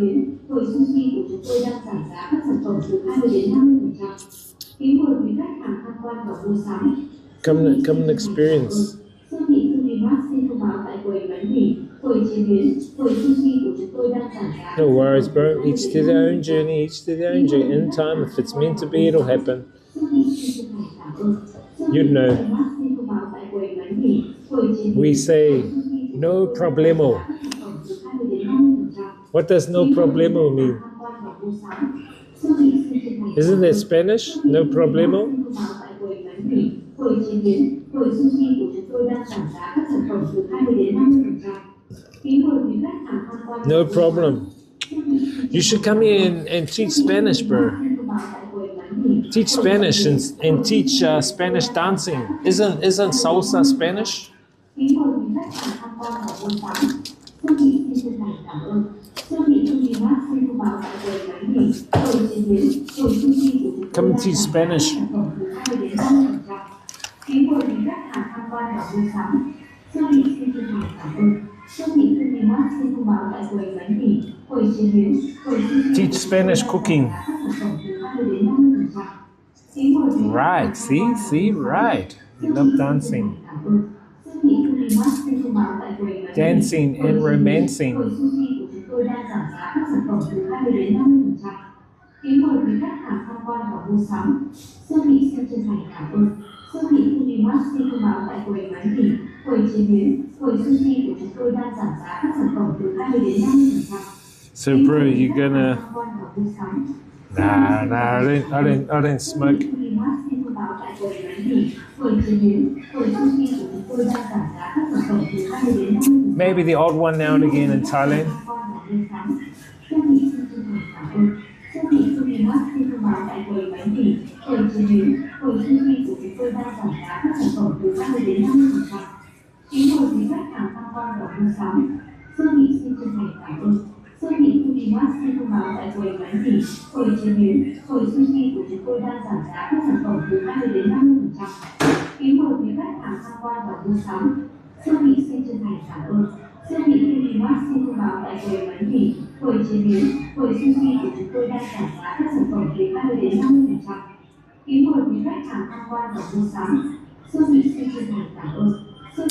Come and experience. No worries, bro. Each to their own journey, each to their own journey. In time, if it's meant to be, it'll happen. You'd know. We say, no problemo. What does no problemo mean? Isn't that Spanish? No problemo? No problem. You should come here and teach Spanish, bro. Teach Spanish and teach Spanish dancing. Isn't salsa Spanish? Come and teach Spanish. Teach Spanish cooking. Right, see, right. You love dancing. Dancing and romancing. So, bro, you're gonna... Nah, I don't smoke. Maybe the odd one now and again in Thailand.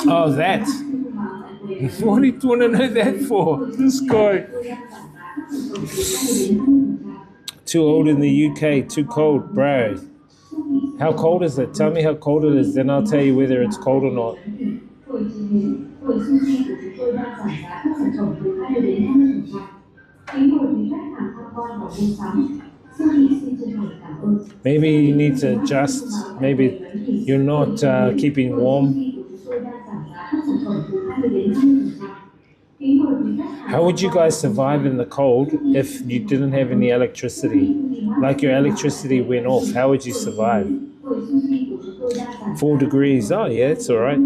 Oh, that. What do you want to know that for? This guy. Too old in the UK, too cold, bro. How cold is it? Tell me how cold it is, then I'll tell you whether it's cold or not. Maybe you need to adjust. Maybe you're not keeping warm. How would you guys survive in the cold if you didn't have any electricity? Like your electricity went off, how would you survive? 4 degrees. Oh, yeah, it's all right.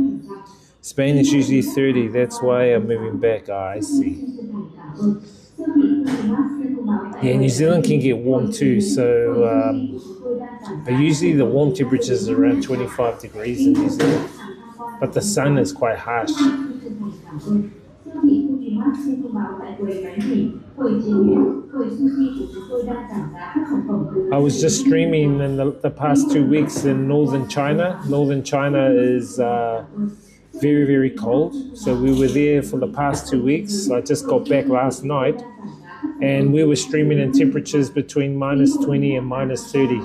Spain is usually 30. That's why I'm moving back. Oh, I see. Yeah, New Zealand can get warm too. So but usually the warm temperatures are around 25 degrees in New Zealand. But the sun is quite harsh. I was just streaming in the past 2 weeks in northern China. Northern China is very, very cold. So we were there for the past 2 weeks. I just got back last night and we were streaming in temperatures between minus 20 and minus 30.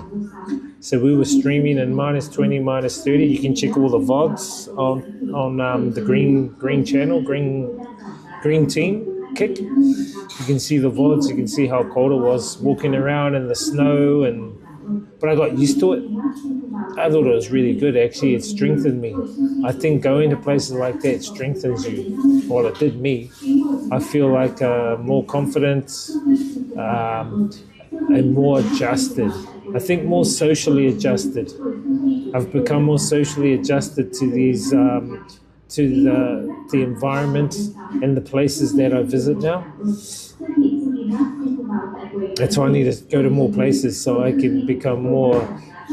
So we were streaming in minus 20, minus 30. You can check all the VODs on the green channel, green team kick. You can see the VODs, you can see how cold it was walking around in the snow, but I got used to it. I thought it was really good actually. It strengthened me. I think going to places like that strengthens you. Well, it did me. I feel like more confident and more adjusted. I think more socially adjusted. I've become more socially adjusted to these to the environment and the places that I visit now. That's why I need to go to more places so I can become more,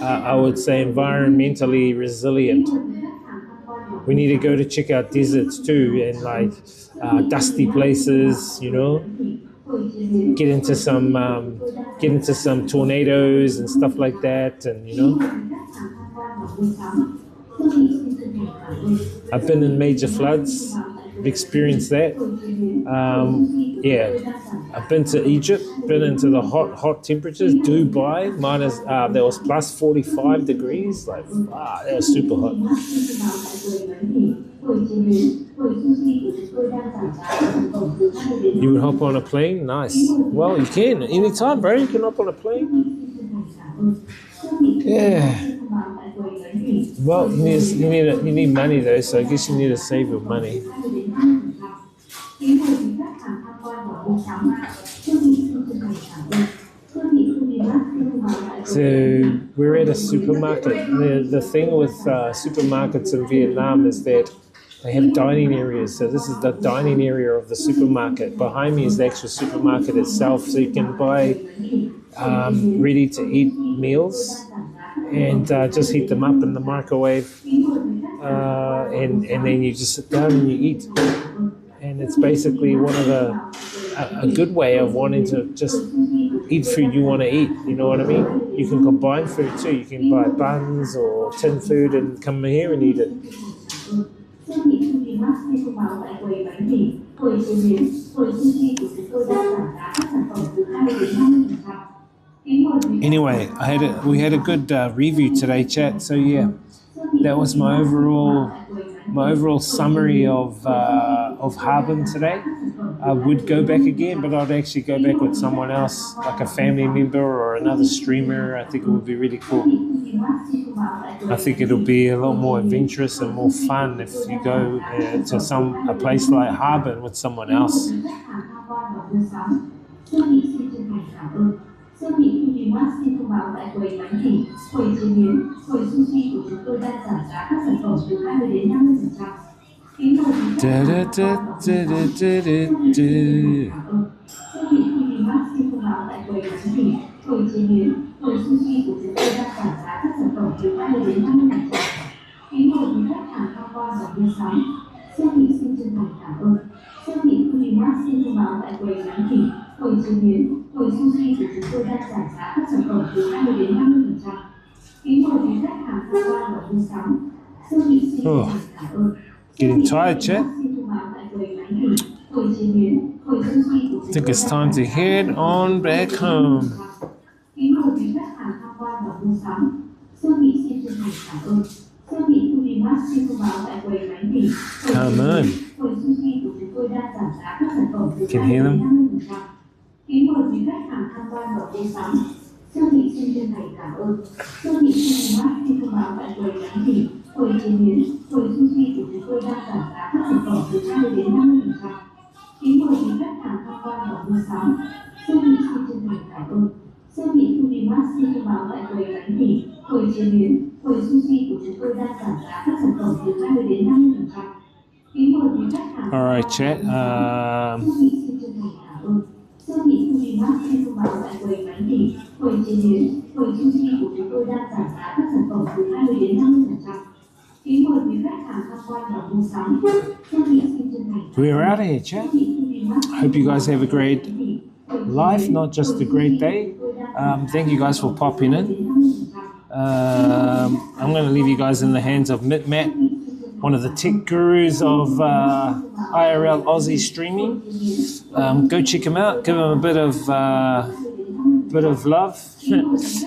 I would say, environmentally resilient. We need to go to check out deserts too, and like dusty places, you know. Get into some tornadoes and stuff like that, and you know. I've been in major floods, I've experienced that. Yeah, I've been to Egypt, been into the hot temperatures. Dubai, there was plus 45 degrees. Like, wow, that was super hot. You would hop on a plane? Nice. Well, you can anytime, bro. You can hop on a plane. Yeah. Well, you need money though, so I guess you need to save your money. So we're at a supermarket. The thing with supermarkets in Vietnam is that they have dining areas. So this is the dining area of the supermarket. Behind me is the actual supermarket itself. So you can buy ready-to-eat meals and just heat them up in the microwave. And then you just sit down and you eat. And it's basically a good way of wanting to just eat food you want to eat. You know what I mean? You can combine food too. You can buy buns or tin food and come here and eat it. Anyway, we had a good review today, chat. So yeah, that was my overall summary of Harbin today. I would go back again, but I'd actually go back with someone else, like a family member or another streamer. I think it would be really cool. I think it'll be a lot more adventurous and more fun if you go to a place like Harbin with someone else. Oh, getting tired, chat. I think it's time to head on back home. Come on. Can you hear them?
Kính mời quý khách hàng tham quan và mua sắm. Siêu thị xin chân thành cảm ơn. Siêu thị Mart xin thông báo tại quầy bán thịt, quầy chế biến, quầy sushi của chúng tôi đang giảm giá các sản phẩm từ 20 đến 50%. Kính mời quý khách hàng tham quan và mua sắm. Siêu thị xin chân thành cảm ơn. Siêu thị Mart xin thông báo tại quầy bán thịt, quầy chế biến, quầy sushi của chúng tôi đang giảm giá các sản phẩm từ 20 đến 50%. Kính mời quý khách hàng.
All right, chat.
Siêu thị xin chân thành cảm ơn. Siêu thị Mart xin thông báo tại quầy bán thịt, quầy chế biến, quầy sushi của chúng tôi đang giảm giá các sản phẩm từ 20 đến 50%. Kính mời quý khách hàng tham quan và mua sắm. Siêu thị xin chân thành.
We're out of here, chat. Hope you guys have a great life, not just a great day. Thank you guys for popping in. I'm going to leave you guys in the hands of Matt, one of the tech gurus of IRL Aussie streaming. Go check him out. Give him a bit of love.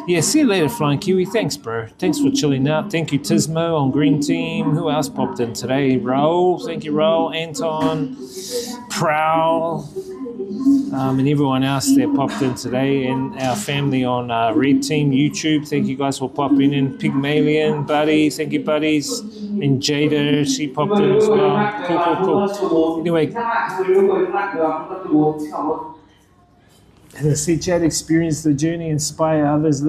Yeah, see you later, Flying Kiwi. Thanks, bro. Thanks for chilling out. Thank you, Tismo on Green Team. Who else popped in today? Raul. Thank you, Raul. Anton. Prowl. And everyone else that popped in today, and our family on Red Team YouTube. Thank you guys for popping in. Pygmalion, Buddy, thank you, buddies. And Jada, she popped in as well. Cool. Anyway, and the C Chat experience the journey, inspire others.